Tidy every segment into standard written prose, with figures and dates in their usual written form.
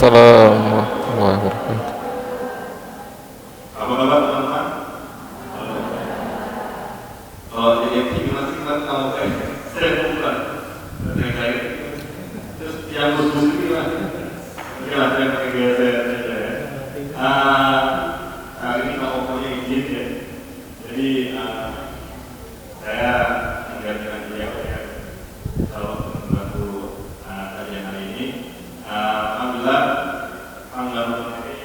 Waalaikumsalam warahmatullahi wabarakatuh. Apa kabar teman-teman? Kalau jadi MC gimana sih kan kamu saya bukan saya terus yang bus-bus itu gimana? Oke lah, saya pakai gaya saya saja ya. Hari ini kamu punya izin ya. Jadi saya menggantikan beliau ya. Kalau membantu kajian hari ini, alhamdulillah tanggal ini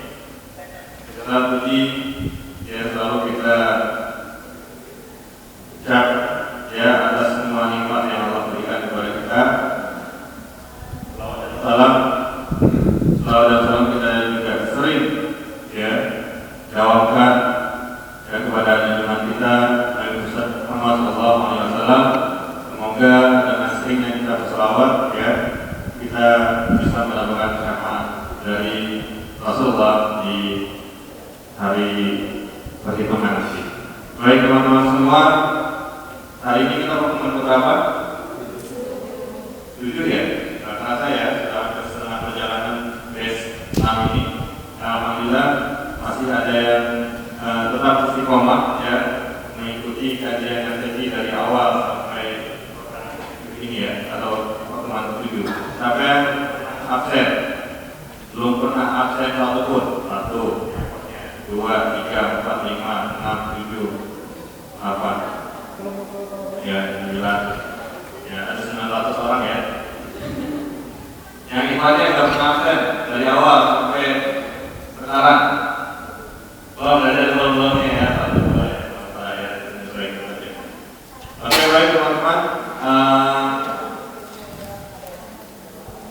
kita puji ya, selalu kita ucap ya atas semua nikmat yang Allah berikan kepada kita. Salawat dan salam kita juga sering ya jawabkan ya kepada junjungan kita Nabi Muhammad SAW. Semoga dengan seringnya kita berselawat ya kita bisa mendapatkan syafaat dari Rasulullah di hari perhitungan nanti. Baik teman-teman semua, hari ini kita pertemuan berapa? 7 ya. Karena saya sudah setengah perjalanan base 6 ini. Alhamdulillah masih ada yang tetap istiqomah ya mengikuti kajian yang tadi dari awal sampai ini ya, atau pertemuan 7. Siapa yang absen? Belum pernah absen satupun. 1, 2, 3, 4, 5, 6, 7, 8 ya, 9 ya, ada 900 orang ya. Yang imannya sudah pernah absen dari awal sampai sekarang. Belum ada belum-belumnya ya, 1, 2 ya, saya menyesuaikan saja. Oke baik teman-teman,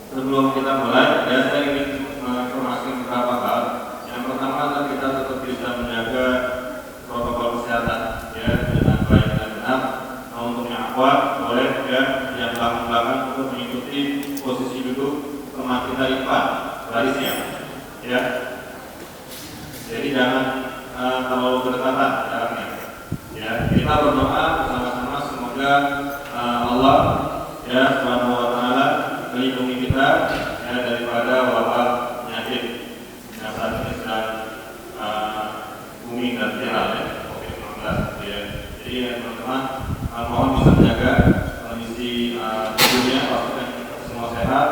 sebelum kita mulai ya saya ingin menginformasikan beberapa hal. Yang pertama adalah kita tetap bisa menjaga protokol kesehatan ya dengan baik dan benar. Untuk yang awal boleh ya yang belakang-belakang untuk mengikuti posisi duduk teman kita lipat barisnya ya. Jadi jangan terlalu berdekatan jaraknya ya. Kita berdoa bersama-sama semoga Allah ya Subhanahu wa taala melindungi kita ya daripada wabah penyakit yang saat ini sedang booming dan viral ya, COVID-19 ya. Jadi ya teman-teman mohon bisa menjaga kondisi tubuhnya, pastikan kita semua sehat.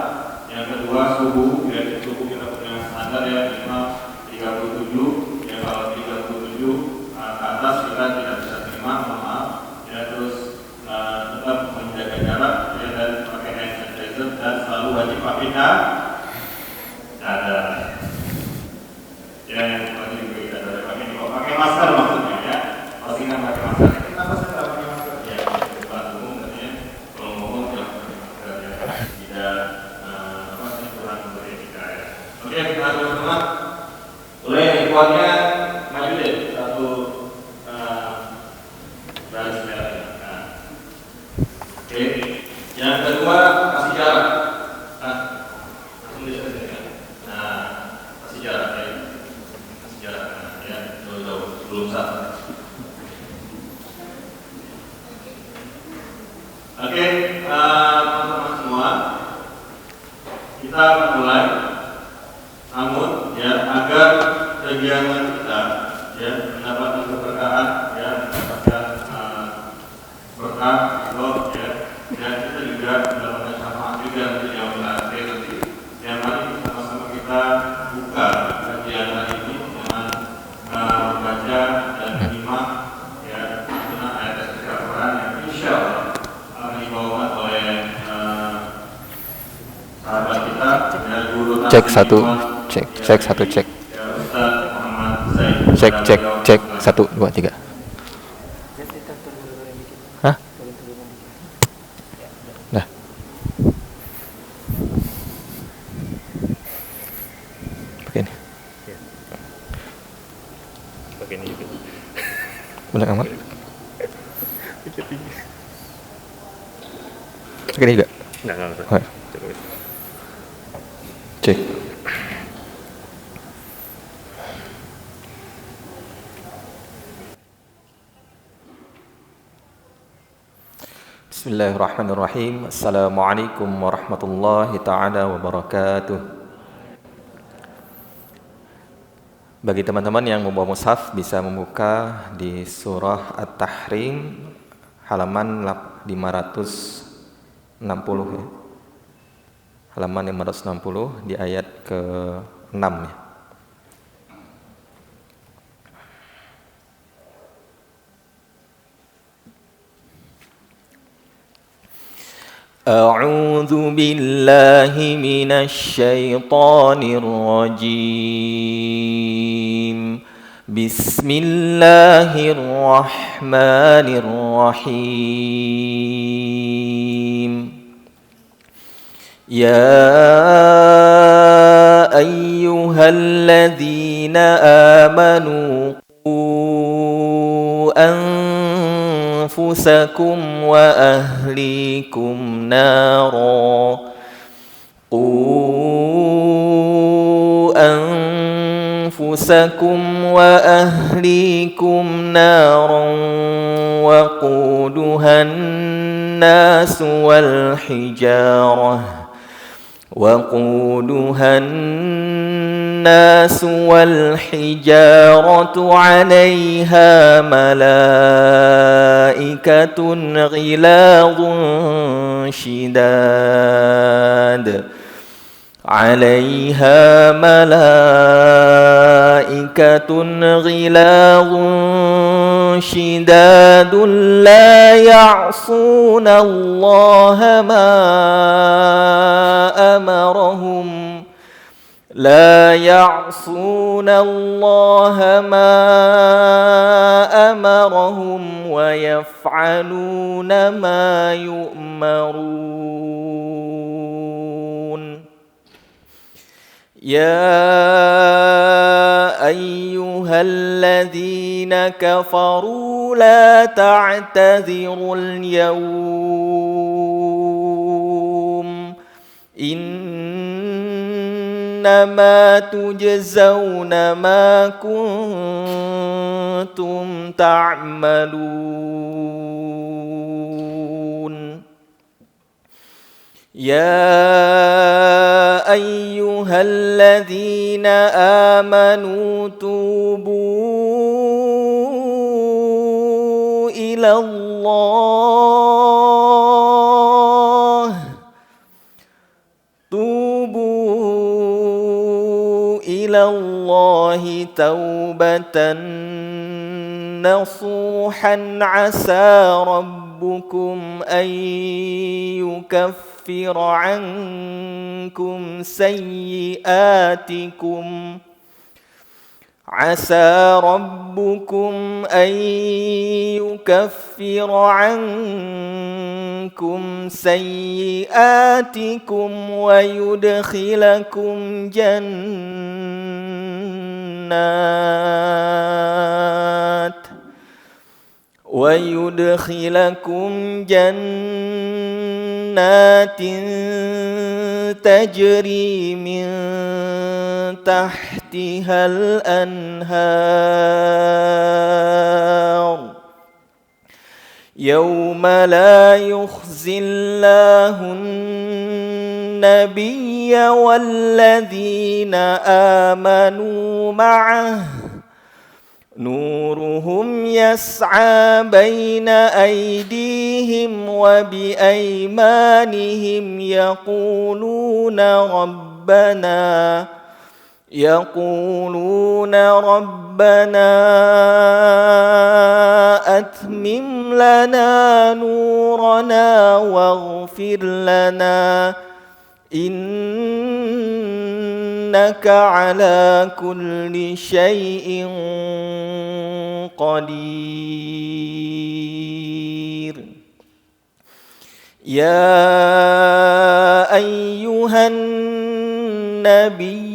Yang kedua suhu ya, suhu kita punya standar ya minimal 37 ya, kalau 37 ke atas kita tidak bisa terima, mohon maaf ya. Terus tetap menjaga jarak ya, dan pakai hand sanitizer dan selalu wajib pakai cadar ya, yang wajib pakai cadar, pakai masker maksudnya ya, pastikan pakai masker. Kenapa saya tidak pakai masker ya? Tempat umum katanya kalau ngomong tidak pakai masker ya, tidak kurang beretika ya. Oke teman-teman, boleh ikhwannya maju deh satu baris merah. Oke, yang kedua kasih jarak. Langsung diselesaikan. Nah, kasih jarak ya, kasih jarak ya, jauh-jauh belum satu. Oke, teman-teman semua, kita akan mulai. Namun ya agar kegiatan kita ya mendapatkan keberkahan ya, mendapatkan berkah Allah ya, dan kita juga mendapatkan syafaat juga nanti di akhir nanti. Yang mari sama-sama kita buka kajian hari ini dengan membaca dan menyimak ya tentang ayat Al-Quran yang insya Allah akan dibawakan oleh sahabat kita ya, guru Cek satu, cek satu, cek. ya, Ustaz Muhammad Zaid. Cek 1, 2, 3. Hah? Nah. Pakai ini. Pakai ini juga. Benar amat. Pakai ini juga. Enggak. Oh, ya. Cek. Bismillahirrahmanirrahim. Assalamualaikum warahmatullahi ta'ala wabarakatuh. Bagi teman-teman yang membawa mushaf bisa membuka di surah At-Tahrim halaman 560 ya. Halaman 560 di ayat ke-6 ya. أعوذ بالله من الشيطان الرجيم بسم الله الرحمن الرحيم يا أيها الذين آمنوا قوا أنفسكم وأهليكم نارا وقودها الناس والحجارة عليها ملائكة غلاظ شداد لا يعصون الله ما أمرهم ويفعلون ما يؤمرون يا أيها الذين كفروا لا تعتذروا اليوم إنما تجزون ما كنتم تعملون يا أيها الذين آمنوا توبوا إلى الله توبة نصوحا عسى ربكم أن يكفر عنكم سيئاتكم ويدخلكم جنات تجري من تحتها الأنهار يوم لا يخزي الله النبي والذين آمنوا معه نورهم يسعى بين أيديهم وبأيمانهم يقولون ربنا أتمم لنا نورنا واغفر لنا إنك على كل شيء قدير يا أيها النبي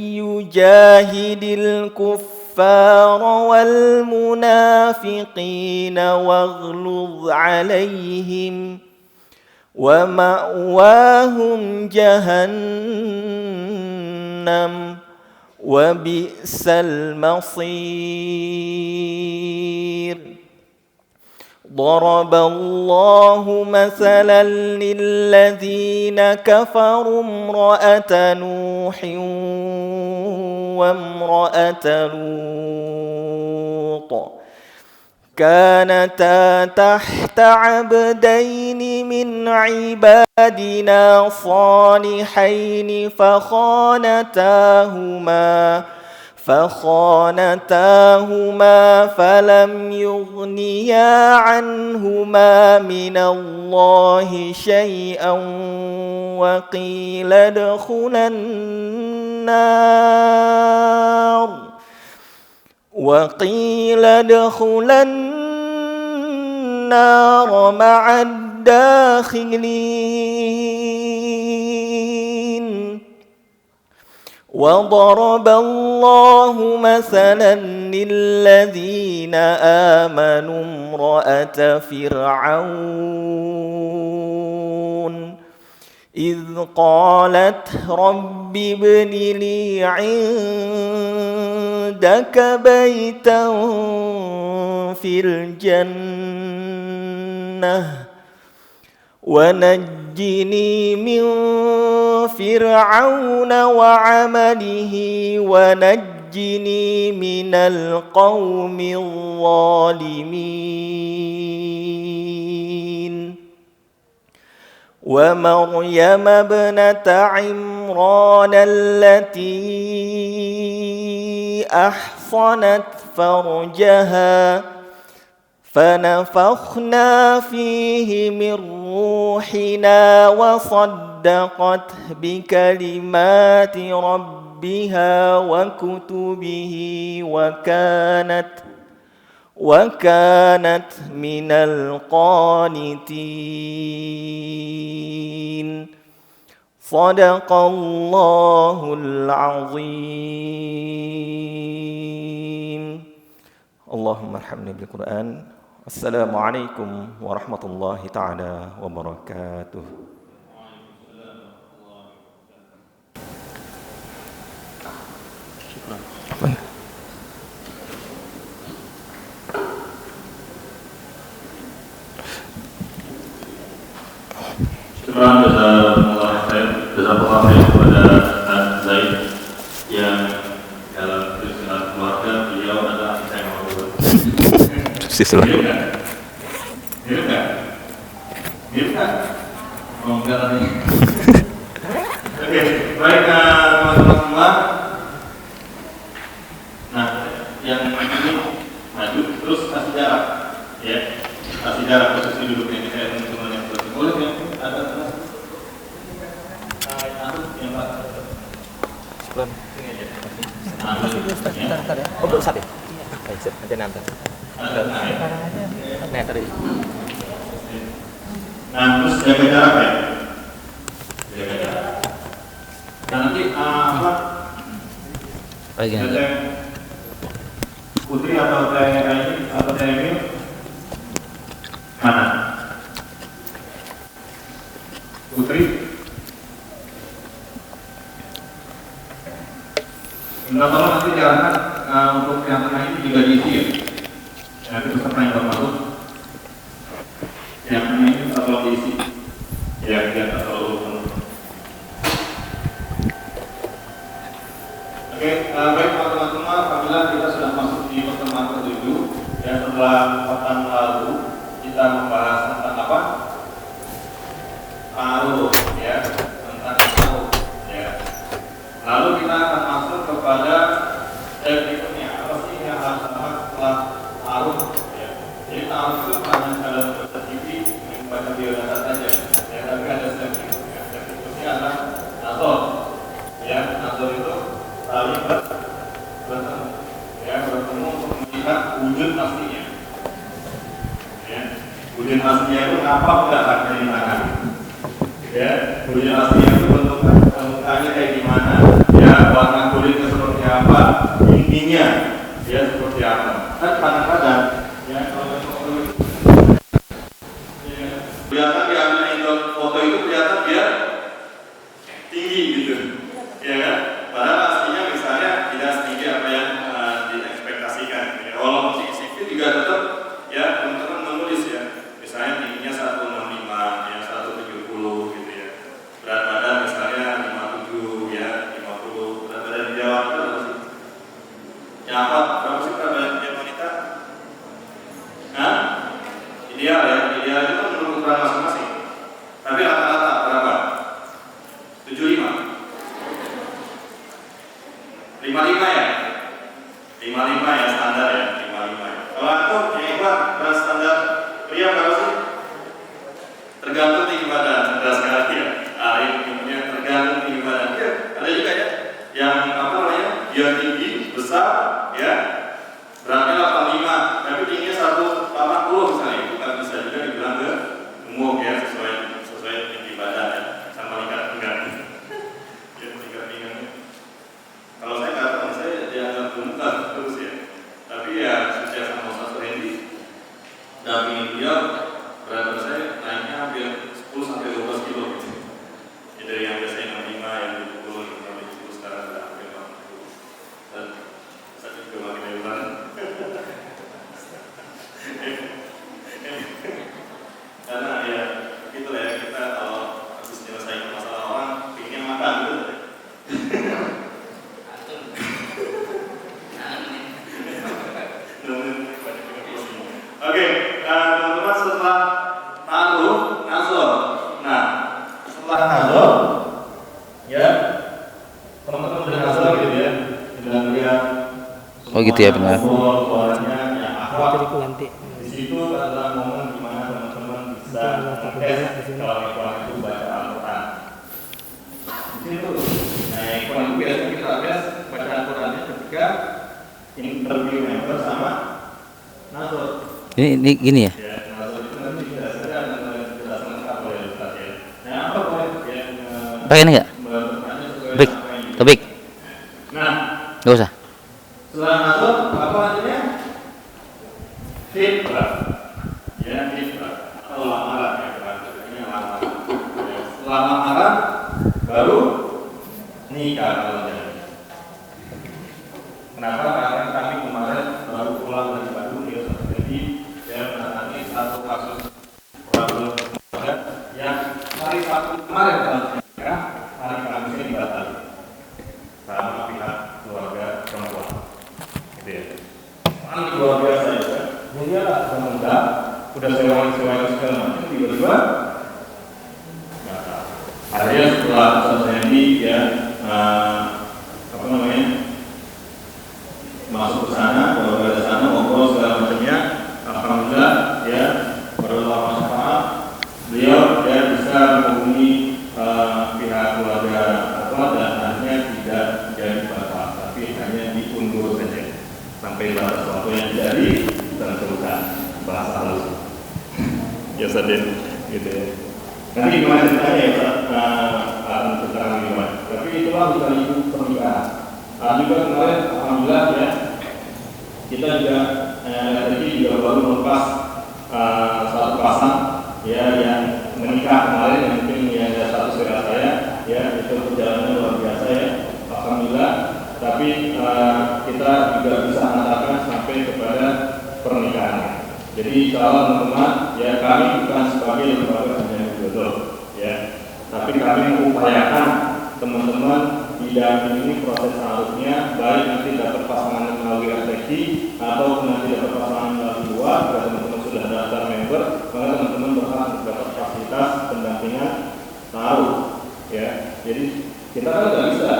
جاهد الكفار والمنافقين واغلظ عليهم ومأواهم جهنم وبئس المصير ضرب الله مثلا للذين كفروا امرأة نوح وامرأة لوط كانتا تحت عبدين من عبادنا صالحين فخانتاهما فلم يغنيا عنهما من الله شيئا وقيل ادخلا النار مع الداخلين وضرب الله مثلا للذين آمنوا امرأة فرعون إذ قالت رب ابن لي عندك بيتا في الجنة ونجني من فرعون وعمله ونجني من القوم الظالمين ومريم ابنة عمران التي أحصنت فرجها فنفخنا فيه من روحنا وصدقت بكلمات ربها وكتبه وكانت من القانتين صدق الله العظيم. اللهم ارحمنا بالقرآن. السلام عليكم ورحمة الله تعالى وبركاته. Syukuran jazakallah khair kepada Ustaz Zaid yang dalam kesulitan keluarga beliau adalah saya mau Silakan. Mirip nggak? Mirip nggak? Oh enggak tadi. Oke, baik teman-teman semua. Nah, yang ini maju terus kasih jarak, ya, kasih jarak posisi duduknya ini saya teman-teman yang boleh ya ada terus. Yang Pak. Sebelum Ini aja. Oh, belum ya? Baik, nanti nanti. Nah, tadi. Nah, terus jaga jarak ya. Jaga jarak. Dan nanti apa? Teteh Putri atau Teh ini atau Teh Emil mana? Putri. Minta tolong nanti jangan untuk yang tengah ini juga diisi ya. Nanti peserta yang termasuk yang ini tolong diisi ya, biar tak terlalu penuh. Oke, baik teman-teman semua, apabila kita sudah masuk di pertemuan ke-7 ya, setelah pekan lalu kita membahas tentang apa? Ta'aruf ya, tentang ta'aruf ya. Lalu kita akan masuk kepada berikutnya, apa sih yang harus dibahas setelah ta'aruf ya. Jadi ta'aruf itu hanya dalam bahasa TV membaca biodata saja ya, tapi ada step berikutnya. Step berikutnya adalah nazar ya. Nazar itu saling bertemu ya, bertemu untuk melihat wujud aslinya ya. Wujud aslinya itu apa enggak akan ditangan ya. Wujud aslinya itu bentuk mukanya kayak gimana ya, warna kulitnya seperti apa, intinya ya seperti apa. Kan kadang-kadang ya kalau foto itu ya, kelihatan diambil foto itu kelihatan dia tinggi gitu ya kan, padahal aslinya misalnya tidak setinggi apa yang diekspektasikan ya. Walau di CV juga tetap ya teman-teman menulis ya, misalnya tingginya 165 ya, 170 gitu ya, berat badan misalnya 57 ya, 50, berat badan di Jawa itu berapa sih perbedaannya wanita? Nah, ideal ya, ideal itu kan menurut ukuran masing-masing. Tapi rata-rata berapa? 75, 55 ya? 55 ya standar ya, 55 ya. Kalau aku yang Ikhwan, berat standar pria berapa sih? Tergantung tinggi badan, cerdas sekali ya. Ini tergantung tinggi badan. Ya, ada juga ya, yang apa namanya, dia tinggi, besar, ya, beratnya 85, tapi tingginya 180 misalnya, itu kan bisa juga dibilang ke gemuk ya, sesuai tinggi badan ya, sama lingkar pinggang. Ya, lingkar pinggangnya. Kalau saya nggak tahu, saya dianggap gemuk terus ya. Tapi ya, sukses sama Ustaz Randy, dampingin beliau, berat saya naiknya hampir 10 sampai 12 kilo gitu. Ya, dari yang biasanya 65 yang 70 sampai 70 sekarang sudah hampir 40. Dan saya juga makin lebar. Karena ya gitu ya, kita kalau habis menyelesaikan masalah orang pengennya makan gitu. Oke, teman-teman, setelah taruh nazar. Nah, setelah nazar, ya teman-teman udah nazar gitu ya, dan lihat. Oh gitu ya, benar. Suaranya yang akrab. nanti. Di situ adalah momen di mana teman-teman bisa tes kalau Ikhwan itu baca Al-Quran. Di situ, nah Ikhwan itu biasanya kita tes baca Al-Qurannya ketika interview member sama nazar. Ini gini ya. Ya, nazar itu nanti biasanya ada penjelasan lengkap oleh Ustaz ya. Nah, apa boleh yang Pakai ini nggak? bertanya sesuai Topik, apa yang topik. Nah, Nggak usah. setelah nazar apa artinya? Fitrah. Ya, fitrah. Atau lamaran ya, ini lamaran. Ya, setelah lamaran baru nikah kalau jadi. Kenapa? Karena kami kemarin baru pulang dari Bandung ya, jadi ya menangani satu kasus problem keluarga yang hari Sabtu kemarin kalau nikah, hari Kamisnya dibatalkan sama pihak keluarga perempuan. Gitu ya. Kan luar biasa ya. Dia lah pemuda, udah sewa segala macam, tiba-tiba batal. Akhirnya setelah selesai ini ya apa namanya, masuk ke sana, keluarga di sana, ngobrol segala macamnya. Alhamdulillah ya, berdoa syafaat, beliau ya bisa menghubungi pihak keluarga apa, dan akhirnya tidak jadi batal, tapi hanya diundur saja sampai batas waktu yang jadi tentukan, bahasa halus. Ya Sadin, gitu ya. Nanti gimana ceritanya ya tentang gimana? Tapi itulah bukan itu pernikahan. Juga kemarin alhamdulillah ya, kita juga tadi juga baru melepas satu pasang ya yang menikah kemarin, yang mungkin ya ada satu saudara saya ya, itu perjalanan luar biasa ya, alhamdulillah. Tapi kita juga bisa mengatakan sampai kepada pernikahan. Jadi insya Allah teman-teman ya, kami bukan sebagai lembaga penjamin jodoh ya, tapi kami mengupayakan teman-teman didampingi proses seharusnya, baik nanti dapat pasangan melalui RTQ atau nanti dapat pasangan melalui luar. Jika teman-teman sudah daftar member, maka teman-teman berhak dapat fasilitas pendampingan taruh ya. Jadi kita kan nggak bisa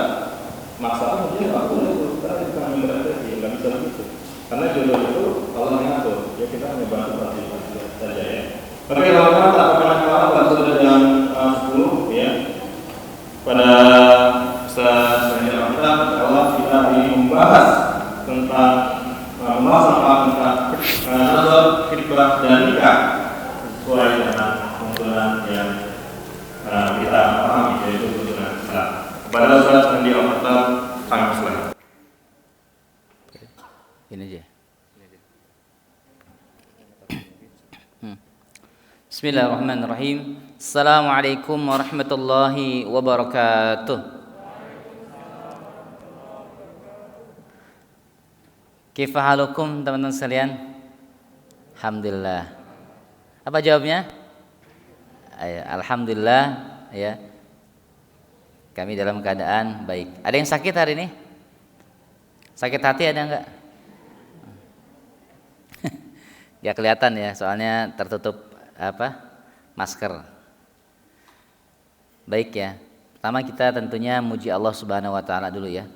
maksakan dia nggak boleh kita bukan member RTQ, nggak bisa begitu. Karena jodoh itu Allah yang ngatur, ya kita hanya bantu fasilitas saja ya. Oke, teman-teman, tak pernah sudah jam 10 ya. Pada selanjutnya kita ini membahas tentang tentang nazar, khitbah dan nikah sesuai dengan tuntunan yang kita pahami, yaitu tuntunan Islam. Kepada Ustaz Andi Al-Fatah, kami persilakan. Ini aja. Bismillahirrahmanirrahim. Assalamualaikum warahmatullahi wabarakatuh. Kaifa halukum teman-teman sekalian? Alhamdulillah. Apa jawabnya? Alhamdulillah ya. Kami dalam keadaan baik. Ada yang sakit hari ini? Sakit hati ada enggak? Gak kelihatan ya, soalnya tertutup masker. Baik ya. Pertama kita tentunya muji Allah Subhanahu wa taala dulu ya.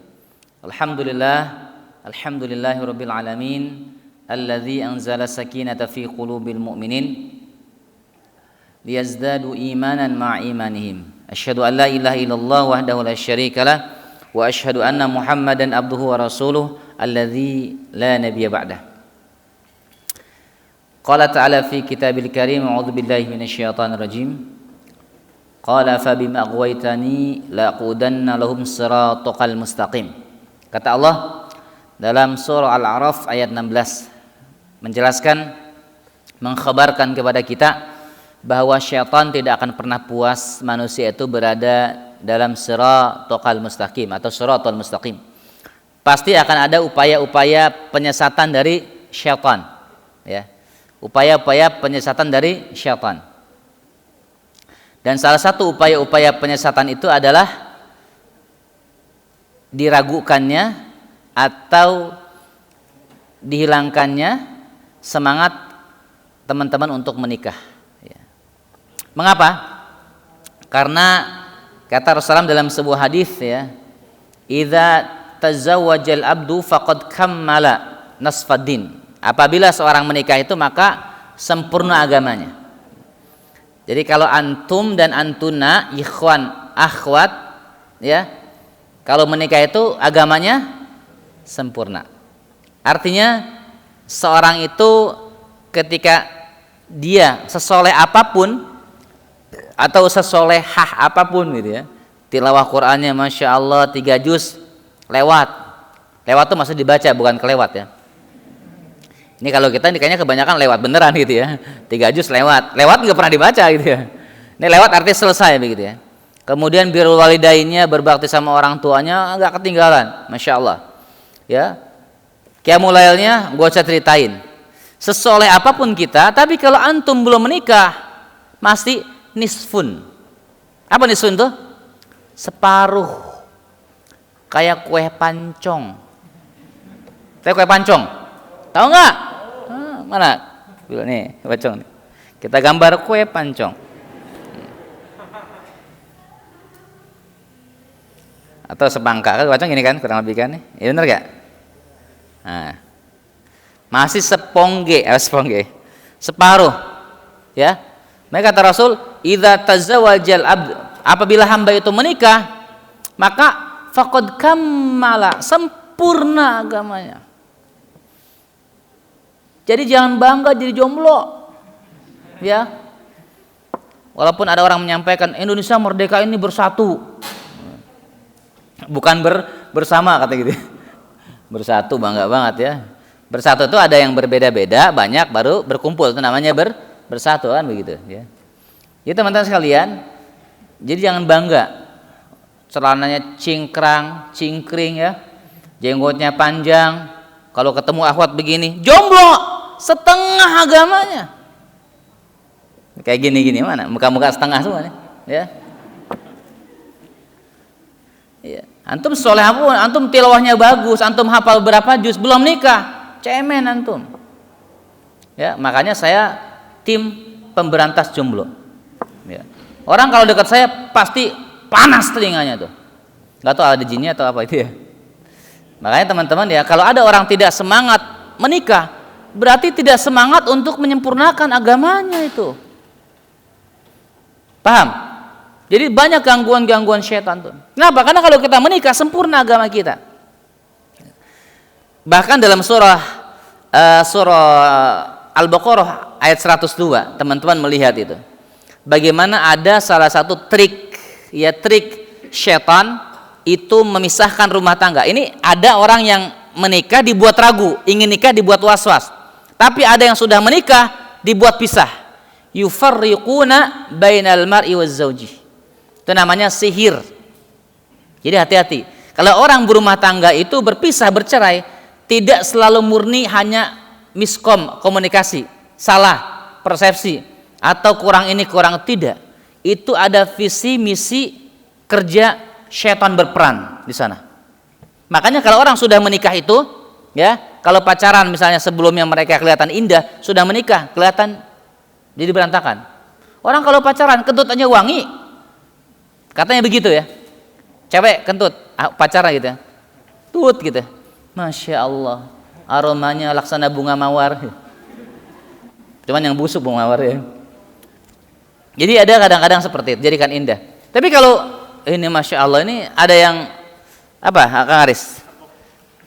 Alhamdulillahirabbil alamin alladzi anzala sakinata fi qulubil mu'minin liyazdadu imanan ma'a imanihim. Asyhadu an la ilaha illallah wahdahu la syarikalah wa asyhadu anna Muhammadan abduhu wa rasuluh alladzi la nabiyya ba'dah. Qala ta'ala fi kitabil karim a'udzu billahi minasyaitonir rajim. Qala fa bima aghwaytani laqudanna lahum siratal mustaqim. Kata Allah dalam surah Al-A'raf ayat 16 menjelaskan, mengkhabarkan kepada kita bahwa syaitan tidak akan pernah puas manusia itu berada dalam siratal mustaqim atau siratal mustaqim. Pasti akan ada upaya-upaya penyesatan dari syaitan, ya. Upaya-upaya penyesatan dari syaitan. Dan salah satu upaya-upaya penyesatan itu adalah diragukannya atau dihilangkannya semangat teman-teman untuk menikah. Mengapa? Karena kata Rasulullah dalam sebuah hadis ya, idza tazawwajal abdu faqad kammala nasfaddin. Apabila seorang menikah itu maka sempurna agamanya. Jadi kalau antum dan antuna, ikhwan, akhwat, ya, kalau menikah itu agamanya sempurna. Artinya seorang itu ketika dia sesoleh apapun atau sesolehah apapun gitu ya, tilawah Qur'annya Masya Allah 3 juz lewat tuh masih dibaca bukan kelewat ya. Ini kalau kita kayaknya kebanyakan lewat beneran gitu ya, 3 juz lewat nggak pernah dibaca gitu ya. Ini lewat artinya selesai begitu ya. Kemudian birrul walidainnya, berbakti sama orang tuanya nggak ketinggalan, Masya Allah ya. Qiyamul lailnya gue usah ceritain. Sesoleh apapun kita, tapi kalau antum belum menikah masih nisfun. Apa nisfun tuh? Separuh. Kayak kue pancong. Tahu kue pancong? Tahu nggak? Mana? Nih, pancong. Kita gambar kue pancong. Atau sebangka kan pancong ini kan kurang lebih kan? Iya benar gak? Nah, masih sepongge, separuh, ya. Maka kata Rasul, idza tazawwajal abd, apabila hamba itu menikah, maka faqad kammala, sempurna agamanya. Jadi jangan bangga jadi jomblo, ya. Walaupun ada orang menyampaikan Indonesia merdeka ini bersatu, bukan bersama kata gitu. Bersatu bangga banget ya. Bersatu itu ada yang berbeda-beda, banyak baru berkumpul, itu namanya bersatu kan begitu ya. Jadi teman-teman sekalian, jadi jangan bangga celananya cingkring ya, jenggotnya panjang, kalau ketemu akhwat begini, jomblo setengah agamanya. Kayak gini mana, muka-muka setengah semua nih ya. Iya. Antum soleh pun, antum tilawahnya bagus, antum hafal berapa juz, belum nikah, cemen antum. Ya, makanya saya tim pemberantas jomblo. Ya. Orang kalau dekat saya pasti panas telinganya tuh. Gak tahu ada jinnya atau apa itu ya. Makanya teman-teman ya, kalau ada orang tidak semangat menikah, berarti tidak semangat untuk menyempurnakan agamanya itu. Paham? Jadi banyak gangguan-gangguan syaitan tuh. Kenapa? Karena kalau kita menikah sempurna agama kita. Bahkan dalam surah Al-Baqarah ayat 102, teman-teman melihat itu. Bagaimana ada salah satu trik syaitan itu memisahkan rumah tangga. Ini ada orang yang menikah dibuat ragu, ingin nikah dibuat was-was. Tapi ada yang sudah menikah dibuat pisah. Yufarriquna bainal mar'i waz zauji. Itu namanya sihir. Jadi hati-hati. Kalau orang berumah tangga itu berpisah, bercerai, tidak selalu murni hanya miskom, komunikasi, salah, persepsi, atau kurang ini, kurang tidak. Itu ada visi, misi, kerja syaitan berperan di sana. Makanya kalau orang sudah menikah itu, ya, kalau pacaran misalnya sebelumnya mereka kelihatan indah, sudah menikah kelihatan jadi berantakan. Orang kalau pacaran kentut aja wangi, katanya begitu ya. Cewek kentut pacaran gitu ya, tut gitu, masya Allah, aromanya laksana bunga mawar. Cuman yang busuk bunga mawar ya. Jadi ada kadang-kadang seperti itu, jadikan indah. Tapi kalau ini masya Allah, ini ada yang apa, Kang Aris?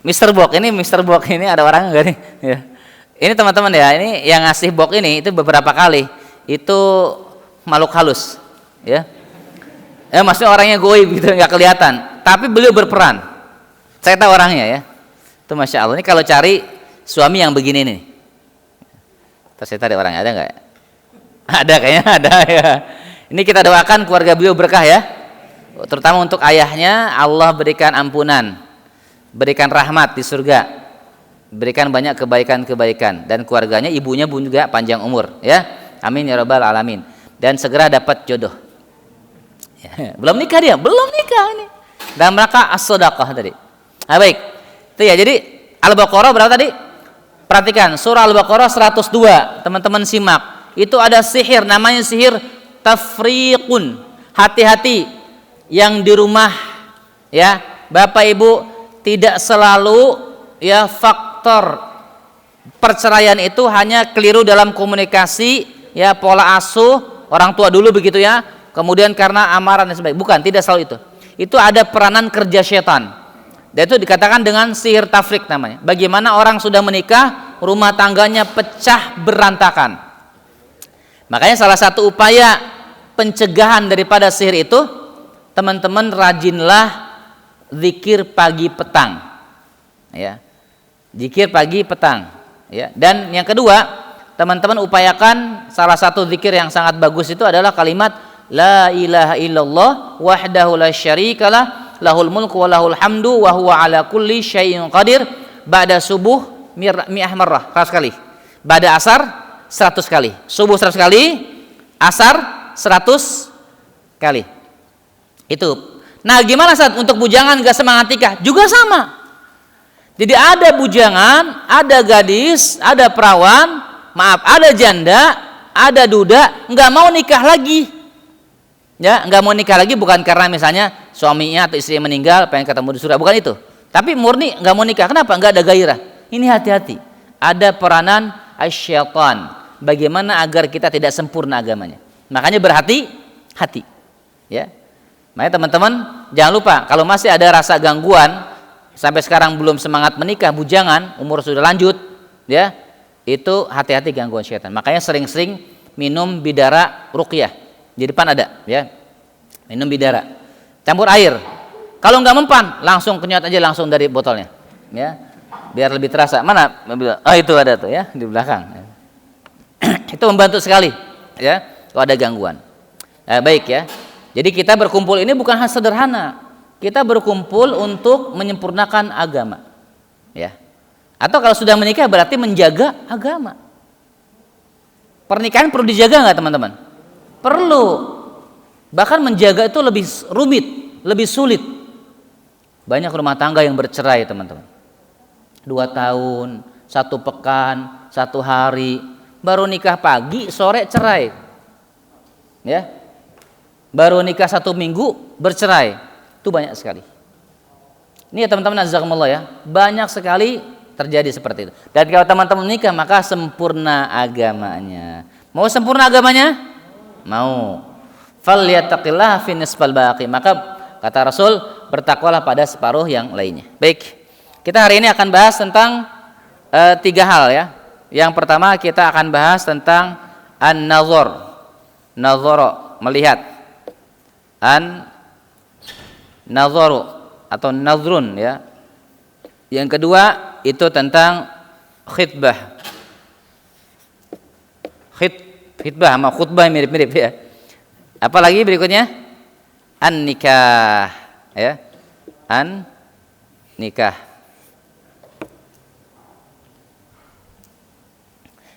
Mr. Box ini ada orang enggak nih? Ya. Ini teman-teman ya, ini yang ngasih box ini itu beberapa kali itu makhluk halus, ya. Maksudnya orangnya goib gitu, nggak kelihatan, tapi beliau berperan. Saya tahu orangnya ya. Itu masya Allah. Ini kalau cari suami yang begini nih, terus saya tadi orangnya ada nggak? Ada kayaknya ada ya. Ini kita doakan keluarga beliau berkah ya, terutama untuk ayahnya, Allah berikan ampunan, berikan rahmat di surga, berikan banyak kebaikan-kebaikan, dan keluarganya, ibunya pun juga panjang umur ya, amin ya rabbal alamin, dan segera dapat jodoh ya. Belum nikah dia, belum nikah ini, dan mereka as-shadaqah tadi. Nah, baik itu ya. Jadi Al-Baqarah berapa tadi? Perhatikan surah Al-Baqarah 102, teman-teman simak. Itu ada sihir, namanya sihir tafriqun. Hati-hati yang di rumah ya, Bapak Ibu, tidak selalu ya faktor perceraian itu hanya keliru dalam komunikasi ya, pola asuh orang tua dulu begitu ya, kemudian karena amaran dan sebagainya. Bukan, tidak selalu itu. Itu ada peranan kerja setan. Dan itu dikatakan dengan sihir tafrik namanya. Bagaimana orang sudah menikah, rumah tangganya pecah berantakan. Makanya salah satu upaya pencegahan daripada sihir itu, teman-teman rajinlah zikir pagi petang ya, zikir pagi petang ya. Dan yang kedua, teman-teman upayakan salah satu zikir yang sangat bagus itu adalah kalimat la ilaha illallah wahdahu la syarikalah lahul mulku wa lahul hamdu wa huwa ala kulli syai'in qadir. Ba'da subuh mi'ah marrah, 100 kali. Ba'da asar 100 kali. Subuh 100 kali, asar 100 kali. Itu. Nah, gimana saat untuk bujangan gak semangat nikah? Juga sama. Jadi ada bujangan, ada gadis, ada perawan, maaf, ada janda, ada duda, nggak mau nikah lagi. Ya, nggak mau nikah lagi bukan karena misalnya suaminya atau istrinya meninggal, pengen ketemu di surga, bukan itu. Tapi murni nggak mau nikah. Kenapa? Nggak ada gairah. Ini hati-hati. Ada peranan asyaitan. Bagaimana agar kita tidak sempurna agamanya. Makanya berhati-hati. Ya. Makanya teman-teman jangan lupa, kalau masih ada rasa gangguan, sampai sekarang belum semangat menikah, bujangan, umur sudah lanjut, ya, itu hati-hati gangguan syaitan. Makanya sering-sering minum bidara ruqyah. Di depan ada, ya, minum bidara, campur air. Kalau nggak mempan, langsung kenyot aja langsung dari botolnya, ya, biar lebih terasa. Mana? Oh itu ada tuh ya di belakang. Itu membantu sekali, ya, kalau ada gangguan. Baik ya. Jadi kita berkumpul ini bukan hal sederhana. Kita berkumpul untuk menyempurnakan agama. Ya. Atau kalau sudah menikah berarti menjaga agama. Pernikahan perlu dijaga nggak teman-teman? Perlu. Bahkan menjaga itu lebih rumit, lebih sulit. Banyak rumah tangga yang bercerai teman-teman. 2 tahun, 1 pekan, 1 hari, baru nikah pagi, sore cerai. Ya. Baru nikah 1 minggu bercerai. Itu banyak sekali. Ini ya teman-teman, jazakumullah ya. Banyak sekali terjadi seperti itu. Dan kalau teman-teman nikah maka sempurna agamanya. Mau sempurna agamanya? Mau. Falyattaqillah fi nisfal baqi. Maka kata Rasul, bertakwalah pada separuh yang lainnya. Baik. Kita hari ini akan bahas tentang 3 hal ya. Yang pertama kita akan bahas tentang an-nazar. Nazara, melihat. An-nazaru atau nazrun ya. Yang kedua itu tentang khitbah. Khitbah sama khutbah mirip-mirip ya. Apalagi berikutnya an-nikah ya. An-nikah.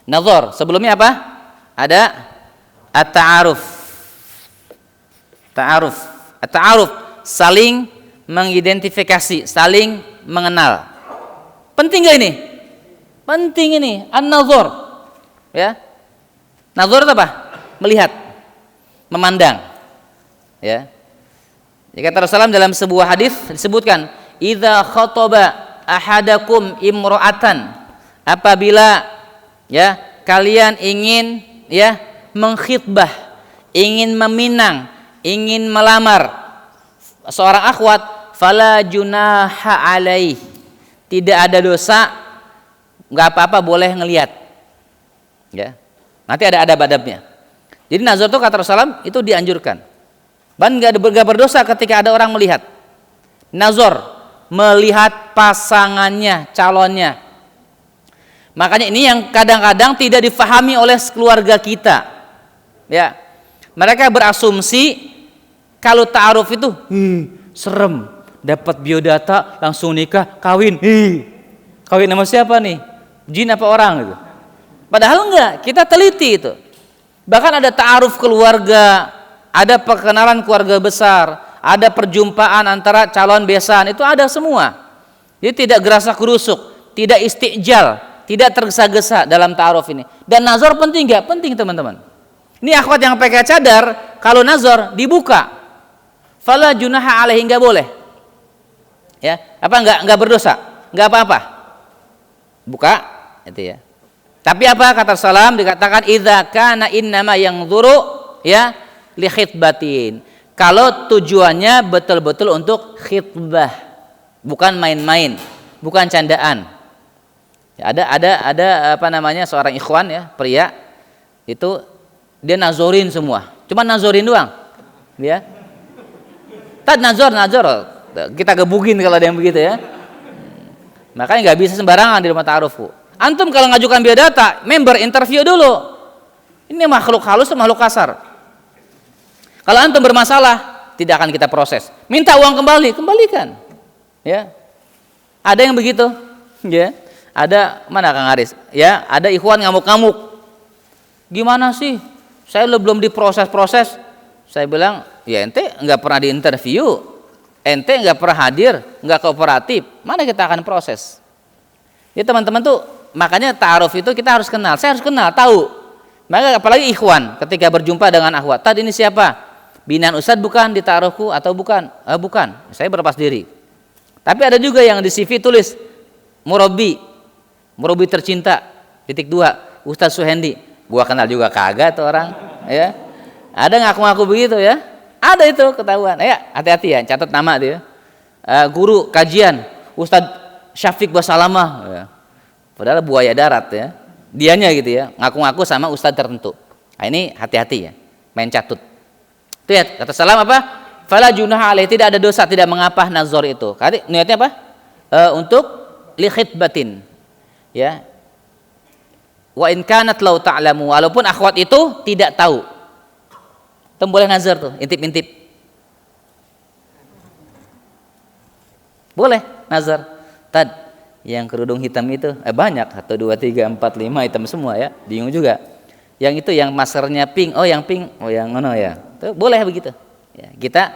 Nazar, sebelumnya apa? Ada at-ta'aruf. Ta'aruf, saling mengidentifikasi, saling mengenal. Penting gak ini? Penting ini, an-nazar. Ya. Nazar itu apa? Melihat, memandang. Ya. Jadi kata Rasulullah dalam sebuah hadis disebutkan, "Idza khataba ahadakum imra'atan." Apabila ya kalian ingin ya mengkhitbah, ingin meminang, ingin melamar seorang akhwat, fala junaha alaih. Tidak ada dosa, enggak apa-apa, boleh ngelihat. Ya. Nanti ada adab-adabnya. Jadi nazar itu kata Rasulullah itu dianjurkan. Dan enggak berdosa ketika ada orang melihat. Nazar, melihat pasangannya, calonnya. Makanya ini yang kadang-kadang tidak difahami oleh keluarga kita. Ya. Mereka berasumsi kalau ta'aruf itu serem, dapat biodata langsung nikah, kawin. Kawin sama siapa nih? Jin apa orang gitu. Padahal enggak, kita teliti itu. Bahkan ada ta'aruf keluarga, ada perkenalan keluarga besar, ada perjumpaan antara calon besan, itu ada semua. Jadi tidak gerasa gerusuk, tidak istijal, tidak tergesa-gesa dalam ta'aruf ini. Dan nazar penting enggak? Penting teman-teman. Ini akhwat yang pakai cadar, kalau nazar dibuka, fala junaha alaihi, enggak boleh. Ya, apa enggak berdosa? Enggak apa-apa. Buka itu ya. Tapi apa kata salam dikatakan idza kana innama yanzuru ya li khitbatin. Kalau tujuannya betul-betul untuk khitbah, bukan main-main, bukan candaan. Ya, ada apa namanya seorang ikhwan ya, pria itu dia nazorin semua. Cuma nazorin doang. Ya. Tad nazor, kita gebukin kalau ada yang begitu ya. Makanya nggak bisa sembarangan di rumah ta'arufku. Antum kalau ngajukan biodata, member interview dulu. Ini makhluk halus atau makhluk kasar? Kalau antum bermasalah, tidak akan kita proses. Minta uang kembali, kembalikan. Ya. Ada yang begitu, ya. Ada mana Kang Aris? Ya, ada ikhwan ngamuk-ngamuk. Gimana sih? Saya belum diproses-proses. Saya bilang, ya ente nggak pernah diinterview, ente nggak pernah hadir, nggak kooperatif. Mana kita akan proses? Ya teman-teman tuh, makanya ta'aruf itu kita harus kenal. Saya harus kenal, tahu. Maka apalagi ikhwan ketika berjumpa dengan akhwat. Tadi ini siapa? Binaan Ustadz bukan di ta'arufku atau bukan? Bukan. Saya berlepas diri. Tapi ada juga yang di CV tulis murabi tercinta. _, Ustadz Suhendi. Gua kenal juga kagak tuh orang. Ya. Ada ngaku-ngaku begitu ya. Ada itu ketahuan. Ya, hati-hati ya, catat nama dia. Guru kajian Ustadz Syafiq Basalamah ya. Padahal buaya darat ya. Dianya gitu ya, ngaku-ngaku sama ustadz tertentu. Nah, ini hati-hati ya, main catut. Itu ya, kata salam apa? Fala junaha alaihi, tidak ada dosa, tidak mengapa nazar itu. Niatnya apa? Untuk li khitbatin. Ya. Wa in kanat law ta'lamu, walaupun akhwat itu tidak tahu. Itu boleh nazar tuh, intip-intip. Boleh nazar. Tad yang kerudung hitam itu banyak, 1 2 3 4 5 hitam semua ya, bingung juga. Yang itu yang maskernya pink, oh yang pink, oh yang ngono ya. Itu boleh begitu. Ya, kita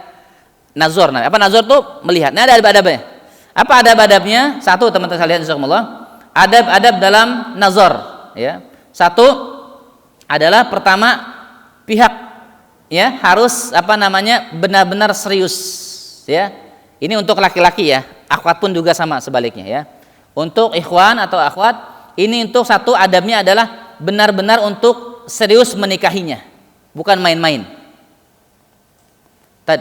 nazar. Apa nazar tuh? Melihat. Nah, ada adab-adabnya. Apa adab-adabnya? Satu teman-teman sekalian insyaallah, adab-adab dalam nazar ya. Satu adalah pertama pihak ya harus apa namanya benar-benar serius ya. Ini untuk laki-laki ya. Akhwat pun juga sama sebaliknya ya. Untuk ikhwan atau akhwat, ini untuk satu adabnya adalah benar-benar untuk serius menikahinya, bukan main-main. Tad,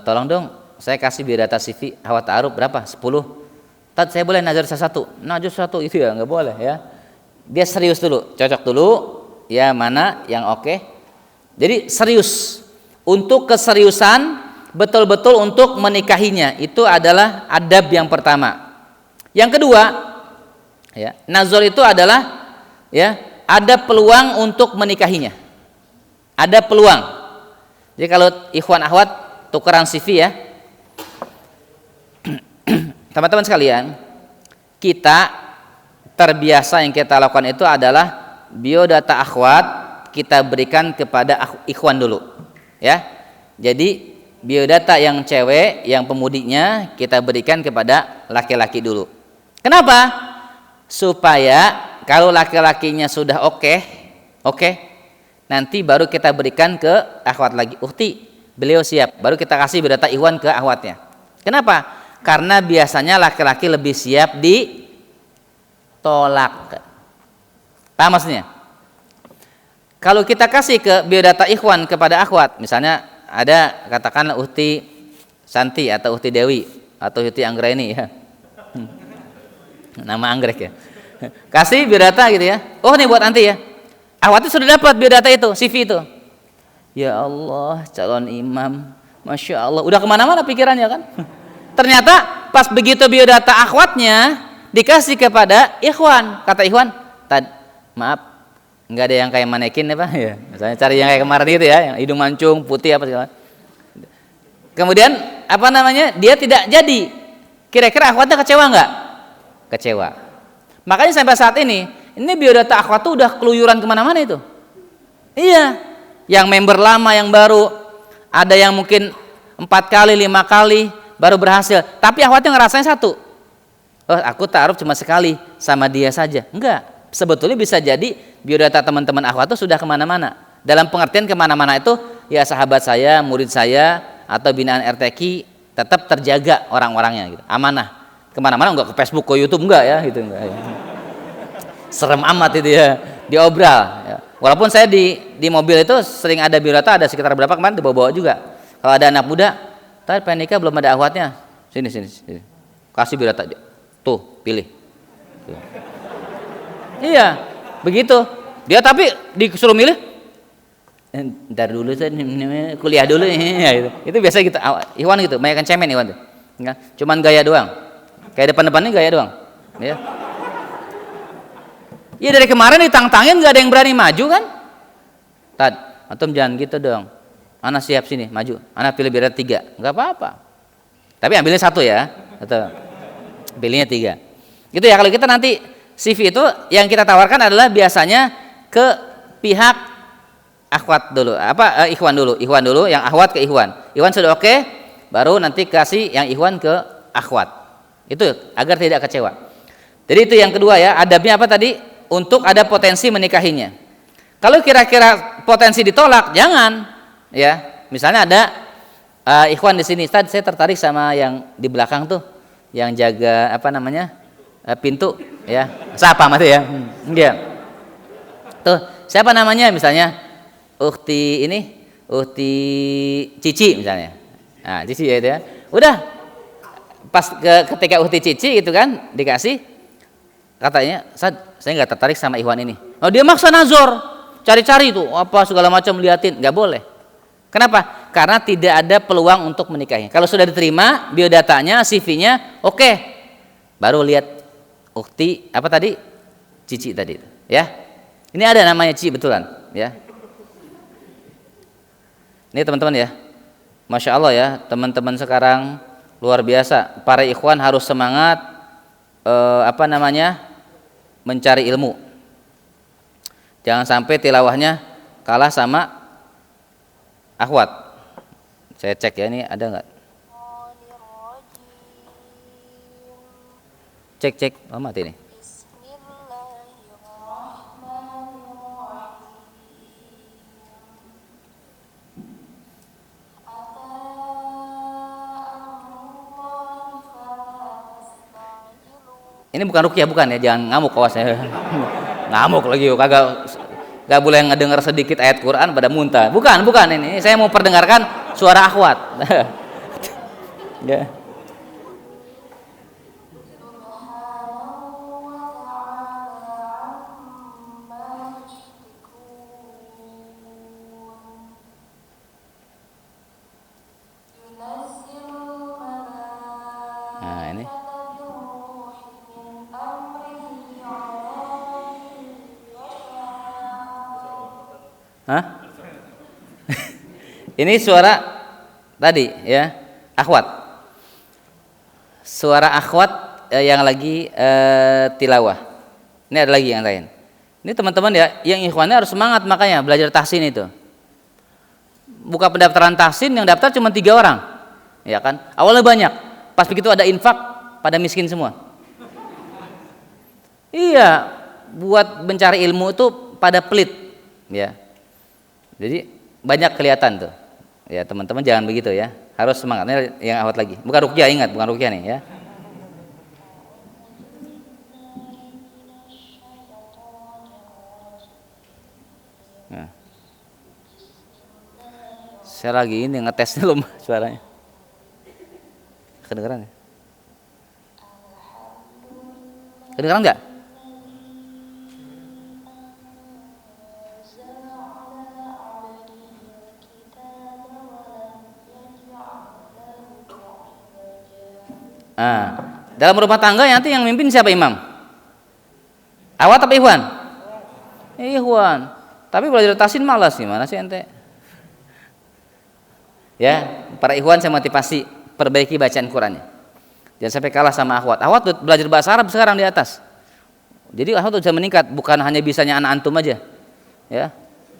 tolong dong, saya kasih biodata CV akhwat ta'aruf berapa? 10. Tad, saya boleh nazar satu? Nazar satu itu ya, nggak boleh ya. Dia serius dulu, cocok dulu, ya mana yang oke. Jadi serius. Untuk keseriusan betul-betul untuk menikahinya itu adalah adab yang pertama. Yang kedua, ya, nazar itu adalah ya, ada peluang untuk menikahinya. Ada peluang. Jadi kalau ikhwan akhwat tukeran CV ya. Teman-teman sekalian, kita terbiasa yang kita lakukan itu adalah biodata akhwat kita berikan kepada ikhwan dulu. Ya. Jadi biodata yang cewek, yang pemudinya kita berikan kepada laki-laki dulu. Kenapa? supaya kalau laki-lakinya sudah oke, nanti baru kita berikan ke akhwat lagi. Ukhti, beliau siap, baru kita kasih biodata ikhwan ke akhwatnya. Kenapa? Karena biasanya laki-laki lebih siap ditolak. Paham maksudnya? Kalau kita kasih ke biodata ikhwan kepada akhwat, misalnya ada katakanlah Ukhti Santi atau Ukhti Dewi atau Ukhti Anggraini ya. Nama anggrek ya. Kasih biodata gitu ya. Oh, ini buat anti ya. Akhwatnya sudah dapat biodata itu, CV itu. Ya Allah, calon imam, Masya Allah, udah kemana-mana pikirannya kan. Ternyata pas begitu biodata akhwatnya dikasih kepada ikhwan, kata ikhwan, maaf, nggak ada yang kayak manekin ya Pak ya. Misalnya cari yang kayak kemarin itu ya, yang hidung mancung, putih apa segala. Kemudian apa namanya? Dia tidak jadi. Kira-kira akhwatnya kecewa nggak? Kecewa. Makanya sampai saat ini biodata akhwat tuh udah keluyuran kemana-mana itu. Iya, yang member lama, yang baru, ada yang mungkin 4 kali, 5 kali baru berhasil. Tapi akhwatnya ngerasain satu. Oh, aku taruh cuma sekali sama dia saja. Enggak. Sebetulnya bisa jadi biodata teman-teman akhwat itu sudah kemana-mana. Dalam pengertian kemana-mana itu ya sahabat saya, murid saya, atau binaan RTQ tetap terjaga orang-orangnya gitu. Amanah. Kemana-mana enggak ke Facebook, ke YouTube enggak ya gitu enggak ya. Serem amat itu ya, diobral ya. Walaupun saya di mobil itu sering ada biodata, ada sekitar berapa kemarin dibawa-bawa juga. Kalau ada anak muda, tadi pengen nikah belum ada akhwatnya. Sini. Kasih biodata dia. Tuh, pilih. Tuh. Iya, begitu. Dia tapi disuruh milih. Ntar dulu saya kuliah dulu ya, itu biasa gitu. Ikhwan gitu, banyak kan cemen Ikhwan tuh. Ya, cuman gaya doang. Kayak depan-depannya gaya doang. Ya. Ya dari kemarin ditantangin nggak ada yang berani maju kan? Tad, antum jangan gitu dong. Ana siap sini maju. Ana pilih biodata 3, nggak apa-apa. Tapi ambilnya 1 ya, atau pilihnya 3. Gitu ya. Kalau kita nanti CV itu yang kita tawarkan adalah biasanya ke pihak akhwat dulu, ikhwan dulu, yang akhwat ke ikhwan. Ikhwan sudah oke, baru nanti kasih yang ikhwan ke akhwat. Itu agar tidak kecewa. Jadi itu yang kedua ya, adabnya apa tadi? Untuk ada potensi menikahinya. Kalau kira-kira potensi ditolak, jangan ya. Misalnya ada ikhwan di sini, Ustaz, saya tertarik sama yang di belakang tuh, yang jaga apa namanya? Pintu ya. Siapa mati ya? Iya. Tuh, siapa namanya misalnya? Ukhti Cici misalnya. Nah, Cici ya itu ya. Udah pas ketika Ukhti Cici itu kan dikasih, katanya saya nggak tertarik sama ikhwan ini. Oh, dia maksa nazor, cari-cari tuh apa segala macam liatin, nggak boleh. Kenapa? Karena tidak ada peluang untuk menikahi. Kalau sudah diterima biodatanya, CV-nya, oke, baru lihat Ukhti apa tadi? Cici tadi, ya. Ini ada namanya Cici betulan, ya. Ini teman-teman ya, Masya Allah ya, teman-teman sekarang luar biasa. Para ikhwan harus semangat mencari ilmu. Jangan sampai tilawahnya kalah sama akhwat. Saya cek ya, ini ada nggak? Cek, oh mati nih. Ini bukan rukyah, bukan ya, jangan ngamuk kawasnya. Ngamuk lagi, kagak boleh ngedengar sedikit ayat Quran pada muntah. Bukan ini. Saya mau perdengarkan suara akhwat. Ya. Nah, ini. Hah? Ini suara tadi ya, akhwat. Suara akhwat yang lagi tilawah. Ini ada lagi yang lain. Ini teman-teman ya, yang ikhwannya harus semangat makanya belajar tahsin itu. Buka pendaftaran tahsin yang daftar cuma 3 orang. Ya kan? Awalnya banyak. Pas begitu ada infak pada miskin semua. Iya, buat mencari ilmu itu pada pelit, ya. Jadi banyak kelihatan tuh. Ya teman-teman jangan begitu ya. Harus semangatnya yang awet lagi. Bukan ruqyah, ingat, bukan ruqyah nih ya. Nah. Saya lagi ini ngetes dulu suaranya. Kedengeran ya? Kedengeran nggak? Dalam rumah tangga nanti yang mimpin siapa imam? Awat apa Ikhwan? Ikhwan. Tapi belajar tahsin malas gimana sih ente? Ya, para ikhwan saya motivasi perbaiki bacaan Qurannya. Jangan sampai kalah sama akhwat. Akhwat belajar bahasa Arab sekarang di atas. Jadi akhwat sudah meningkat, bukan hanya bisanya anak antum aja. Ya.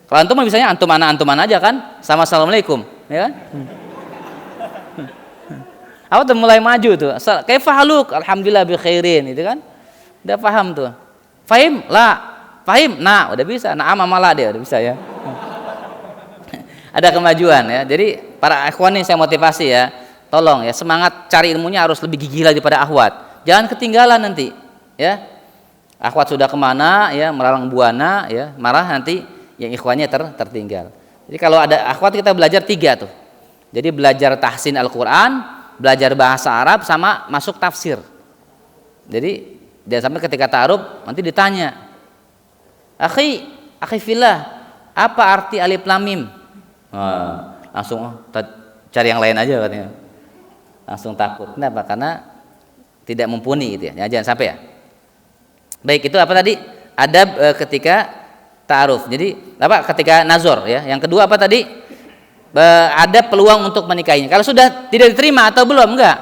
Kalau antum bisanya antum anak-antuman aja kan? Sama assalamualaikum, ya kan? Akhwat udah mulai maju tuh. Kaifa haluk? Alhamdulillah bi khairin, itu kan? Udah paham tuh. Fahim? La. Fahim? Nah, udah bisa. Na'am amala dia udah bisa ya. Ada kemajuan ya. Jadi para ikhwan ini saya motivasi ya. Tolong ya, semangat cari ilmunya harus lebih gigih lagi daripada akhwat. Jangan ketinggalan nanti ya. Akhwat sudah kemana ya, melalang buana ya, marah nanti yang ikhwannya tertinggal. Jadi kalau ada akhwat kita belajar 3 tuh. Jadi belajar tahsin Al-Quran, belajar bahasa Arab, sama masuk tafsir. Jadi jangan sampai ketika ta'aruf nanti ditanya, akhi fillah, apa arti alif lam mim? Langsung cari yang lain aja katanya. Langsung takut. Kenapa? Karena tidak mumpuni gitu ya. Jangan sampai ya. Baik, itu apa tadi? Adab ketika ta'aruf. Jadi apa? Ketika nazar ya. Yang kedua apa tadi? Ada peluang untuk menikahinya. Kalau sudah tidak diterima atau belum, enggak.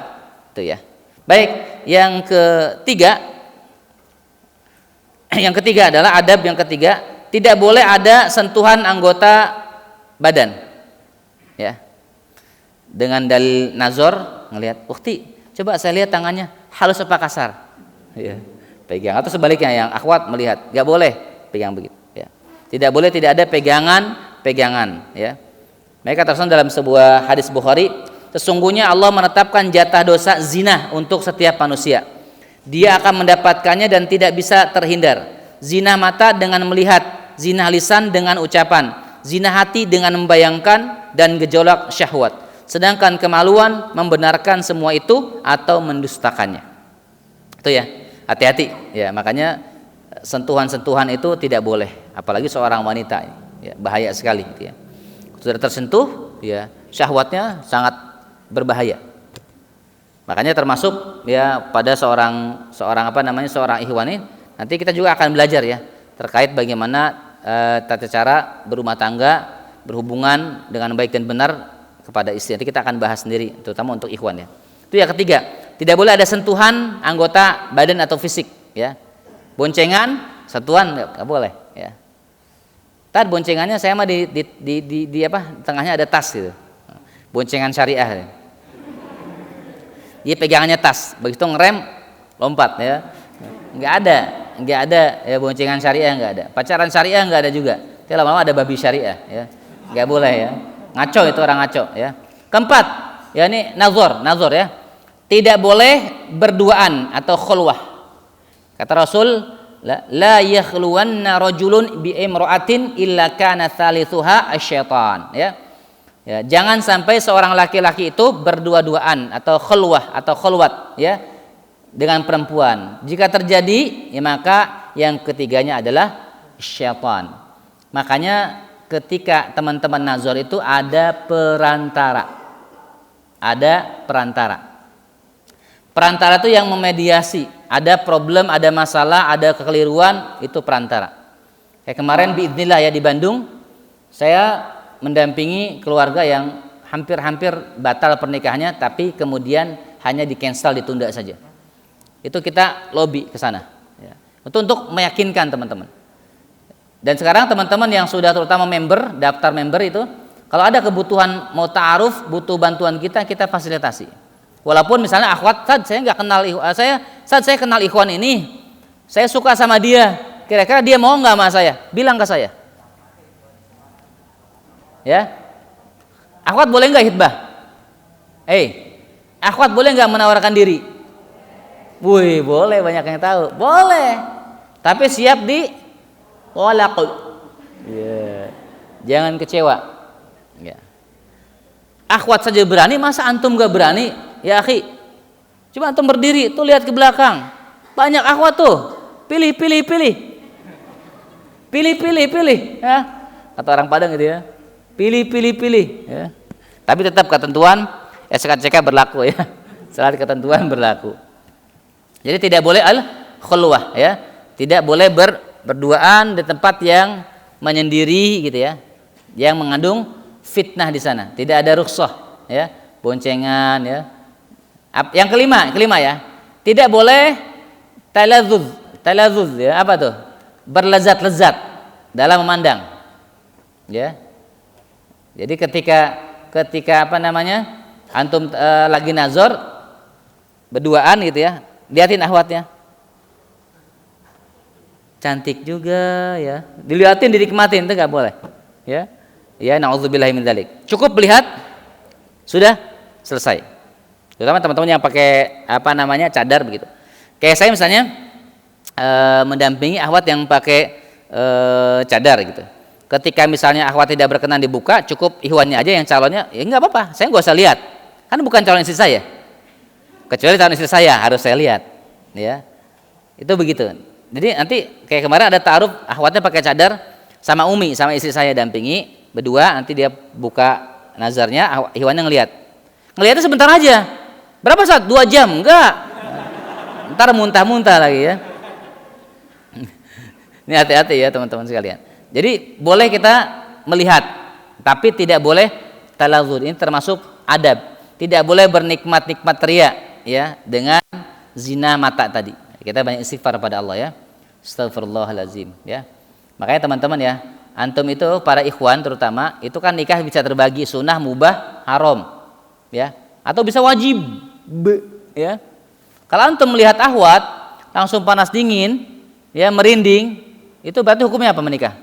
Itu ya. Baik, yang ketiga adalah adab yang ketiga, tidak boleh ada sentuhan anggota badan. Ya. Dengan dalil nazar, ngelihat, "Ukhti, coba saya lihat tangannya halus apa kasar?" Ya. Pegang, atau sebaliknya yang akhwat melihat, enggak boleh pegang begitu, ya. Tidak boleh tidak ada pegangan, ya. Mereka tertulis dalam sebuah hadis Bukhari, sesungguhnya Allah menetapkan jatah dosa zina untuk setiap manusia. Dia akan mendapatkannya dan tidak bisa terhindar. Zina mata dengan melihat, zina lisan dengan ucapan, zina hati dengan membayangkan dan gejolak syahwat. Sedangkan kemaluan membenarkan semua itu atau mendustakannya. Itu ya, hati-hati ya. Makanya sentuhan-sentuhan itu tidak boleh, apalagi seorang wanita, ya, bahaya sekali gitu ya. Sudah tersentuh ya, syahwatnya sangat berbahaya. Makanya termasuk ya pada seorang ikhwan ini, nanti kita juga akan belajar ya terkait bagaimana tata cara berumah tangga, berhubungan dengan baik dan benar kepada istri. Nanti kita akan bahas sendiri, terutama untuk ikhwan ya. Itu yang ketiga, tidak boleh ada sentuhan anggota badan atau fisik ya. Boncengan, sentuhan nggak boleh ya. Tad boncengannya saya mah di apa? Tengahnya ada tas gitu. Boncengan syariah. Dia pegangannya tas, begitu ngerem lompat ya. Enggak ada ya, boncengan syariah enggak ada. Pacaran syariah enggak ada juga. Tapi lama-lama ada babi syariah ya. Enggak boleh ya. Ngaco itu orang ngaco ya. Keempat, ya ini nazar ya. Tidak boleh berduaan atau khulwah. Kata Rasul, la yakhluwanna rajulun bi imra'atin illa kana thalithuha asyaitan ya. Ya, jangan sampai seorang laki-laki itu berdua-duaan atau khulwah atau khulwat ya dengan perempuan. Jika terjadi, ya maka yang ketiganya adalah syaitan. Makanya ketika teman-teman nazar itu ada perantara. Ada perantara. Perantara itu yang memediasi. Ada problem, ada masalah, ada kekeliruan, itu perantara. Kayak kemarin biidznillah ya di Bandung, saya mendampingi keluarga yang hampir-hampir batal pernikahannya, tapi kemudian hanya di cancel, ditunda saja. Itu kita lobby ke sana ya, untuk meyakinkan teman-teman. Dan sekarang teman-teman yang sudah terutama member, daftar member itu, kalau ada kebutuhan mau ta'aruf, butuh bantuan kita fasilitasi. Walaupun misalnya akhwat, saya nggak kenal, saya kenal ikhwan ini, Saya suka sama dia. Kira-kira dia mau nggak sama saya? Bilang ke saya. Ya. Akhwat boleh nggak hitbah? Akhwat boleh nggak menawarkan diri? Wih, boleh, banyak yang tahu. Boleh. Tapi siap di walaqud. Ya. Jangan kecewa. Ya. Akhwat saja berani, masa antum gak berani? Ya akhi, coba antum berdiri tuh, lihat ke belakang, banyak akhwat tuh. Pilih ya. Kata orang Padang gitu ya, pilih ya. Tapi tetap ketentuan SKCK berlaku ya. Selalu ketentuan berlaku. Jadi tidak boleh al-khulwah ya, tidak boleh berduaan di tempat yang menyendiri gitu ya, yang mengandung fitnah di sana. Tidak ada rukhsah ya, boncengan ya. Yang kelima ya, tidak boleh taladzuz ya, apa tuh? Berlezat-lezat dalam memandang. Ya. Jadi ketika apa namanya? Antum lagi nazar berduaan gitu ya, liatin akhwatnya. Cantik juga ya. Dilihatin, dinikmatin, itu enggak boleh. Ya. Ya, na'udzubillahi min dzalik. Cukup lihat, sudah selesai. Terutama teman-teman yang pakai apa namanya cadar begitu. Kayak saya misalnya mendampingi akhwat yang pakai cadar gitu. Ketika misalnya akhwat tidak berkenan dibuka, cukup ikhwannya aja yang calonnya, ya enggak apa-apa, saya enggak usah lihat. Kan bukan calon istri saya. Kecuali calon istri saya harus saya lihat, ya. Itu begitu. Jadi nanti kayak kemarin ada ta'aruf, akhwatnya pakai cadar sama Umi, sama istri saya dampingi berdua, nanti dia buka nazarnya, ikhwannya ngelihatnya sebentar aja. Berapa saat? 2 jam? Enggak. Ntar muntah-muntah lagi ya. Ini hati-hati ya teman-teman sekalian. Jadi boleh kita melihat, tapi tidak boleh talazur. Ini termasuk adab. Tidak boleh bernikmat-nikmat ria ya dengan zina mata tadi. Kita banyak istighfar pada Allah ya. Astagfirullahalazim ya. Makanya teman-teman ya, antum itu para ikhwan terutama, itu kan nikah bisa terbagi sunnah, mubah, haram ya, atau bisa wajib ya. Kalau antum melihat akhwat langsung panas dingin ya, merinding, itu berarti hukumnya apa menikah?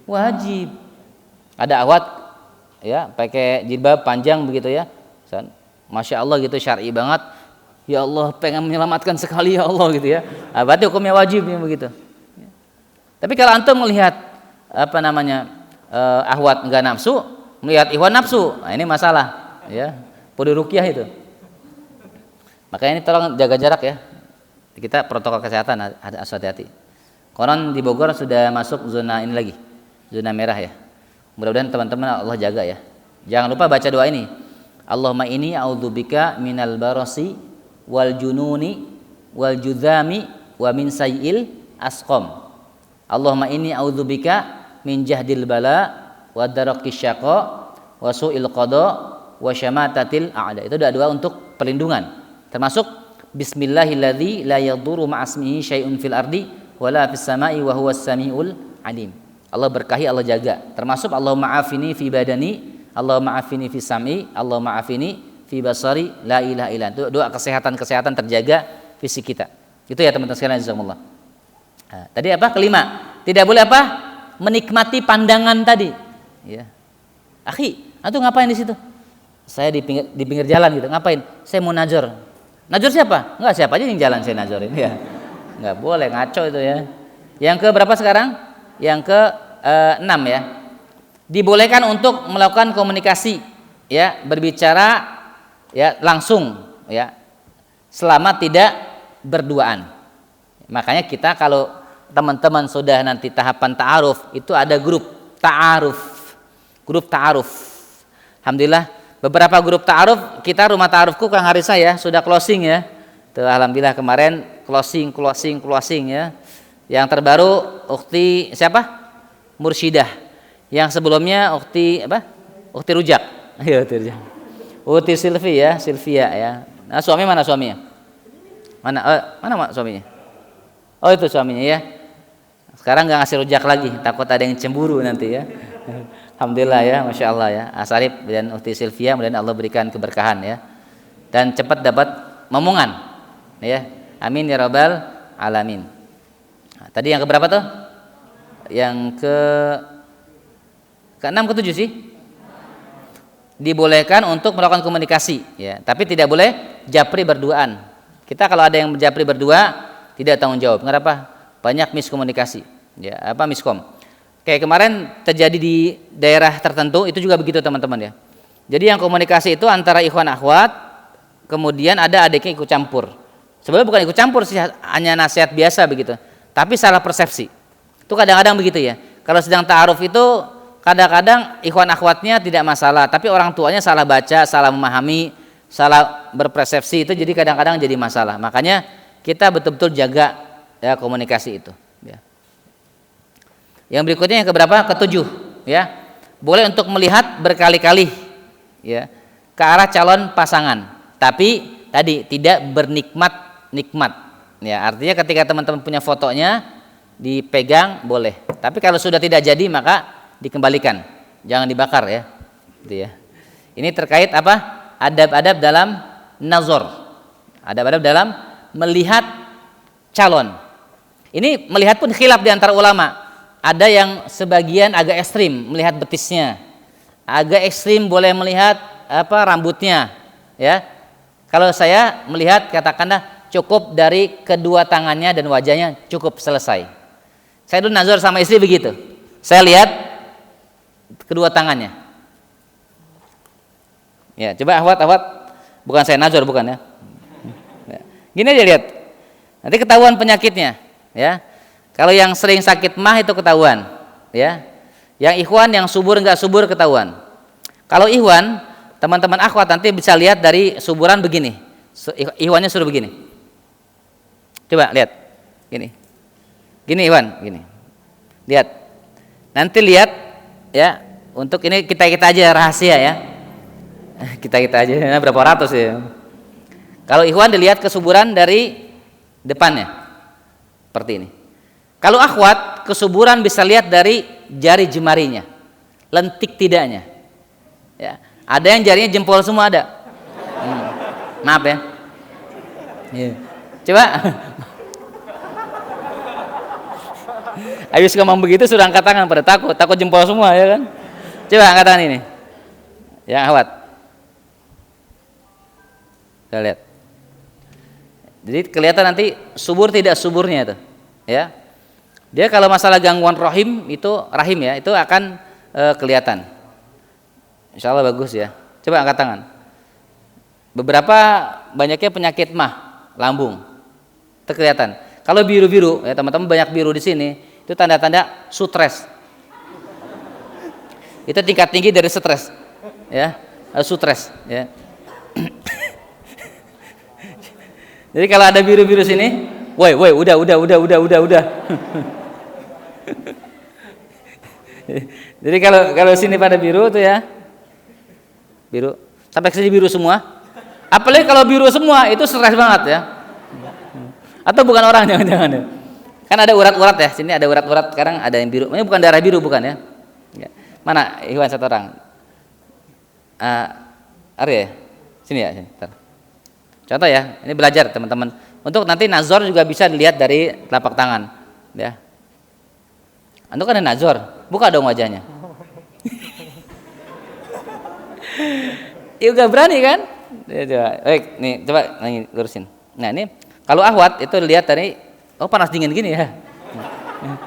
Wajib. Ada akhwat ya pakai jilbab panjang begitu ya, Masya Allah gitu, syar'i banget. Ya Allah, pengen menyelamatkan sekali ya Allah gitu ya. Nah, berarti hukumnya wajib ya begitu. Tapi kalau antum melihat apa namanya akhwat enggak nafsu, melihat ikhwan nafsu, nah ini masalah ya. Podi ruqyah itu. Makanya ini tolong jaga jarak ya. Kita protokol kesehatan harus hati-hati. Konon di Bogor sudah masuk zona ini lagi, zona merah ya. Mudah-mudahan teman-teman Allah jaga ya. Jangan lupa baca doa ini. Allahumma inni a'udzubika minal barasi wal jununi wal judhami wa min sayil asqam. Allahumma inni a'udzubika min jahdil bala wa darakis syaqa wa su'il qada wa syamatatil a'da. Itu doa untuk perlindungan. Termasuk bismillahilladzi la yadurru ma'asmihi syai'un fil ardi wala fis sama'i wa huwas samiul alim. Allah berkahi, Allah jaga. Termasuk Allahumma afini fi badani, Allahumma afini fi sam'i, Allahumma afini fi basari, la ilaha illa. Itu doa kesehatan terjaga fisik kita. Itu ya teman-teman sekalian, jazakumullah. Nah, tadi apa? Kelima, tidak boleh apa? Menikmati pandangan tadi. Ya. Akhi, antum ngapain di situ? Saya di pinggir jalan gitu. Ngapain? Saya mau najor. Najor siapa? Enggak, siapa aja yang jalan saya najorin ya. Enggak boleh, ngaco itu ya. Yang ke berapa sekarang? Yang ke 6 ya. Dibolehkan untuk melakukan komunikasi ya, berbicara ya langsung ya, selama tidak berduaan. Makanya kita kalau teman-teman sudah nanti tahapan ta'aruf, itu ada grup ta'aruf. Alhamdulillah beberapa grup ta'aruf kita, rumah ta'arufku Kang Harisa ya sudah closing ya. Tuh, alhamdulillah kemarin closing ya. Yang terbaru ukhti siapa? Mursyidah. Yang sebelumnya ukhti apa? Ukhti Rujak. Iya, ukhti Rujak. Ukhti Silvia ya. Nah, suami mana suaminya? Mana suaminya? Oh, itu suaminya ya. Sekarang nggak ngasih rujak lagi, takut ada yang cemburu nanti ya. Alhamdulillah ya, masya Allah ya. Asarif dan ukhti Silvia, kemudian Allah berikan keberkahan ya. Dan cepat dapat momongan, ya. Amin ya rabbal alamin. Tadi yang keberapa tuh? Yang ke-6 ke-7 sih? Dibolehkan untuk melakukan komunikasi ya, tapi tidak boleh japri berduaan. Kita kalau ada yang japri berdua tidak tanggung jawab. Kenapa? Banyak miskomunikasi ya, miskom. Kayak kemarin terjadi di daerah tertentu itu juga begitu teman-teman ya. Jadi yang komunikasi itu antara ikhwan akhwat, kemudian ada adiknya ikut campur. Sebenarnya bukan ikut campur sih, hanya nasihat biasa begitu. Tapi salah persepsi. Itu kadang-kadang begitu ya. Kalau sedang ta'aruf itu kadang-kadang ikhwan akhwatnya tidak masalah, tapi orang tuanya salah baca, salah memahami, salah berpersepsi, itu jadi kadang-kadang jadi masalah. Makanya kita betul-betul jaga ya komunikasi itu ya. Yang berikutnya yang keberapa? Ke-7 ya. Boleh untuk melihat berkali-kali ya ke arah calon pasangan, tapi tadi tidak bernikmat ya. Artinya ketika teman-teman punya fotonya dipegang boleh, tapi kalau sudah tidak jadi maka dikembalikan, jangan dibakar ya. Gitu ya. Ini terkait apa? Adab-adab dalam nazar. Adab-adab dalam melihat calon. Ini melihat pun khilaf di antara ulama. Ada yang sebagian agak ekstrim melihat betisnya. Agak ekstrim boleh melihat rambutnya, ya. Kalau saya melihat katakanlah cukup dari kedua tangannya dan wajahnya cukup selesai. Saya dulu nazar sama istri begitu. Saya lihat kedua tangannya. Ya, coba ahwat, bukan saya nazar bukan ya. Gini aja lihat. Nanti ketahuan penyakitnya, ya. Kalau yang sering sakit mah itu ketahuan, ya. Yang ikhwan yang subur enggak subur ketahuan. Kalau ikhwan, teman-teman akhwat nanti bisa lihat dari suburan begini. Ikhwannya suruh begini. Coba lihat. Gini. Gini ikhwan, gini. Lihat. Nanti lihat ya, untuk ini kita aja rahasia ya. Kita aja berapa ratus ya. Kalau ikhwan dilihat kesuburan dari depannya. Seperti ini. Kalau akhwat kesuburan bisa lihat dari jari jemarinya, lentik tidaknya. Ya, ada yang jarinya jempol semua ada. Maaf ya. Ya. Coba. Habis ngomong begitu sudah angkat tangan pada takut jempol semua ya kan. Coba angkat tangan ini. Ya akhwat. Kita lihat. Jadi kelihatan nanti subur tidak suburnya itu. Ya. Dia kalau masalah gangguan rahim ya, itu akan kelihatan. Insya Allah bagus ya. Coba angkat tangan. Beberapa banyaknya penyakit mah, lambung. Itu kelihatan. Kalau biru-biru, ya teman-teman banyak biru di sini, itu tanda-tanda stres. Itu tingkat tinggi dari stres. Ya, stres ya. Jadi kalau ada biru-biru sini, woi, udah. Jadi kalau sini pada biru tuh ya, biru sampai ke sini biru semua. Apalagi kalau biru semua itu stres banget ya. Atau bukan orang jangan-jangan ya. Kan ada urat-urat ya, sini ada urat-urat, sekarang ada yang biru. Ini bukan darah biru bukan ya? Mana ikhwan satu orang? Arya, sini ya, sini. Contoh ya, ini belajar teman-teman. Untuk nanti nazar juga bisa dilihat dari telapak tangan, ya. Antum kan ada nazar, buka dong wajahnya. Ya gak berani kan? Coba, baik, nih coba lurusin. Nah ini kalau ahwat itu lihat dari, oh panas dingin gini ya.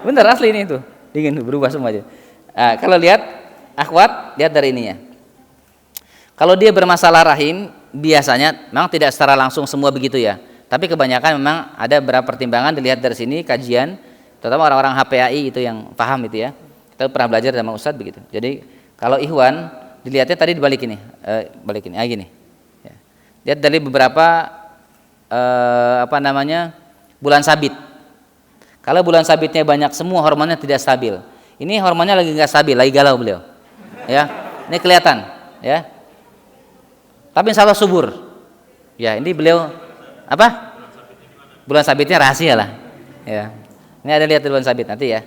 Bener asli ini tuh, dingin berubah semua aja. Kalau lihat akhwat, lihat dari ininya. Kalau dia bermasalah rahim, biasanya memang tidak secara langsung semua begitu ya. Tapi kebanyakan memang ada beberapa pertimbangan dilihat dari sini kajian, terutama orang-orang HPAI itu yang paham itu ya. Kita pernah belajar sama Ustadz begitu. Jadi kalau ikhwan dilihatnya tadi dibalik ini, gini. Ya. Lihat dari beberapa bulan sabit. Kalau bulan sabitnya banyak semua hormonnya tidak stabil. Ini hormonnya lagi nggak stabil, lagi galau beliau. Ya, ini kelihatan. Ya. Tapi insya Allah subur. Ya, ini beliau apa? Bulan sabitnya rahasia lah. Ya. Ini ada lihat bulan sabit nanti ya.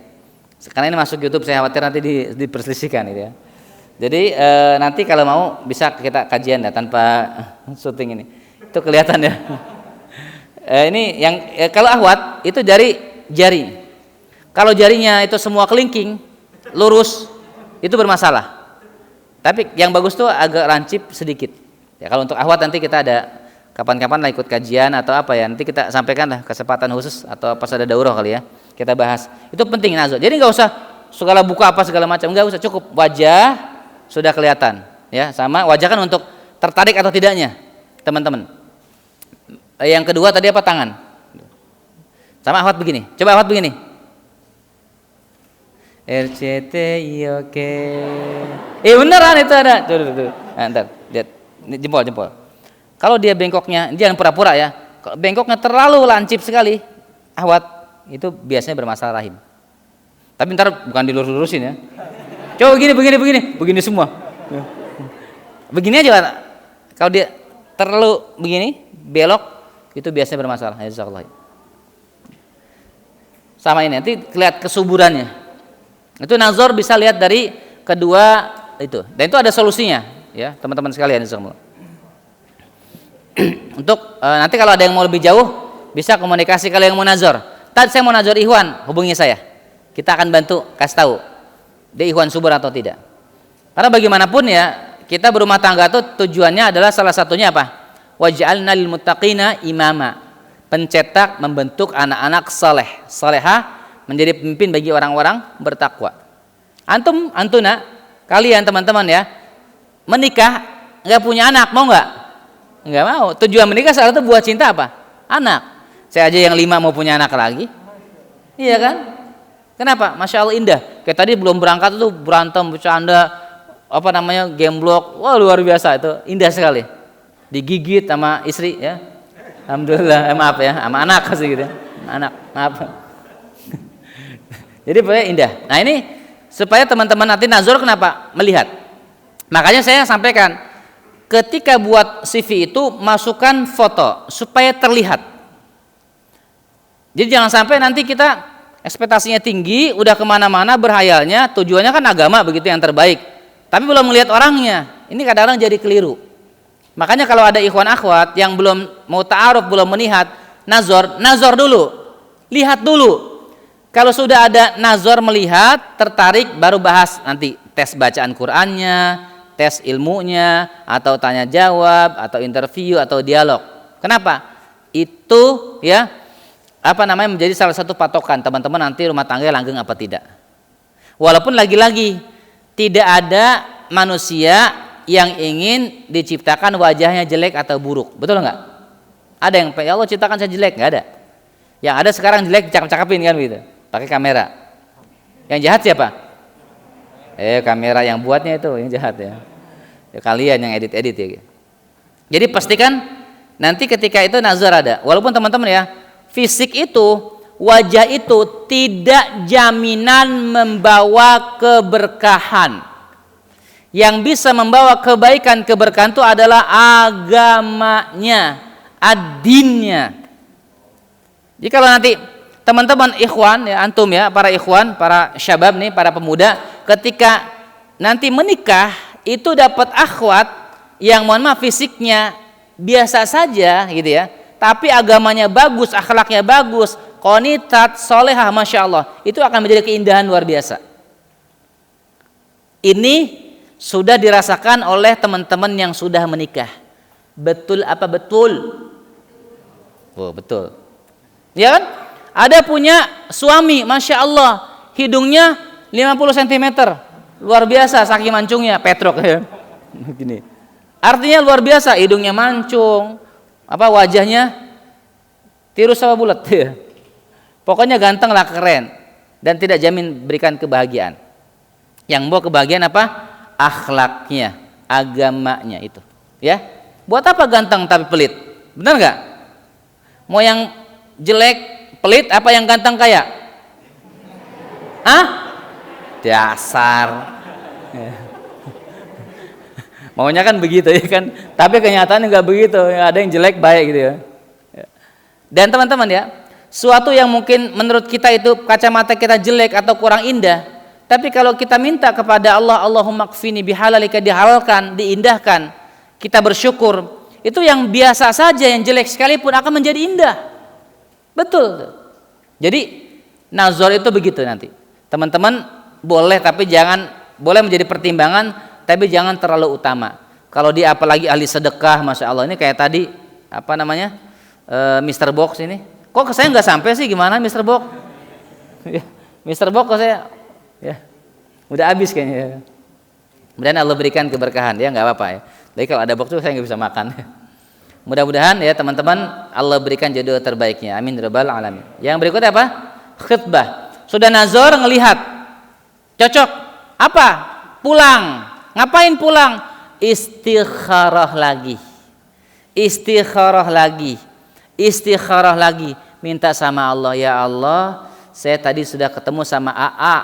Karena ini masuk YouTube, saya khawatir nanti diperselisihkan gitu ya. Jadi nanti kalau mau bisa kita kajian ya tanpa syuting ini. Itu kelihatan ya. Ini yang kalau ahwat itu dari jari. Kalau jarinya itu semua kelingking, lurus, itu bermasalah. Tapi yang bagus tuh agak lancip sedikit. Ya, kalau untuk akhwat nanti kita ada kapan-kapan lah ikut kajian atau apa ya, nanti kita sampaikan lah kesempatan khusus atau pas ada daurah kali ya, kita bahas. Itu penting nazar. Jadi nggak usah segala buka apa segala macam, nggak usah, cukup wajah sudah kelihatan ya, sama wajah kan untuk tertarik atau tidaknya teman-teman. Yang kedua tadi apa, tangan sama akhwat begini, coba akhwat begini, RCTI oke. Beneran itu ada tuh. Nah, ntar lihat ini jempol. Kalau dia bengkoknya, dia yang pura-pura ya, kalau bengkoknya terlalu lancip sekali akhwat, itu biasanya bermasalah rahim. Tapi ntar bukan dilurus-lurusin ya. Coba begini semua. Begini aja. Kalau dia terlalu begini, belok, itu biasanya bermasalah. Jazakallah. Sama ini, nanti lihat kesuburannya. Itu nazar bisa lihat dari kedua itu. Dan itu ada solusinya, ya teman-teman sekalian. Jazakallah. Untuk nanti kalau ada yang mau lebih jauh, bisa komunikasi kalau yang mau nazar. Tadi saya mau nazar ikhwan, hubungi saya. Kita akan bantu kasih tahu dia ikhwan subur atau tidak. Karena bagaimanapun ya, kita berumah tangga itu tujuannya adalah salah satunya apa? Waj'alna lil muttaqina imama. Pencetak, membentuk anak-anak saleh, salehah, menjadi pemimpin bagi orang-orang bertakwa. Antuna, kalian teman-teman ya, menikah nggak punya anak, mau nggak? Nggak mau. Tujuan menikah salah satu buat cinta apa? Anak. Saya aja yang 5 mau punya anak lagi. Iya kan? Kenapa? Masya Allah indah. Kayak tadi belum berangkat itu berantem, bercanda, gemblok. Wah luar biasa itu, indah sekali. Digigit sama istri ya. Alhamdulillah, maaf ya, sama anak kasih gitu ya. Anak, maaf. Jadi pokoknya indah. Nah ini supaya teman-teman nanti nazar kenapa? Melihat. Makanya saya sampaikan, ketika buat CV itu masukkan foto supaya terlihat. Jadi jangan sampai nanti kita ekspektasinya tinggi, udah kemana-mana berhayalnya, tujuannya kan agama begitu yang terbaik, tapi belum melihat orangnya. Ini kadang-kadang jadi keliru. Makanya kalau ada ikhwan akhwat yang belum mau ta'aruf, belum melihat, nazar dulu, lihat dulu. Kalau sudah ada nazar melihat, tertarik, baru bahas nanti tes bacaan Qur'annya, tes ilmunya, atau tanya jawab, atau interview, atau dialog. Kenapa? Itu ya menjadi salah satu patokan teman-teman nanti rumah tangga langgeng apa tidak. Walaupun lagi-lagi tidak ada manusia yang ingin diciptakan wajahnya jelek atau buruk, betul nggak? Ada yang ya Allah ciptakan saya jelek, nggak ada. Yang ada sekarang jelek cakep-cakepin kan begitu, pakai kamera. Yang jahat siapa? Kamera yang buatnya itu yang jahat ya. Kalian yang edit ya. Jadi pastikan nanti ketika itu nazar ada. Walaupun teman-teman ya, fisik itu, wajah itu tidak jaminan membawa keberkahan. Yang bisa membawa kebaikan, keberkahan itu adalah agamanya, ad-dinnya. Jadi kalau nanti teman-teman ikhwan ya, antum ya, para ikhwan, para syabab nih, para pemuda, ketika nanti menikah itu dapat akhwat yang mohon maaf fisiknya biasa saja gitu ya, tapi agamanya bagus, akhlaknya bagus, qonitat, solehah, masya Allah, itu akan menjadi keindahan luar biasa. Ini sudah dirasakan oleh teman-teman yang sudah menikah. Betul apa betul? Oh betul. Ya kan? Ada punya suami, masya Allah, hidungnya 50 cm, luar biasa saking mancungnya, petrok ya. Gini. Artinya luar biasa, hidungnya mancung, wajahnya tirus sama bulat ya. Pokoknya ganteng lah, keren, dan tidak jamin berikan kebahagiaan. Yang bawa kebahagiaan apa? Akhlaknya, agamanya itu. Ya, buat apa ganteng tapi pelit? Benar nggak? Mau yang jelek, pelit, apa yang ganteng kaya? Dasar. Maunya kan begitu ya kan? Tapi kenyataannya nggak begitu. Ada yang jelek baik gitu ya. Dan teman-teman ya, suatu yang mungkin menurut kita itu kacamata kita jelek atau kurang indah, tapi kalau kita minta kepada Allah, Allahumma kfini bihalalika, dihalalkan, diindahkan, kita bersyukur, itu yang biasa saja, yang jelek sekalipun akan menjadi indah. Betul. Jadi nazar itu begitu nanti. Teman-teman boleh tapi jangan, boleh menjadi pertimbangan tapi jangan terlalu utama. Kalau dia apalagi ahli sedekah, masya Allah, ini kayak tadi apa namanya Mr. Box ini, kok ke saya nggak sampai sih, gimana Mr. Box? Ya, Mr. Box kok saya ya udah habis kayaknya. Kemudian Allah berikan keberkahan, ya nggak apa-apa ya. Jadi kalau ada box tuh saya nggak bisa makan. Mudah-mudahan ya teman-teman Allah berikan jodoh terbaiknya. Amin rabbal alamin. Yang berikutnya apa? Khutbah. Sudah nazar ngelihat cocok, apa? Pulang. Ngapain pulang? Istikharah lagi. Istikharah lagi. Istikharah lagi. Minta sama Allah, ya Allah, saya tadi sudah ketemu sama AA,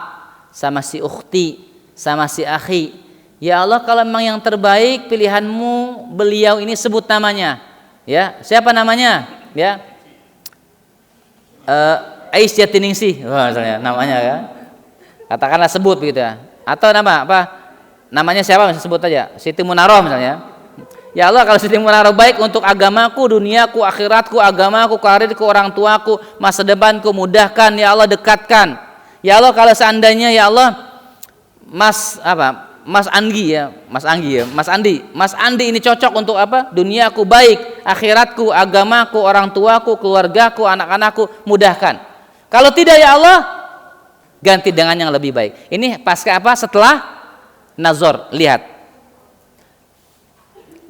sama si ukhti, sama si akhi. Ya Allah, kalau memang yang terbaik pilihanmu beliau ini, sebut namanya. Ya, siapa namanya? Ya, Ais Jatiningsih, misalnya namanya ya. Katakanlah sebut begitu ya. Atau nama apa? Namanya siapa? Misalnya sebut aja. Siti Munaroh misalnya. Ya Allah, kalau Siti Munaroh baik untuk agamaku, duniaku, akhiratku, agamaku, karirku, orang tuaku, masa depanku, mudahkan ya Allah, dekatkan. Ya Allah, kalau seandainya ya Allah Mas Andi ya, Mas Andi ini cocok untuk apa? Duniaku baik, akhiratku, agamaku, orang tuaku, keluargaku, anak-anakku, mudahkan. Kalau tidak ya Allah, ganti dengan yang lebih baik. Ini pasca apa? Setelah nazar, lihat.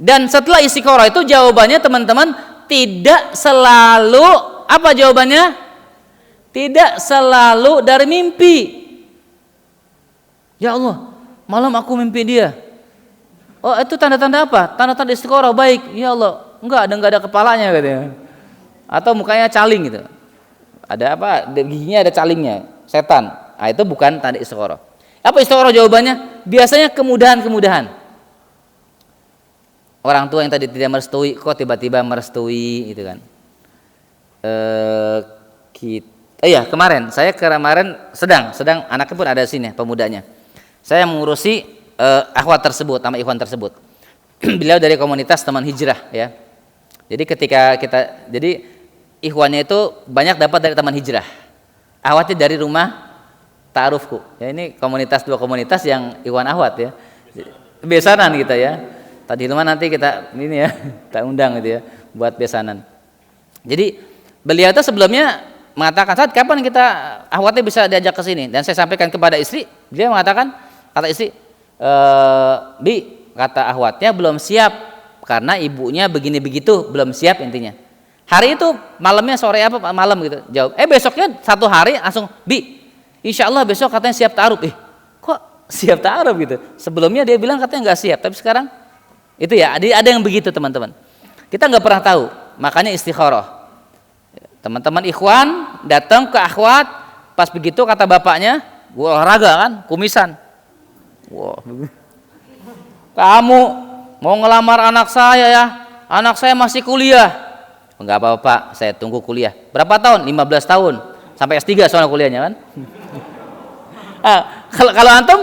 Dan setelah istikharah itu jawabannya teman-teman tidak selalu apa jawabannya? Tidak selalu dari mimpi. Ya Allah, malam aku mimpi dia. Oh, itu tanda-tanda apa? Tanda-tanda istikharah baik. Ya Allah, enggak ada kepalanya katanya. Atau mukanya caling gitu. Ada apa? Giginya ada calingnya, setan. Nah, itu bukan tanda istikharah. Apa istikharah jawabannya? Biasanya kemudahan-kemudahan. Orang tua yang tadi tidak merestui kok tiba-tiba merestui gitu kan. Kemarin sedang anaknya pun ada sini pemudanya. Saya mengurusi akhwat tersebut sama ikhwan tersebut. Beliau dari komunitas teman hijrah ya. Jadi ketika jadi ikhwannya itu banyak dapat dari teman hijrah. Akhwatnya dari rumah ta'arufku. Ya, ini dua komunitas yang ikhwan akhwat ya. Besanan kita ya. Tadi rumah nanti kita ini ya, kita undang gitu ya buat besanan. Jadi beliau itu sebelumnya mengatakan, saat kapan kita akhwatnya bisa diajak ke sini? Dan saya sampaikan kepada istri, dia mengatakan, kata istri, Bi, kata akhwatnya belum siap karena ibunya begini begitu, belum siap intinya. Hari itu malamnya sore apa malam gitu, jawab. Besoknya satu hari langsung, Bi, insya Allah besok katanya siap ta'aruf. Kok siap ta'aruf gitu? Sebelumnya dia bilang katanya nggak siap, tapi sekarang itu ya, ada yang begitu teman-teman. Kita nggak pernah tahu, makanya istikharah. Teman-teman ikhwan datang ke akhwat, pas begitu kata bapaknya, gua olahraga kan, kumisan. Wah, kamu mau ngelamar anak saya ya? Anak saya masih kuliah. Enggak apa-apa Pak, saya tunggu kuliah. Berapa tahun? 15 tahun. Sampai S3 soalnya kuliahnya kan. Kalau antum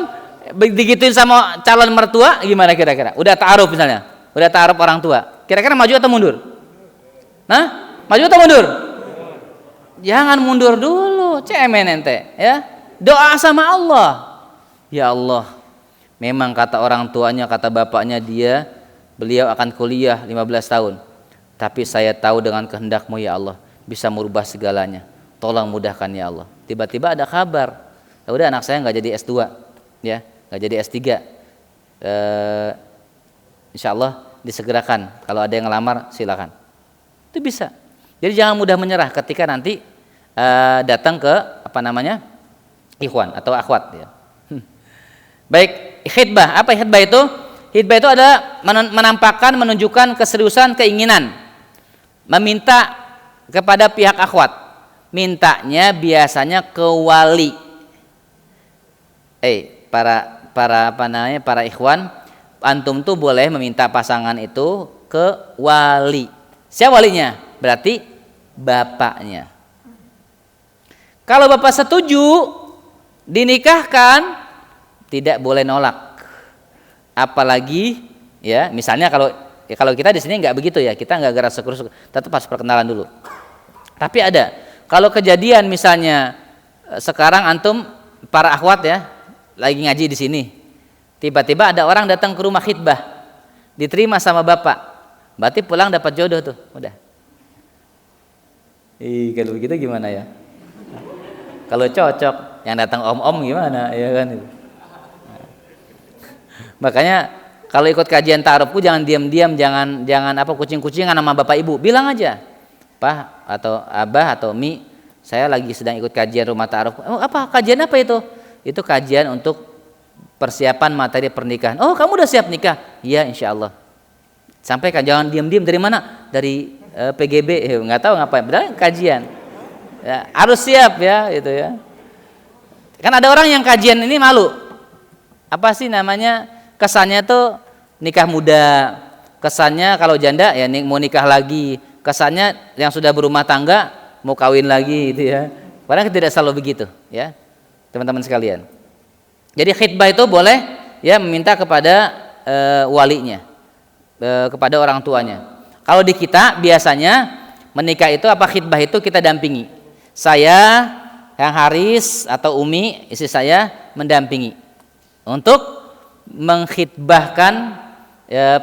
digituin sama calon mertua gimana kira-kira? Udah ta'aruf misalnya, udah ta'aruf orang tua, kira-kira maju atau mundur? Nah, maju atau mundur? Jangan mundur dulu, cemen ente ya. Doa sama Allah. Ya Allah, memang kata orang tuanya, kata bapaknya beliau akan kuliah 15 tahun. Tapi saya tahu dengan kehendak-Mu ya Allah bisa merubah segalanya. Tolong mudahkan ya Allah. Tiba-tiba ada kabar, ya udah anak saya nggak jadi S2 ya. Nggak jadi S3, insya Allah disegerakan. Kalau ada yang ngelamar silakan. Itu bisa. Jadi jangan mudah menyerah ketika nanti datang ke ikhwan atau akhwat. Ya. Baik, khidbah. Apa khidbah itu? Khidbah itu adalah menampakkan, menunjukkan keseriusan, keinginan, meminta kepada pihak akhwat. Mintanya biasanya ke wali. Para ikhwan, antum tuh boleh meminta pasangan itu ke wali. Siapa walinya? Berarti bapaknya. Kalau bapak setuju dinikahkan, tidak boleh nolak. Apalagi ya, misalnya kalau kita di sini nggak begitu ya, kita nggak gerasa-gerusuk, tetap harus perkenalan dulu. Tapi ada, kalau kejadian misalnya sekarang antum para akhwat ya lagi ngaji di sini. Tiba-tiba ada orang datang ke rumah khitbah, diterima sama bapak. Berarti pulang dapat jodoh tuh, udah. Kalau begitu gimana ya? Kalau cocok, yang datang om-om gimana, ya kan? Makanya kalau ikut kajian ta'arufku jangan diam-diam, jangan apa kucing-kucingan sama bapak ibu. Bilang aja, Pak atau Abah atau Mi, saya lagi sedang ikut kajian rumah ta'aruf. Oh, apa? Kajian apa itu? Itu kajian untuk persiapan materi pernikahan. Oh, kamu udah siap nikah? Iya, insya Allah. Sampaikan, jangan diam-diam. Dari mana? Dari PGB, nggak tahu ngapain. Padahal kajian. Ya, harus siap ya, itu ya. Kan ada orang yang kajian ini malu. Apa sih namanya? Kesannya tuh nikah muda. Kesannya kalau janda ya mau nikah lagi. Kesannya yang sudah berumah tangga mau kawin lagi, gitu ya. Padahal tidak selalu begitu, ya, teman-teman sekalian. Jadi khitbah itu boleh ya meminta kepada walinya, kepada orang tuanya. Kalau di kita biasanya menikah itu apa khitbah itu kita dampingi. Saya, yang Haris atau Umi, istri saya mendampingi untuk mengkhitbahkan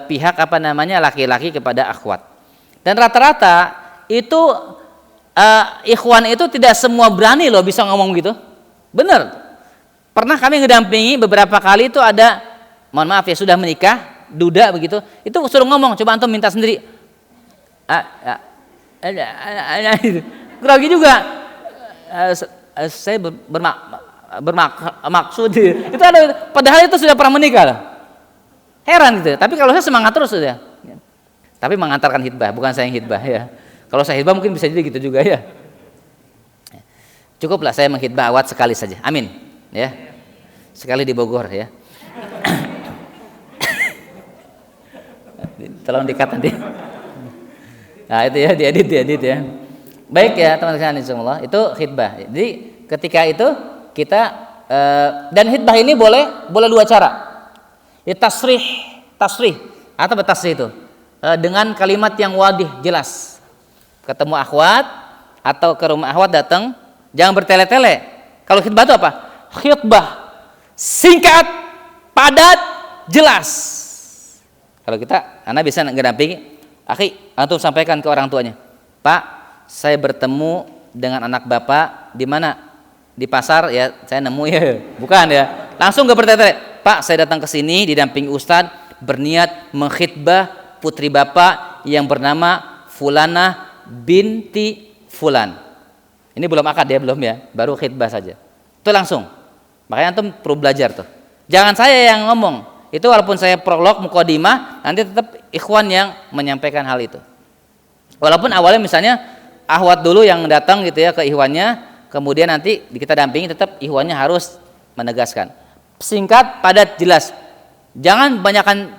pihak apa namanya laki-laki kepada akhwat. Dan rata-rata itu ikhwan itu tidak semua berani loh bisa ngomong gitu. Bener. Pernah kami ngedampingi beberapa kali itu ada, mohon maaf ya sudah menikah, duda begitu, itu suruh ngomong, coba antum minta sendiri. Grogi juga. Saya bermaksud itu ada, padahal itu sudah pernah menikah loh. Heran gitu. Tapi kalau saya semangat terus sudah. Tapi mengantarkan khitbah, bukan saya yang khitbah ya. Kalau saya khitbah mungkin bisa jadi gitu juga ya. Cukuplah saya mengkhitbah awat sekali saja. Amin. Ya. Sekali di Bogor ya. Tolong dikat nanti. Nah, itu ya diedit ya. Baik ya teman-teman insyaallah, itu khitbah. Jadi ketika itu kita dan khitbah ini boleh dua cara. Ya tasrih atau bertasrih itu dengan kalimat yang wadih jelas. Ketemu akhwat atau ke rumah akhwat datang, jangan bertele-tele. Kalau khitbah itu apa? Khitbah singkat, padat, jelas. Kalau kita, anak bisa ngedampingi, akhi, antum sampaikan ke orang tuanya, Pak, saya bertemu dengan anak bapak di mana? Di pasar ya, saya nemu ya, bukan ya. Langsung gak bertele-tele, Pak, saya datang ke sini didampingi Ustadz berniat mengkhitbah putri bapak yang bernama Fulanah binti Fulan. Ini belum akad ya, belum ya, baru khitbah saja. Itu langsung. Makanya antum perlu belajar tuh. Jangan saya yang ngomong. Itu walaupun saya prolog mukadimah, nanti tetap ikhwan yang menyampaikan hal itu. Walaupun awalnya misalnya ahwat dulu yang datang gitu ya ke ikhwannya, kemudian nanti kita dampingi, tetap ikhwannya harus menegaskan. Singkat, padat, jelas. Jangan banyakkan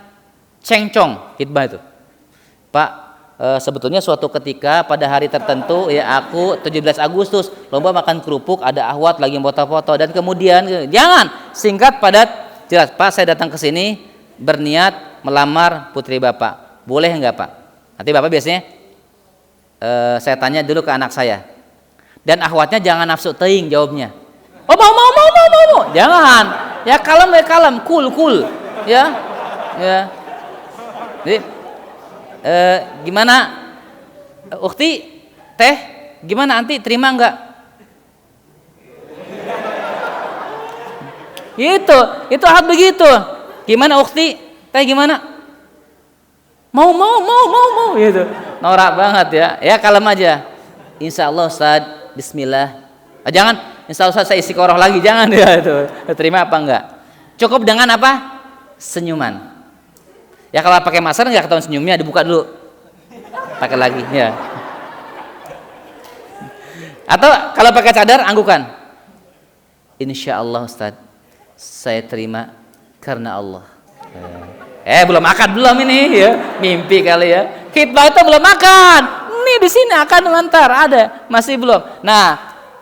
cengcong khitbah itu. Pak, sebetulnya suatu ketika pada hari tertentu ya aku 17 Agustus lomba makan kerupuk, ada ahwat lagi foto-foto dan kemudian jangan singkat, padat, jelas. Pak, saya datang ke sini berniat melamar putri bapak. Boleh enggak, Pak? Nanti bapak biasanya saya tanya dulu ke anak saya. Dan akhwatnya jangan nafsu teing jawabnya. Oh, mau. Jangan. Ya kalem, cool. Ya. Jadi gimana Ukti, teh gimana anti terima enggak? Itu ahad begitu. Gimana Ukti, teh gimana? Mau gitu. Norak banget ya. Ya kalem aja. Insya Allah Ustaz, bismillah. Jangan insya Allah Ustaz saya istiqoroh lagi, jangan ya itu. Terima apa enggak? Cukup dengan apa? Senyuman. Ya kalau pakai masker enggak ketahuan senyumnya, dibuka dulu. Pakai lagi ya. Atau kalau pakai cadar anggukan. Insya Allah Ustaz, saya terima karena Allah. Belum akad belum ini ya, mimpi kali ya. Khitbah itu belum akad. Ini di sini akan mengantar ada, masih belum. Nah,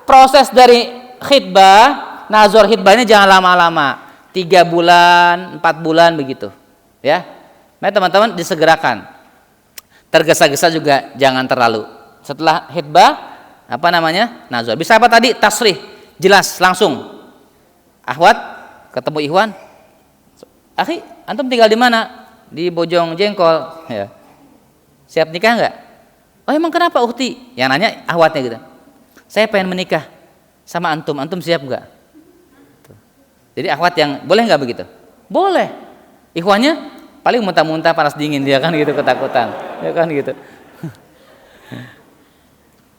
proses dari khitbah, nazar khitbah ini jangan lama-lama. 3 bulan, 4 bulan begitu. Ya. Nah, teman-teman disegerakan. Tergesa-gesa juga jangan terlalu. Setelah khitbah, apa namanya? Nazar. Bisa apa tadi? Tasrih. jelas langsung. Akhwat ketemu ikhwan, akhi, antum tinggal di mana? Di Bojong Jengkol, ya. Siap nikah enggak? Oh emang kenapa ukhti? Yang nanya akhwatnya gitu. Saya pengen menikah sama antum, antum siap enggak? Jadi akhwat yang boleh enggak begitu? Boleh. Ikhwannya paling muntah-muntah panas dingin dia kan gitu, ketakutan, ya kan gitu.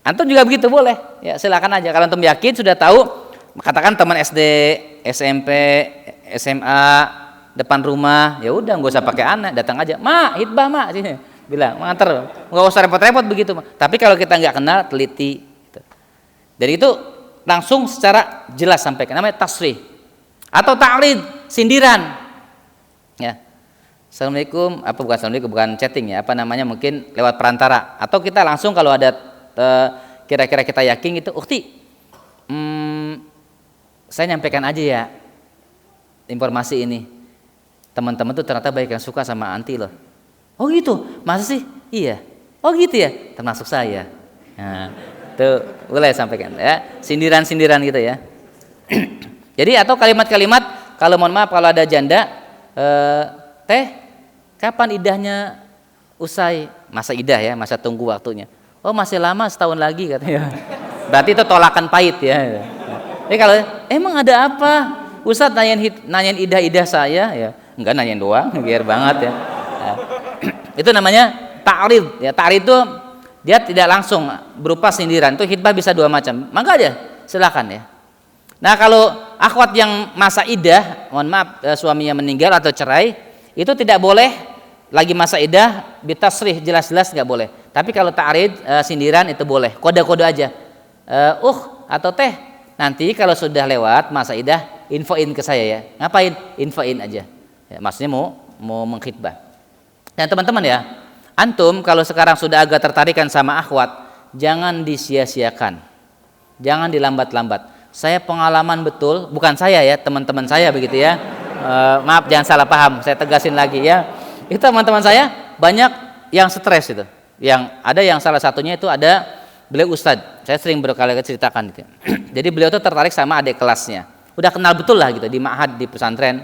Antum juga begitu boleh, ya silakan aja. Kalau antum yakin sudah tahu, katakan teman SD, SMP, SMA depan rumah, ya udah nggak usah pakai anak, datang aja, mak hitbah mak sini, bilang nganter, nggak usah repot-repot begitu. Tapi kalau kita nggak kenal, teliti. Gitu. Dari itu langsung secara jelas sampaikan, namanya tasrih atau ta'rid, sindiran. Ya, assalamualaikum, apa bukan assalamualaikum, bukan chatting ya, apa namanya mungkin lewat perantara, atau kita langsung kalau ada kira-kira kita yakin itu, ukhti, saya nyampaikan aja ya informasi ini, teman-teman tuh ternyata banyak yang suka sama anti loh. Oh gitu, masa sih? Iya. Oh gitu ya, termasuk saya. Nah, tuh boleh sampaikan ya, sindiran-sindiran gitu ya. Jadi atau kalimat-kalimat, kalau mohon maaf kalau ada janda, teh, kapan idahnya usai? Masa idah ya, masa tunggu waktunya. Oh masih lama, setahun lagi katanya. Berarti itu tolakan pahit ya. Jadi kalau emang ada apa? Ustadz nanyain idah-idah saya ya. Enggak, nanyain doang, biar banget ya. Nah, itu namanya ta'rid ya. Ta'rid itu dia tidak langsung berupa sindiran. Itu khitbah bisa dua macam. Maka aja silakan ya. Nah, kalau akhwat yang masa idah, mohon maaf suaminya meninggal atau cerai, itu tidak boleh lagi masa idah bitasrih, jelas-jelas nggak boleh. Tapi kalau ta'rid sindiran itu boleh, kode-kode aja. Atau teh, nanti kalau sudah lewat masa idah infoin ke saya ya. Ngapain? Infoin aja. Ya, maksudnya mau mengkhitbah. Dan teman-teman ya, antum kalau sekarang sudah agak tertarikan sama akhwat, jangan disia-siakan. Jangan dilambat-lambat. Saya pengalaman betul, bukan saya ya, teman-teman saya begitu ya. Maaf jangan salah paham, saya tegasin lagi ya. Itu teman-teman saya banyak yang stres itu. Yang ada yang salah satunya itu ada beliau ustadz, saya sering berkali-kali ceritakan gitu. Jadi beliau tuh tertarik sama adik kelasnya, udah kenal betul lah gitu di ma'had, di pesantren,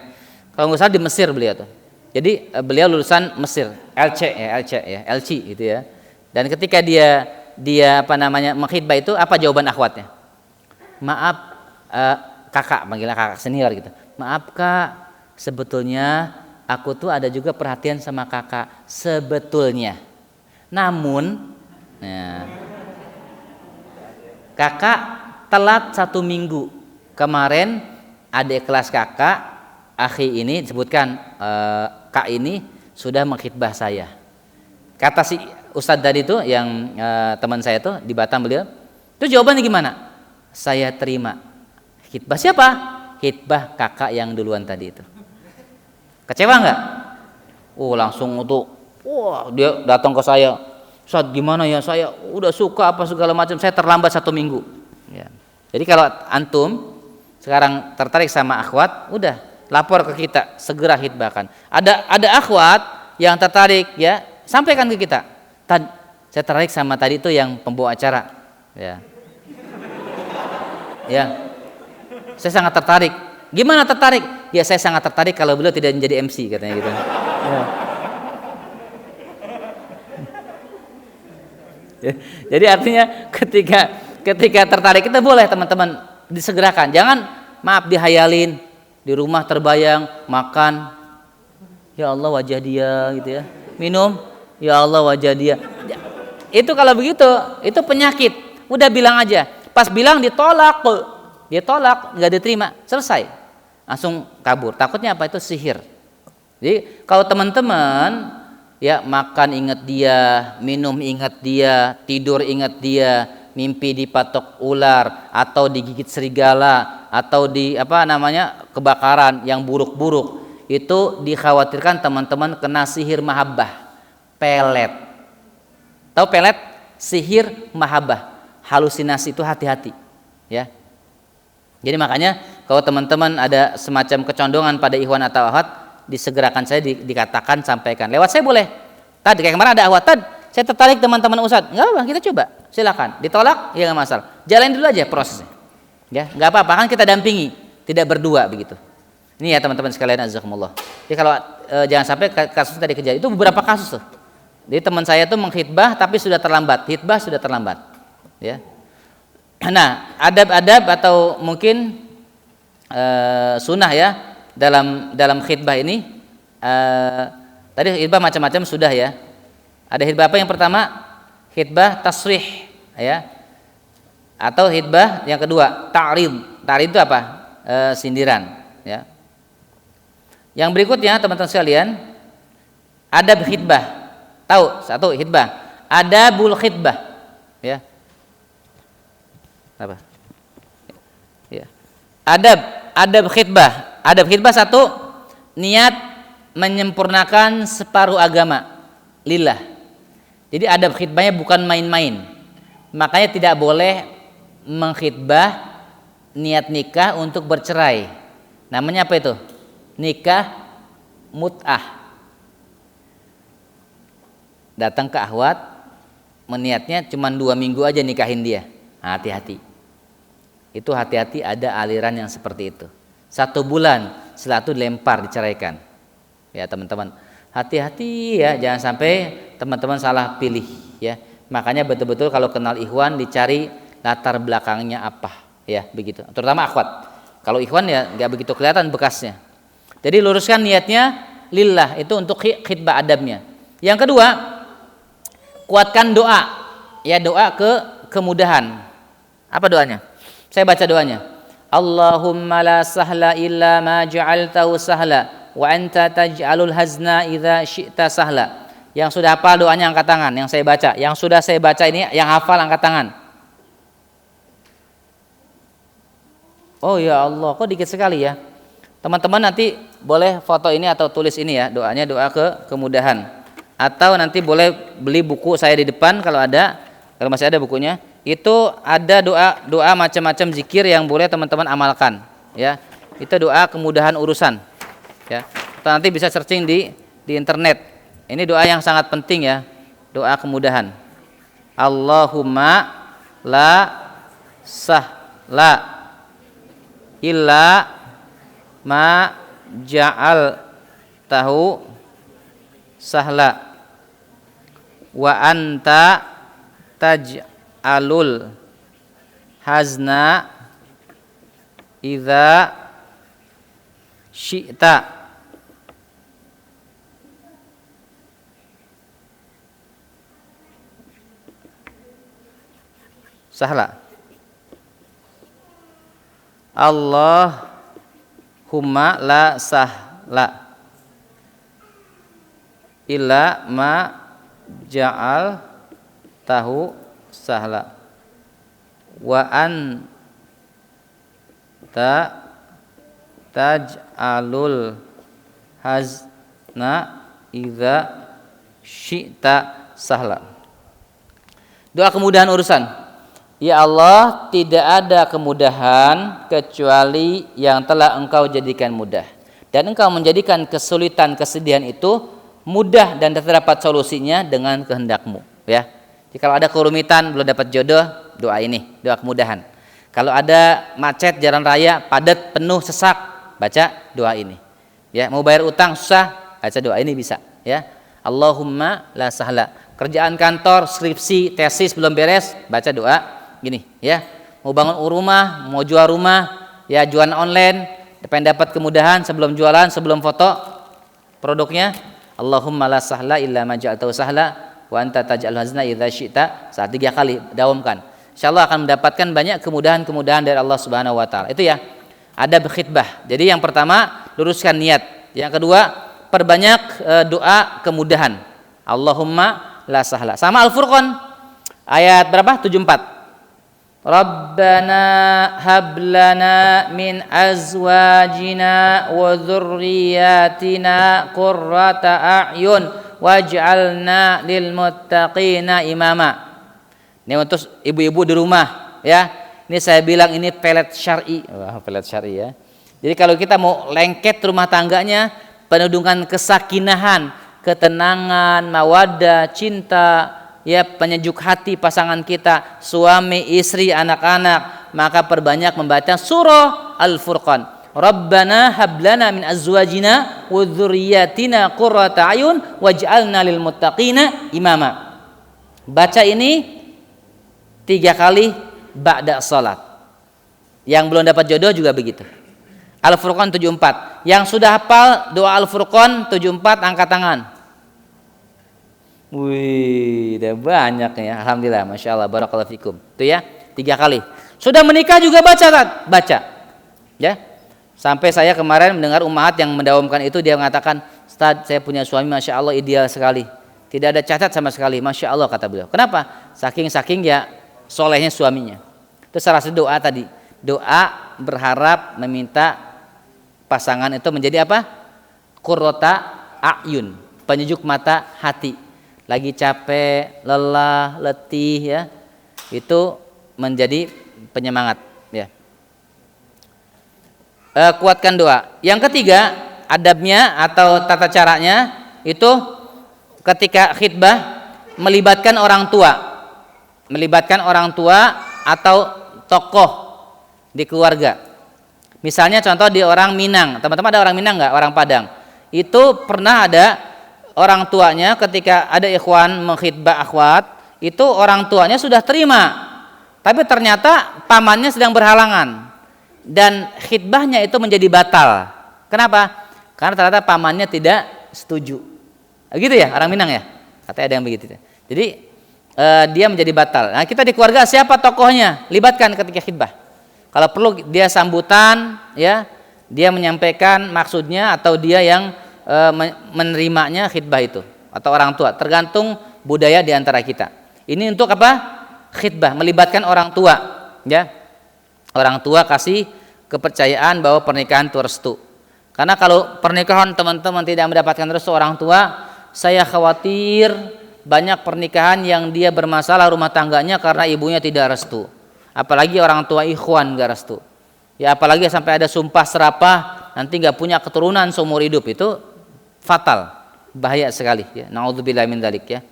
kalau nggak salah di Mesir beliau tuh. Jadi beliau lulusan Mesir, LC gitu ya. Dan ketika dia apa namanya mengkhitbah itu, apa jawaban akhwatnya? Maaf kakak, panggilnya kakak senior gitu. Maaf kak, sebetulnya aku tuh ada juga perhatian sama kakak sebetulnya. Namun, nah, kakak telat 1 minggu. Kemarin adik kelas kakak, akhi ini disebutkan kak ini sudah mengkhitbah saya. Kata si ustadz tadi itu yang teman saya itu di Batam beliau, itu jawabannya gimana? Saya terima. Khitbah siapa? Khitbah kakak yang duluan tadi itu. Kecewa nggak? Langsung untuk dia datang ke saya, Ustadz gimana ya, saya udah suka apa segala macam, saya terlambat 1 minggu ya. Jadi kalau antum sekarang tertarik sama akhwat, udah lapor ke kita, segera khitbahkan. Ada akhwat yang tertarik ya, sampaikan ke kita, saya tertarik sama tadi itu yang pembawa acara ya. Ya, saya sangat tertarik. Gimana tertarik? Ya saya sangat tertarik kalau beliau tidak menjadi MC katanya gitu ya. Jadi artinya ketika tertarik kita boleh teman-teman disegerakan. Jangan maaf dihayalin di rumah terbayang makan, ya Allah wajah dia gitu ya. Minum, ya Allah wajah dia. Itu kalau begitu itu penyakit. Udah bilang aja. Pas bilang ditolak, nggak diterima, selesai. Langsung kabur. Takutnya apa? Itu sihir. Jadi kalau teman-teman ya makan ingat dia, minum ingat dia, tidur ingat dia, mimpi dipatok ular atau digigit serigala atau di apa namanya kebakaran yang buruk-buruk, itu dikhawatirkan teman-teman kena sihir mahabbah, pelet. Tahu pelet? Sihir mahabbah, halusinasi, itu hati-hati ya. Jadi makanya kalau teman-teman ada semacam kecondongan pada ikhwan atau akhwat, disegerakan saya dikatakan, sampaikan lewat saya boleh. Tadi kayak kemarin ada akhwat, saya tertarik teman-teman ustadz, nggak apa, kita coba silakan. Ditolak ya nggak masalah, jalanin dulu aja prosesnya. Ya, nggak apa-apa kan kita dampingi, tidak berdua begitu. Ini ya teman-teman sekalian, azakumullah. Jadi kalau jangan sampai kasus tadi kejadian, itu beberapa kasus tuh. Jadi teman saya tuh mengkhitbah tapi sudah terlambat, khitbah sudah terlambat. Ya. Nah, adab-adab atau mungkin sunnah ya dalam khitbah ini. Tadi khitbah macam-macam sudah ya. Ada khitbah apa? Yang pertama khitbah tasrih ya. Atau khitbah yang kedua ta'rid. Ta'rid itu apa? Sindiran ya. Yang berikutnya teman-teman sekalian, adab khitbah. Tahu satu khitbah, adabul khitbah ya. Apa? Ya. Adab khitbah. Adab khitbah satu, niat menyempurnakan separuh agama lillah. Jadi adab khitbahnya bukan main-main. Makanya tidak boleh mengkhitbah niat nikah untuk bercerai. Namanya apa itu? Nikah mut'ah. Datang ke akhwat, meniatnya cuma 2 minggu aja nikahin dia. Hati-hati. Itu hati-hati, ada aliran yang seperti itu. 1 bulan setelah itu dilempar, diceraikan. Ya teman-teman, hati-hati ya, jangan sampai teman-teman salah pilih ya. Makanya betul-betul kalau kenal ikhwan dicari latar belakangnya apa ya, begitu. Terutama akhwat. Kalau ikhwan ya nggak begitu kelihatan bekasnya. Jadi luruskan niatnya lillah, itu untuk khitbah adabnya. Yang kedua, kuatkan doa. Ya, doa kemudahan. Apa doanya? Saya baca doanya. Allahumma la sahla illa ma ja'altahu sahla wa anta taj'alul hazna idza syi'ta sahla. Yang sudah hafal doanya angkat tangan, yang saya baca. Yang sudah saya baca ini yang hafal angkat tangan. Oh ya Allah, kok dikit sekali ya. Teman-teman nanti boleh foto ini atau tulis ini ya, doanya doa kemudahan. Atau nanti boleh beli buku saya di depan kalau ada, kalau masih ada bukunya. Itu ada doa macam-macam zikir yang boleh teman-teman amalkan ya. Itu doa kemudahan urusan ya. Atau nanti bisa searching di internet. Ini doa yang sangat penting ya, doa kemudahan. Allahumma la sahla illa ma ja'al tahu sahla wa anta taj'alul hazna idza syi'ta sahla. Allahumma la sahla illa ma ja'al tahu sahla wa anta taj'alul hazna idza syi'ta sahla. Doa kemudahan urusan. Ya Allah, tidak ada kemudahan kecuali yang telah Engkau jadikan mudah. Dan Engkau menjadikan kesulitan, kesedihan itu mudah dan terdapat solusinya dengan kehendak-Mu. Ya. Jadi kalau ada kerumitan, belum dapat jodoh, doa ini, doa kemudahan. Kalau ada macet jalan raya, padat, penuh, sesak, baca doa ini. Ya, mau bayar utang susah, baca doa ini bisa. Ya. Allahumma la sahla. Kerjaan kantor, skripsi, tesis belum beres, baca doa gini ya. Mau bangun rumah, mau jual rumah, ya jualan online, pengen dapat kemudahan sebelum jualan, sebelum foto produknya. Allahumma la sahla illa ma ja'altahu sahla wa anta taj'alul hazna idza syi'ta. Saat 3 kali dawamkan. Insyaallah akan mendapatkan banyak kemudahan-kemudahan dari Allah Subhanahu wa taala. Itu ya. Adab khitbah. Jadi yang pertama, luruskan niat. Yang kedua, perbanyak doa kemudahan. Allahumma la sahla. Sama Al-Furqan ayat berapa? 74. Rabbana hablana min azwajina wa dzurriyyatina qurrata a'yun waj'alna lil muttaqina imama. Ini untuk ibu-ibu di rumah ya. Ini saya bilang ini pelet syar'i. Wah, pelet syar'i ya. Jadi kalau kita mau lengket rumah tangganya, penuh dengan kesakinahan, ketenangan, mawaddah, cinta, ya penyejuk hati pasangan kita, suami, istri, anak-anak, maka perbanyak membaca surah Al-Furqan. Rabbana hablana min azwajina wa dzurriyyatina qurrata ayun waj'alna lil muttaqina imama. Baca ini 3 kali ba'da salat. Yang belum dapat jodoh juga begitu. Al-Furqan 74. Yang sudah hafal doa Al-Furqan 74 angkat tangan. Wih, udah banyak ya. Alhamdulillah, Masya Allah, barakallahu fikum. Itu ya, 3 kali. Sudah menikah juga baca, baca. Ya. Sampai saya kemarin mendengar ummahat yang mendawamkan itu, dia mengatakan, Ustaz, saya punya suami Masya Allah ideal sekali. Tidak ada cacat sama sekali, Masya Allah, kata beliau. Kenapa? Saking ya solehnya suaminya. Itu salah satu doa tadi. Doa berharap meminta pasangan itu menjadi apa? Qurrata a'yun, penyejuk mata hati. Lagi capek, lelah, letih ya, itu menjadi penyemangat ya. Kuatkan doa. Yang ketiga, adabnya atau tata caranya itu ketika khitbah melibatkan orang tua. Melibatkan orang tua atau tokoh di keluarga. Misalnya contoh di orang Minang. Teman-teman ada orang Minang enggak? Orang Padang. Itu pernah ada orang tuanya ketika ada ikhwan mengkhitbah akhwat, itu orang tuanya sudah terima. Tapi ternyata pamannya sedang berhalangan. Dan khitbahnya itu menjadi batal. Kenapa? Karena ternyata pamannya tidak setuju. Gitu ya, orang Minang ya? Katanya ada yang begitu. Jadi dia menjadi batal. Nah, kita di keluarga siapa tokohnya? Libatkan ketika khitbah. Kalau perlu dia sambutan, ya, dia menyampaikan maksudnya atau dia yang menerimanya khitbah itu atau orang tua. Tergantung budaya di antara kita. Ini untuk apa? Khitbah, melibatkan orang tua, ya. Orang tua kasih kepercayaan bahwa pernikahan itu restu. Karena kalau pernikahan teman-teman tidak mendapatkan restu orang tua, saya khawatir banyak pernikahan yang dia bermasalah rumah tangganya karena ibunya tidak restu. Apalagi orang tua ikhwan gak restu. Ya apalagi sampai ada sumpah serapah nanti gak punya keturunan seumur hidup, itu fatal, bahaya sekali ya. Naudzubillah min dzalik ya.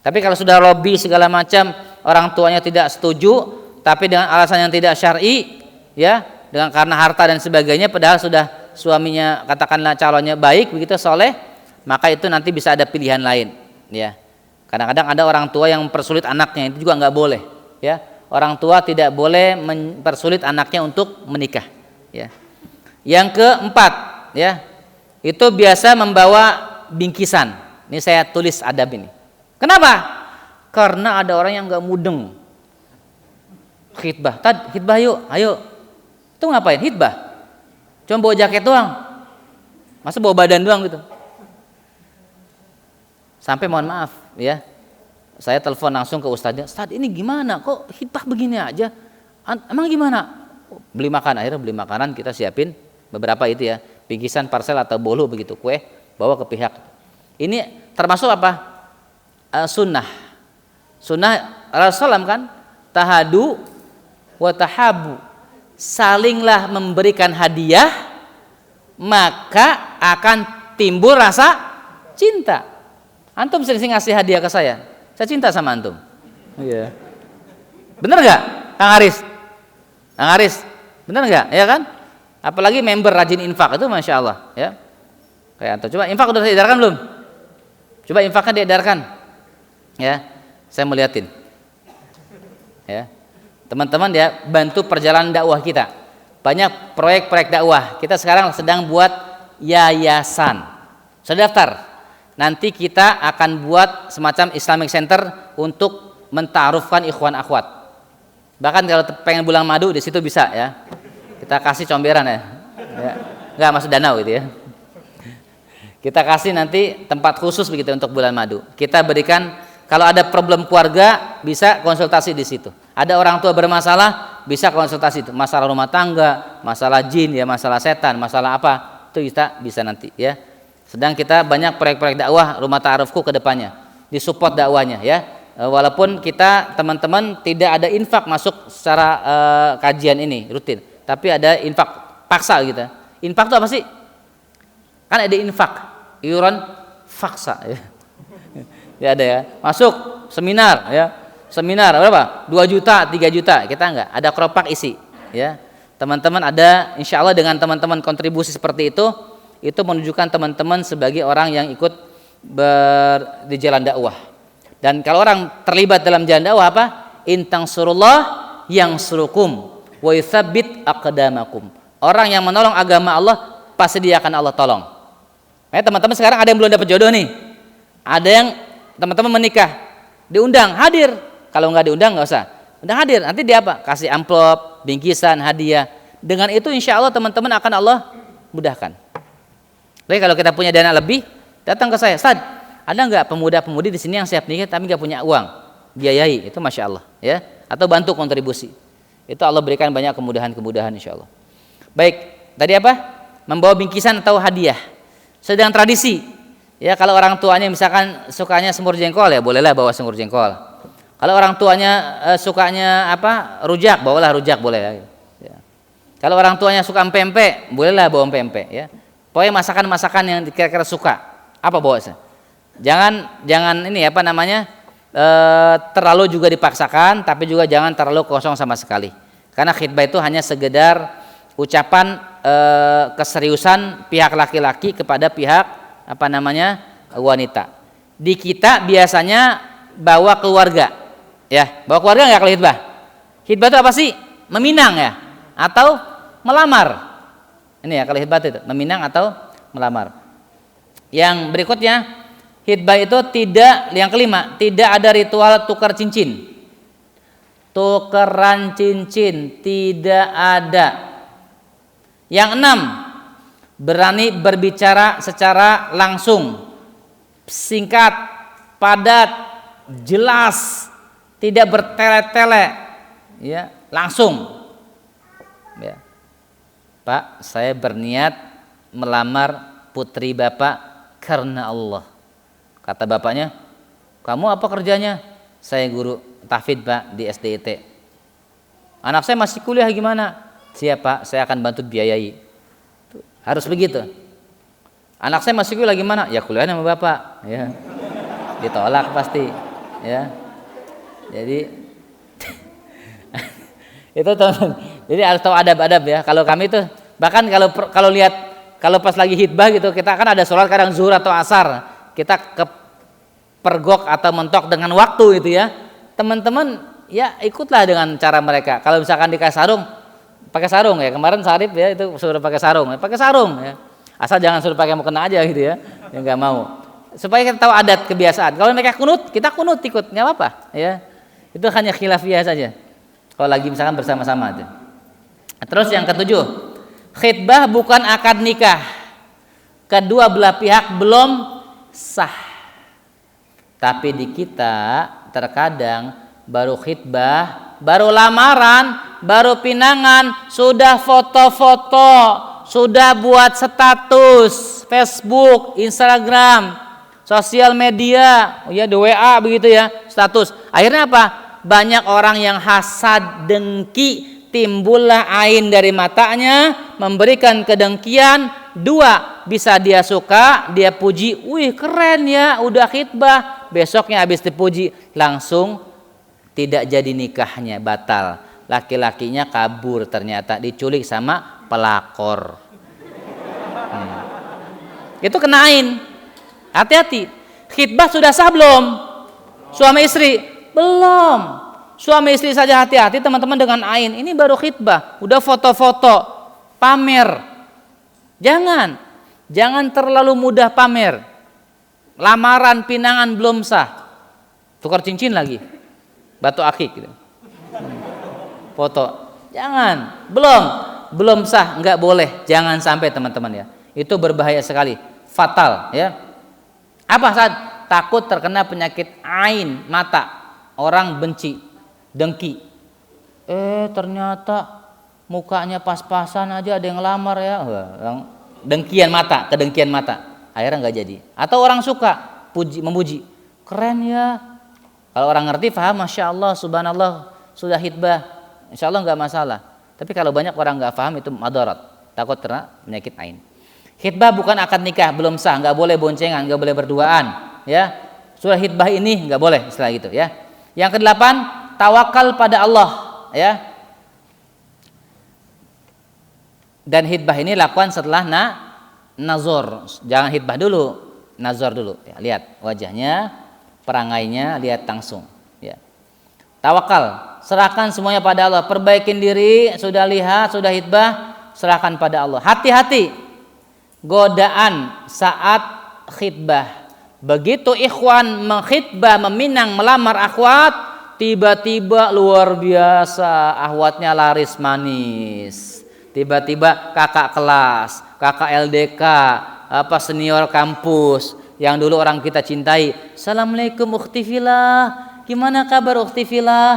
Tapi kalau sudah lobby segala macam, orang tuanya tidak setuju, tapi dengan alasan yang tidak syar'i, ya, dengan karena harta dan sebagainya, padahal sudah suaminya katakanlah calonnya baik, begitu soleh, maka itu nanti bisa ada pilihan lain, ya. Kadang-kadang ada orang tua yang mempersulit anaknya, itu juga nggak boleh, ya. Orang tua tidak boleh mempersulit anaknya untuk menikah, ya. Yang keempat, ya, itu biasa membawa bingkisan. Ini saya tulis adab ini. Kenapa? Karena ada orang yang nggak mudeng. Khitbah, khitbah yuk, ayo. Itu ngapain? Khitbah. Cuma bawa jaket doang. Masa bawa badan doang gitu. Sampai mohon maaf ya, saya telepon langsung ke ustadznya. Ustadz ini gimana? Kok khitbah begini aja? Emang gimana? Beli makan, akhirnya beli makanan, kita siapin beberapa itu ya, bingkisan, parsel atau bolu begitu, kue, bawa ke pihak. Ini termasuk apa? Sunnah. Sunnah Rasulullah kan, tahadu wa tahabu, salinglah memberikan hadiah maka akan timbul rasa cinta. Antum sering ngasih hadiah ke saya cinta sama antum. Iya. Bener nggak, Kang Haris? Kang Haris, bener nggak? Ya kan? Apalagi member rajin infak itu, masya Allah, ya. Kayak antum. Coba infak udah diedarkan belum? Coba infaknya diedarkan, ya. Saya mau liatin, ya. Teman-teman ya, bantu perjalanan dakwah kita. Banyak proyek-proyek dakwah. Kita sekarang sedang buat yayasan. Sudah daftar. Nanti kita akan buat semacam Islamic Center untuk mentarufkan ikhwan akhwat. Bahkan kalau pengen bulan madu di situ bisa ya. Kita kasih comberan ya. Enggak masuk danau gitu ya. Kita kasih nanti tempat khusus begitu untuk bulan madu. Kita berikan, kalau ada problem keluarga bisa konsultasi di situ. Ada orang tua bermasalah bisa konsultasi itu. Masalah rumah tangga, masalah jin ya, masalah setan, masalah apa, itu kita bisa nanti ya. Sedang kita banyak proyek-proyek dakwah rumah ta'arufku ke depannya, disupport dakwanya ya. Walaupun kita teman-teman tidak ada infak masuk secara kajian ini rutin, tapi ada infak paksa gitu. Infak itu apa sih? Kan ada infak, iuran faksa ya. Ya ada ya. Masuk seminar ya. Seminar berapa? 2 juta, 3 juta. Kita enggak, ada keropak isi. ya. Teman-teman ada, insya Allah dengan teman-teman kontribusi seperti itu menunjukkan teman-teman sebagai orang yang ikut di jalan dakwah. Dan kalau orang terlibat dalam jalan dakwah apa? Intang surullah yang surukum wa yuthabbit aqdamakum. Orang yang menolong agama Allah pasti dia akan Allah tolong. Teman-teman sekarang ada yang belum dapat jodoh nih. Ada yang teman-teman menikah, diundang hadir. Kalau nggak diundang nggak usah. Udah hadir, nanti dia apa? Kasih amplop, bingkisan, hadiah. Dengan itu insya Allah teman-teman akan Allah mudahkan. Jadi kalau kita punya dana lebih, datang ke saya, Ustaz, ada nggak pemuda-pemudi di sini yang siap nikah tapi nggak punya uang? Biayai, itu masya Allah, ya. Atau bantu kontribusi. Itu Allah berikan banyak kemudahan-kemudahan insya Allah. Baik, tadi apa? Membawa bingkisan atau hadiah. Sedang tradisi, ya kalau orang tuanya misalkan sukanya semur jengkol ya bolehlah bawa semur jengkol. Kalau orang tuanya sukanya apa? Rujak, bawalah rujak boleh. Ya. Kalau orang tuanya suka empek, bolehlah bawa empek. Ya. Pokoknya masakan-masakan yang kira-kira suka. Apa bawa? Jangan ini apa namanya terlalu juga dipaksakan, tapi juga jangan terlalu kosong sama sekali. Karena khitbah itu hanya sekedar ucapan keseriusan pihak laki-laki kepada pihak apa namanya wanita. Di kita biasanya bawa keluarga. Ya, bawa keluarga nggak kalau khitbah? Khitbah itu apa sih? Meminang ya, atau melamar. Ini ya kalau khitbah itu meminang atau melamar. Yang berikutnya, khitbah itu tidak, yang kelima, tidak ada ritual tukar cincin. Tukeran cincin tidak ada. Yang enam, berani berbicara secara langsung, singkat, padat, jelas. Tidak bertele-tele, ya langsung. Ya. Pak, saya berniat melamar putri Bapak karena Allah. Kata bapaknya, kamu apa kerjanya? Saya guru tahfidz Pak di SDIT. Anak saya masih kuliah gimana? Siap Pak, saya akan bantu biayai. Harus begitu. Anak saya masih kuliah gimana? Ya kuliah sama Bapak. Ya. Ditolak pasti. Ya. Jadi itu teman. Jadi harus tahu adab-adab ya. Kalau kami tuh bahkan kalau lihat kalau pas lagi khitbah gitu kita kan ada sholat kadang zuhur atau asar kita ke pergok atau mentok dengan waktu itu ya. Teman-teman ya ikutlah dengan cara mereka. Kalau misalkan dikasih sarung, pakai sarung ya. Kemarin Sarip ya itu suruh pakai sarung ya. Asal jangan suruh pakai mukena aja gitu ya. Ya nggak mau. Supaya kita tahu adat kebiasaan. Kalau mereka kunut, kita kunut ikut, nggak apa-apa ya. Itu hanya khilafiyah saja. Kalau lagi misalkan bersama-sama itu. Terus yang ketujuh, khitbah bukan akad nikah. Kedua belah pihak belum sah. Tapi di kita terkadang baru khitbah, baru lamaran, baru pinangan, sudah foto-foto, sudah buat status Facebook, Instagram, sosial media, ya di WA begitu ya, status. Akhirnya apa? Banyak orang yang hasad, dengki, timbullah ain dari matanya, memberikan kedengkian. Dua, bisa dia suka, dia puji, wih keren ya, udah khitbah. Besoknya habis dipuji, langsung tidak jadi nikahnya, batal. Laki-lakinya kabur ternyata, diculik sama pelakor. Itu kena ain. Hati-hati. Khitbah sudah sah belum? Suami istri? Belum. Suami istri saja hati-hati teman-teman dengan ain. Ini baru khitbah, udah foto-foto, pamer. Jangan terlalu mudah pamer. Lamaran, pinangan belum sah. Tukar cincin lagi. Batu akik gitu. Foto. Jangan. Belum sah, enggak boleh. Jangan sampai teman-teman ya. Itu berbahaya sekali. Fatal ya. Apa saat takut terkena penyakit ain mata. Orang benci, dengki. Ternyata mukanya pas-pasan aja ada yang lamar ya. Kedengkian mata. Akhirnya nggak jadi. Atau orang suka memuji, keren ya. Kalau orang ngerti paham, masya Allah, subhanallah, sudah khitbah, insya Allah nggak masalah. Tapi kalau banyak orang nggak paham itu madarat, takut terkena penyakit ain. Khitbah bukan akad nikah, belum sah, nggak boleh boncengan, nggak boleh berduaan, ya. Surah khitbah ini nggak boleh istilah gitu, ya. Yang kedelapan, tawakal pada Allah, ya. Dan hitbah ini lakukan setelah nazor. Jangan hitbah dulu, nazor dulu. Ya, lihat wajahnya, perangainya, lihat langsung. Ya. Tawakal, serahkan semuanya pada Allah. Perbaikin diri, sudah lihat, sudah hitbah, serahkan pada Allah. Hati-hati godaan saat khitbah. Begitu ikhwan menghitbah, meminang, melamar akhwat, tiba-tiba luar biasa akhwatnya laris manis. Tiba-tiba kakak kelas, kakak LDK, senior kampus yang dulu orang kita cintai. Assalamualaikum ukhti fillah. Gimana kabar ukhti fillah?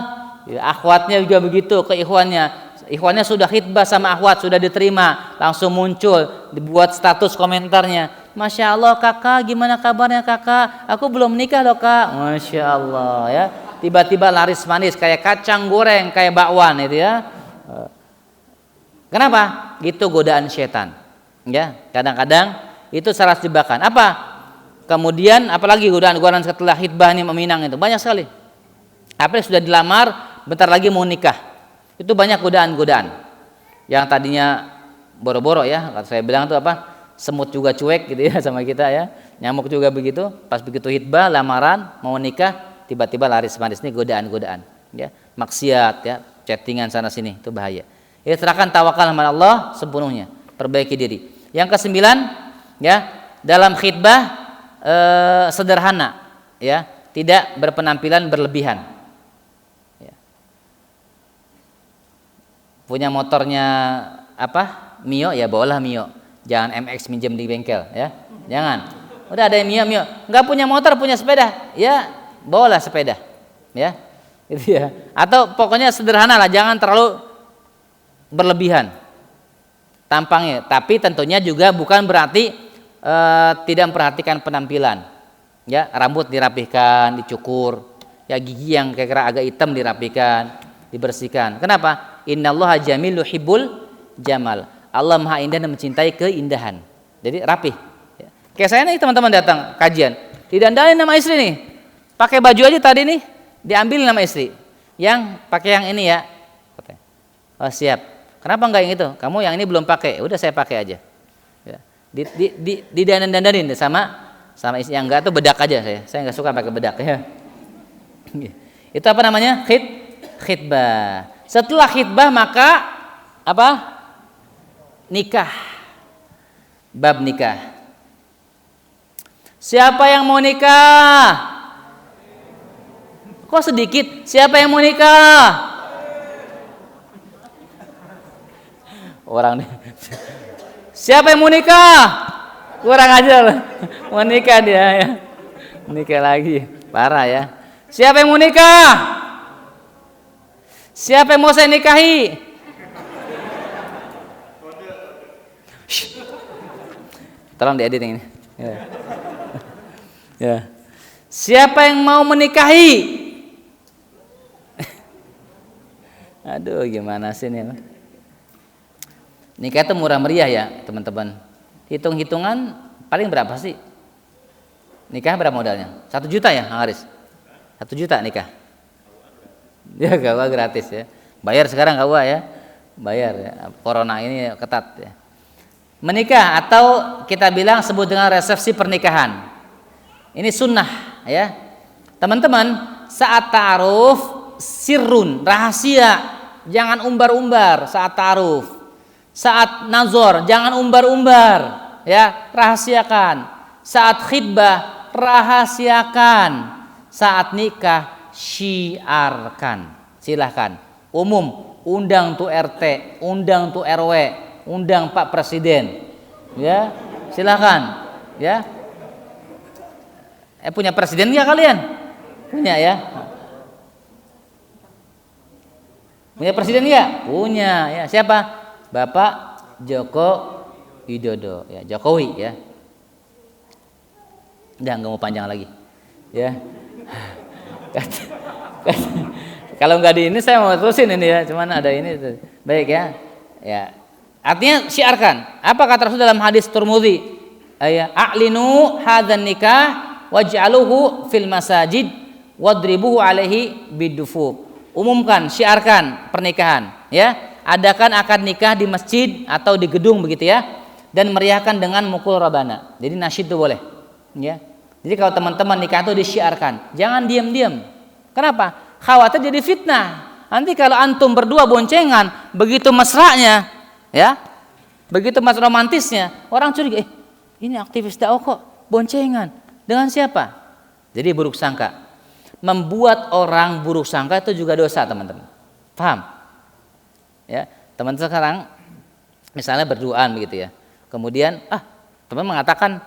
Ya, akhwatnya juga begitu ke ikhwannya. Ikhwannya sudah khitbah sama akhwat, sudah diterima, langsung muncul, dibuat status komentarnya. Masya Allah kakak, gimana kabarnya kakak? Aku belum nikah loh kak. Masya Allah ya. Tiba-tiba laris manis kayak kacang goreng, kayak bakwan itu ya. Kenapa? Gitu godaan setan. Ya, kadang-kadang itu salah jebakan. Apa? Kemudian apalagi godaan-godaan setelah khitbah ini meminang itu banyak sekali. Apa yang sudah dilamar, bentar lagi mau nikah. Itu banyak godaan-godaan. Yang tadinya boro-boro ya, saya bilang itu semut juga cuek gitu ya sama kita ya. Nyamuk juga begitu. Pas begitu hitbah, lamaran, mau nikah, tiba-tiba laris manis. Ini godaan-godaan ya. Maksiat ya, chattingan sana sini, itu bahaya. Ya, serahkan tawakal kepada Allah sepenuhnya, perbaiki diri. Yang kesembilan ya, dalam khitbah sederhana ya, tidak berpenampilan berlebihan. Punya motornya Mio ya bawalah Mio. Jangan MX minjem di bengkel ya. Jangan. Udah ada Mio. Enggak punya motor, punya sepeda, ya bawalah sepeda. Ya. Gitu ya. Atau pokoknya sederhana lah, jangan terlalu berlebihan tampangnya. Tapi tentunya juga bukan berarti tidak memperhatikan penampilan. Ya, rambut dirapihkan, dicukur. Ya, gigi yang kira-kira agak hitam dirapihkan, dibersihkan. Kenapa? Innallaha jamil yuhibbul jamal. Allah Maha Indah dan mencintai keindahan. Jadi rapih. Ya. Kayak saya nih teman-teman datang kajian, didandanin nama istri nih. Pakai baju aja tadi nih, diambil nama istri. Yang pakai yang ini ya. Oh siap. Kenapa enggak yang itu? Kamu yang ini belum pakai. Udah saya pakai aja. Ya. Didandanin sama istri. Yang enggak tuh bedak aja saya. Saya enggak suka pakai bedak ya. Itu apa namanya? Khitbah. Setelah khitbah maka nikah. Bab nikah. Siapa yang mau nikah? Kok sedikit? Siapa yang mau nikah? Orang nih. Siapa yang mau nikah? Kurang ajar loh. Mau nikah dia ya. Nikah lagi. Parah ya. Siapa yang mau nikah? Siapa yang mau saya nikahi? Tolong diediting ini. Ya. Siapa yang mau menikahi? Aduh, gimana sih ini? Nikah itu murah meriah ya, teman-teman. Hitung-hitungan paling berapa sih? Nikah berapa modalnya? 1 juta ya, Kang Haris? 1 juta nikah. Ya KUA gratis ya. Bayar sekarang KUA ya. Bayar ya. Corona ini ketat ya. Menikah atau kita bilang sebut dengan resepsi pernikahan. Ini sunnah ya. Teman-teman, saat ta'aruf sirrun, rahasia. Jangan umbar-umbar saat ta'aruf. Saat nazor jangan umbar-umbar ya, rahasiakan. Saat khitbah rahasiakan. Saat nikah syiarkan, silahkan. Umum, undang tuh RT, undang tuh RW, undang Pak Presiden, ya silahkan, ya. Punya presiden nggak kalian? Punya ya? Punya presiden nggak? Punya, ya. Siapa? Bapak Joko Widodo, ya Jokowi, ya. Udah nggak mau panjang lagi, ya. Kalau nggak di ini saya mau terusin ini ya, cuman ada ini. Baik ya. Ya. Artinya syiarkan. Apa kata Rasul dalam hadis Tirmidzi? Ya, a'linu hadzan nikah waj'aluhu fil masajid wadribuhu alaihi bidufuf. Umumkan, syiarkan pernikahan, ya. adakan akad nikah di masjid atau di gedung begitu ya, dan meriahkan dengan mukul rabana. Jadi nasyid itu boleh, ya. Jadi kalau teman-teman nikah itu disyiarkan, jangan diam-diam. Kenapa? Khawatir jadi fitnah. Nanti kalau antum berdua boncengan, begitu mesranya, ya, begitu mas romantisnya, orang curiga, ini aktivis dakwah kok boncengan dengan siapa? Jadi buruk sangka. Membuat orang buruk sangka itu juga dosa, teman-teman. Paham? Ya, teman sekarang misalnya berduaan begitu ya. Kemudian teman mengatakan,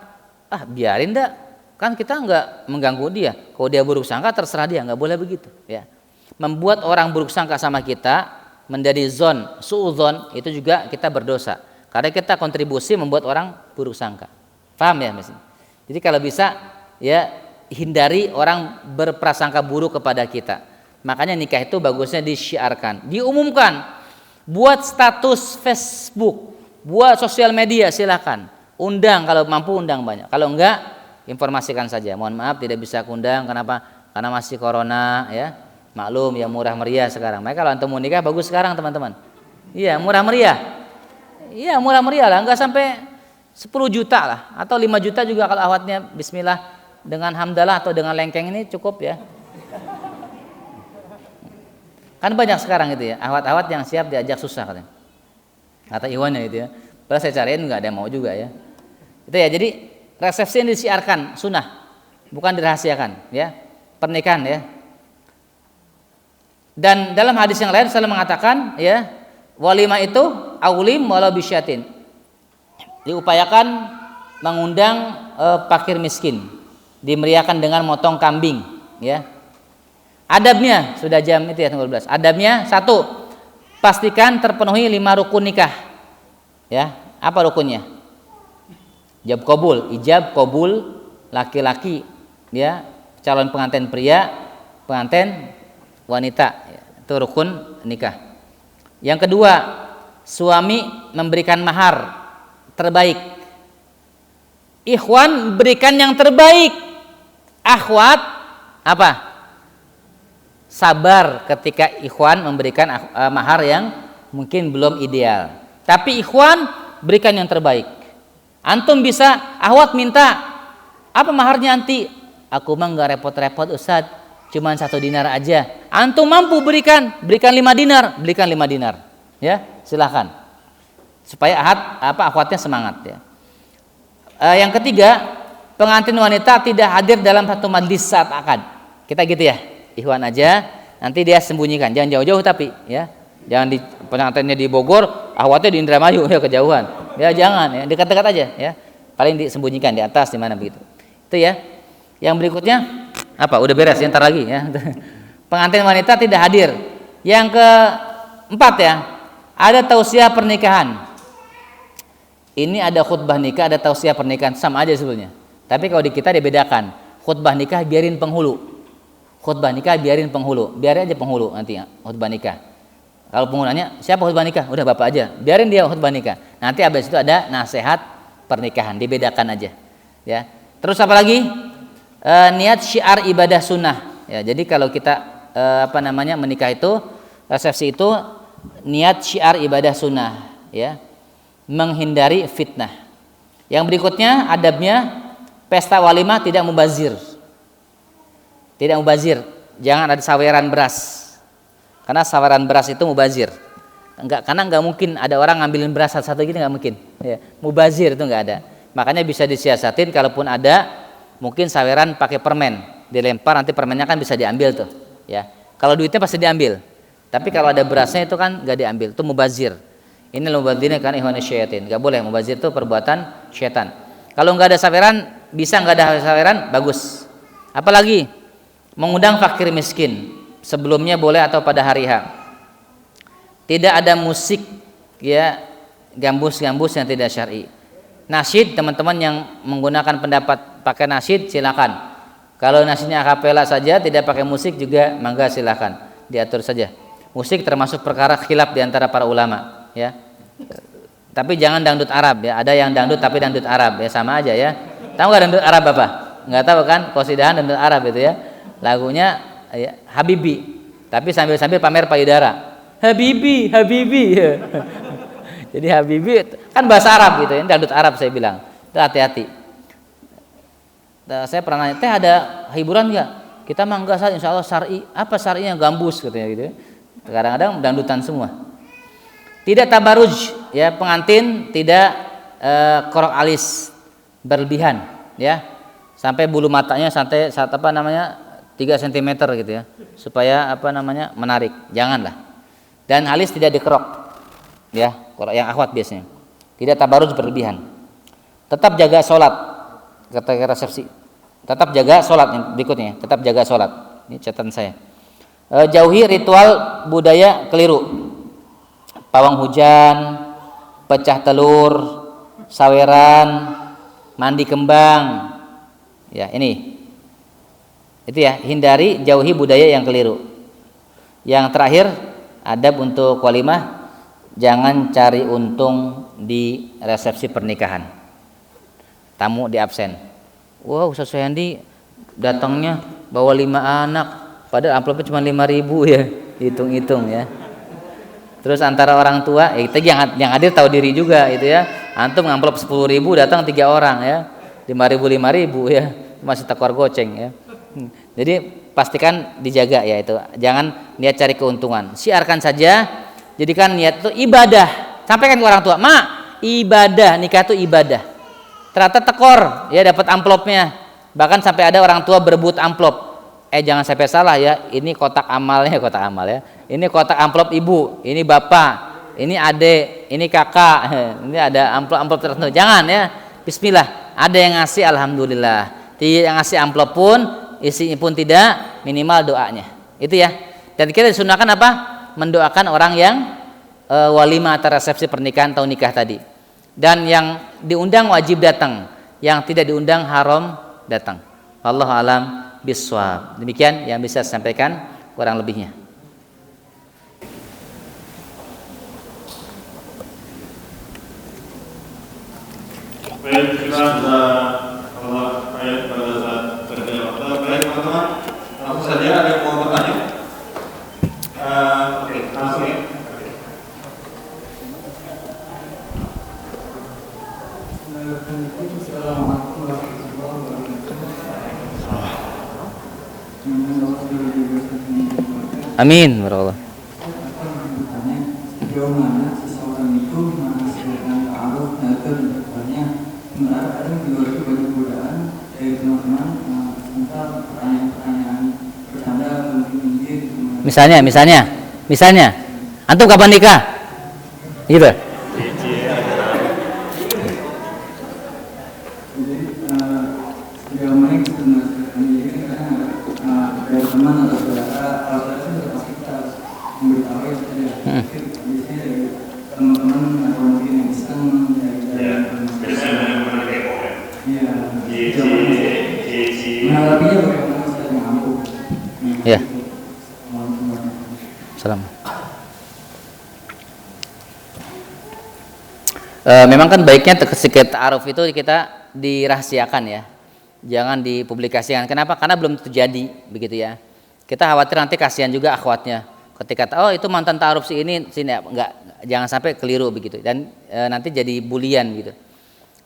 biarin dah, kan kita nggak mengganggu dia. Kalau dia buruk sangka terserah dia, nggak boleh begitu. Ya, membuat orang buruk sangka sama kita menjadi suudzon itu juga kita berdosa. Karena kita kontribusi membuat orang buruk sangka. Paham ya, Mas? Jadi kalau bisa ya hindari orang berprasangka buruk kepada kita. Makanya nikah itu bagusnya disyiarkan, diumumkan. Buat status Facebook, buat sosial media silakan. Undang kalau mampu, undang banyak. Kalau enggak, informasikan saja. Mohon maaf tidak bisa undang, kenapa? Karena masih corona ya. Maklum ya, murah meriah sekarang. Makanya kalau antum mau nikah bagus sekarang, teman-teman. Iya, murah meriah. Iya, murah meriah lah, enggak sampai 10 juta lah atau 5 juta juga kalau awatnya bismillah dengan hamdalah atau dengan lengkeng ini cukup ya. Kan banyak sekarang gitu ya, awat-awat yang siap diajak susah katanya. Kata Iwannya gitu ya. Padahal saya cariin nggak ada yang mau juga ya. Itu ya, jadi resepsi yang disiarkan sunnah, bukan dirahasiakan ya. Pernikahan ya. Dan dalam hadis yang lain Rasulullah mengatakan ya, walimah itu aulim walau bisyatin. Diupayakan mengundang fakir miskin, dimeriahkan dengan motong kambing ya. Adabnya sudah jam itu ya, 12. Adabnya 1, pastikan terpenuhi 5 rukun nikah. Ya, apa rukunnya? Ijab qabul laki-laki ya, calon pengantin pria, pengantin wanita, ya, itu rukun nikah. Yang kedua, suami memberikan mahar terbaik. Ikhwan berikan yang terbaik. Akhwat apa? Sabar ketika ikhwan memberikan mahar yang mungkin belum ideal. Tapi ikhwan berikan yang terbaik. Antum bisa, akhwat minta apa maharnya nanti? Aku mah nggak repot-repot Ustaz, cuman 1 dinar aja. Antum mampu berikan 5 dinar, berikan 5 dinar. Ya, silakan. Supaya akhwatnya semangat ya. Yang ketiga, pengantin wanita tidak hadir dalam satu majlis saat akad. Kita gitu ya. Ikhwan aja, nanti dia sembunyikan, jangan jauh-jauh tapi ya, jangan di pengantinnya di Bogor, akhwatnya di Indramayu ya, kejauhan ya, jangan ya, dekat-dekat aja ya, paling disembunyikan di atas di mana begitu. Itu ya. Yang berikutnya apa? Udah beres ya, ntar lagi ya. Pengantin wanita tidak hadir. Yang keempat ya, ada tausiah pernikahan. Ini ada khutbah nikah, ada tausiah pernikahan, sama aja sebetulnya. Tapi kalau di kita dibedakan, khutbah nikah biarin penghulu. Khutbah nikah biarin penghulu, biarin aja penghulu nanti ya, khutbah nikah. Kalau penghulu nanya, siapa khutbah nikah? Udah bapak aja, biarin dia khutbah nikah. Nanti abis itu ada nasihat pernikahan, dibedakan aja. Ya. Terus apa lagi? Niat syiar ibadah sunnah. Ya, jadi kalau kita menikah itu, resepsi itu niat syiar ibadah sunnah. Ya, menghindari fitnah. Yang berikutnya adabnya, pesta walimah tidak mubazir. Tidak mubazir, jangan ada saweran beras. Karena saweran beras itu mubazir. Karena nggak mungkin ada orang ngambilin beras satu-satu gitu, nggak mungkin. Ya, mubazir itu nggak ada. Makanya bisa disiasatin, kalaupun ada, mungkin saweran pakai permen, dilempar nanti permennya kan bisa diambil tuh. Ya, kalau duitnya pasti diambil. Tapi kalau ada berasnya itu kan nggak diambil, itu mubazir. Ini mubazirnya kan ikhwan syaitan. Nggak boleh, mubazir itu perbuatan syaitan. Kalau nggak ada saweran, bisa nggak ada saweran, bagus. Apalagi mengundang fakir miskin, sebelumnya boleh atau pada hari H. Tidak ada musik ya, gambus-gambus yang tidak syar'i. Nasyid, teman-teman yang menggunakan pendapat pakai nasyid silakan. Kalau nasyidnya akapela saja tidak pakai musik juga mangga silakan, diatur saja. Musik termasuk perkara khilaf di antara para ulama ya. Tapi jangan dangdut Arab ya. Ada yang dangdut tapi dangdut Arab ya, sama aja ya. Tahu nggak dangdut Arab apa? Nggak tahu kan? Qasidahan dangdut Arab itu ya. Lagunya ya, Habibi, tapi sambil-sambil pamer payudara. Habibi, Habibi. Jadi Habibi kan bahasa Arab gitu, ini dangdut Arab saya bilang. Itu hati-hati. Saya pernah nanya, teh ada hiburan nggak? Kita mah enggak, insya Allah syar'i. Apa syar'inya? Gambus katanya gitu. Kadang-kadang dangdutan semua. Tidak tabaruj, ya pengantin tidak korok alis berlebihan, ya sampai bulu matanya sampai 3 cm gitu ya, supaya menarik. Janganlah. Dan alis tidak dikerok, ya korok yang akhwat biasanya. Tidak tabaruj berlebihan. Tetap jaga sholat, kata resepsi. Tetap jaga sholat yang berikutnya. Tetap jaga sholat. Ini catatan saya. Jauhi ritual budaya keliru. Pawang hujan, pecah telur, saweran, mandi kembang. Ya ini. Itu ya. Hindari, jauhi budaya yang keliru. Yang terakhir, adab untuk walimah. Jangan cari untung di resepsi pernikahan. Tamu di absen. Wow, Ustaz Suhendi datangnya bawa 5 anak, padahal amplopnya cuma 5.000 ya, hitung-hitung ya. Terus antara orang tua, kita yang hadir tahu diri juga itu ya. Antum ngamplop 10.000 datang 3 orang ya, 5.000 ya, masih takor goceng ya. Jadi pastikan dijaga ya itu. Jangan niat cari keuntungan. Siarkan saja. Jadikan niat itu ibadah. Sampaikan ke orang tua, "Ma, ibadah, nikah itu ibadah." Ternyata tekor, ya dapat amplopnya. Bahkan sampai ada orang tua berebut amplop. Jangan sampai salah ya. Ini kotak amalnya, kotak amal ya. Ini kotak amplop ibu, ini bapak, ini adik, ini kakak. Ini ada amplop tertentu. Jangan ya. Bismillah. Ada yang ngasih, alhamdulillah. Tidak yang ngasih amplop pun, isinya pun tidak, minimal doanya. Itu ya. Dan kita disunahkan apa? Mendoakan orang yang walimah atau resepsi pernikahan atau nikah tadi. Dan yang diundang wajib datang, yang tidak diundang haram datang. Wallahu alam biswab. Demikian yang bisa saya sampaikan kurang lebihnya. Baik, kita sudah Allah ayat pada saat terjawab. Baik teman-teman, langsung saja ada yang mau bertanya. Oke, langsung ya. Amin, warahmatullahi. Sejauh mana seseorang itu menghasilkan ta'aruf dan kedepannya ada juga banyak godaan dari teman-teman tentang pertanyaan-pertanyaan bercanda mungkin Misalnya, antum kapan nikah? Gitu. sejauh mana kita menghasilkan diri karena dari teman atau saudara kalau itu pasti kita harus memberitahu ya biasanya dari teman-teman atau mungkin yang iseng Biasanya yang mana kepo ya. iya Cici. menanggapinya bagaimana Ustaz yang ampuh Ya. Salam. Memang kan baiknya sedikit ta'aruf itu kita dirahasiakan ya. Jangan dipublikasikan. Kenapa? Karena belum terjadi begitu ya. Kita khawatir nanti kasihan juga akhwatnya. Ketika itu mantan ta'aruf si ini sini enggak, jangan sampai keliru begitu dan nanti jadi bulian gitu.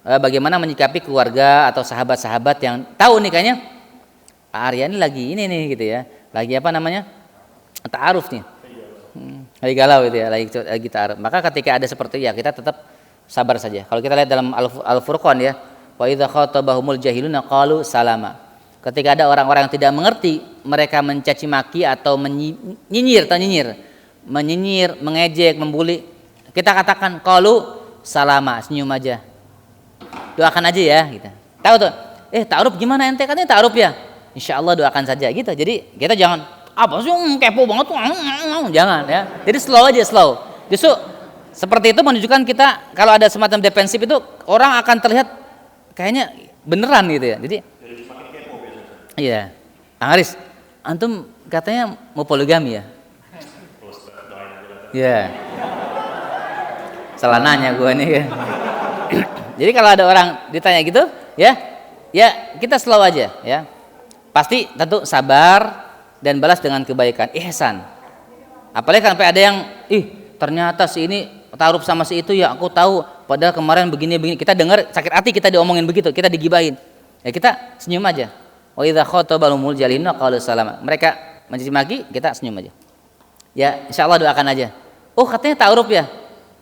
Bagaimana menyikapi keluarga atau sahabat-sahabat yang tahu nikahnya Pak Arya ini lagi ini nih gitu ya. Lagi ta'aruf nih. Lagi galau gitu ya, lagi ta'aruf. Maka ketika ada seperti ya kita tetap sabar saja. Kalau kita lihat dalam Al-Furqan ya, wa idza khatabahumul jahiluna qalu salama. Ketika ada orang-orang yang tidak mengerti, mereka mencaci maki atau menyinyir, mengejek, membuli, kita katakan qalu salama, senyum aja. Doakan aja ya gitu. Tahu tuh, ta'aruf gimana ente? Katanya ta'aruf ya. Insyaallah doakan saja gitu. Jadi kita jangan apa sih kepo banget tuh, jangan ya. Jadi slow aja, slow. Justru seperti itu menunjukkan kita kalau ada semacam defensif itu orang akan terlihat kayaknya beneran gitu ya. Jadi iya. Kang Aris, antum katanya mau poligami ya? Iya. Salah nanya gue nih kan. Jadi kalau ada orang ditanya gitu, ya kita slow aja ya. Pasti tentu sabar dan balas dengan kebaikan, ihsan. Apalagi sampai ada yang, ternyata si ini taruh sama si itu ya, aku tahu padahal kemarin begini. Kita dengar sakit hati, kita diomongin begitu, kita digibahin. Ya kita senyum aja. Wa idza khatabahumul jahiluna qalu salama. Mereka mencaci maki, kita senyum aja. Ya, insyaallah doakan aja. Oh, katanya ta'aruf ya.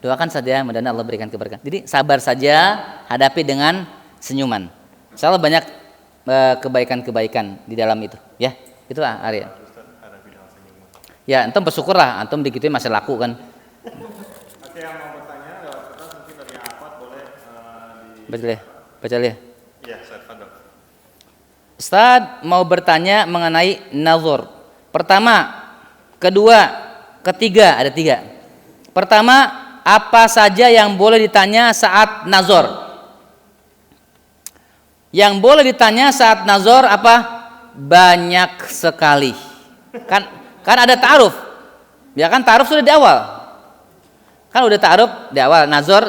Doakan saja, mudah-mudahan Allah berikan keberkahan. Jadi sabar saja, hadapi dengan senyuman. Insyaallah banyak kebaikan-kebaikan di dalam itu, ya. Itu Arya. Ya, antum bersyukurlah, antum digituin masih laku kan. Oke, yang mau bertanya lewat kertas mungkin dari Ahmad boleh Baca lihat. Iya, saya ada. Ustaz mau bertanya mengenai nazar. Pertama, kedua, ketiga, ada 3. Pertama, apa saja yang boleh ditanya saat nazar? Yang boleh ditanya saat nazar apa? Banyak sekali. Kan ada ta'aruf. Ya kan ta'aruf sudah di awal. Kan udah ta'aruf di awal, nazar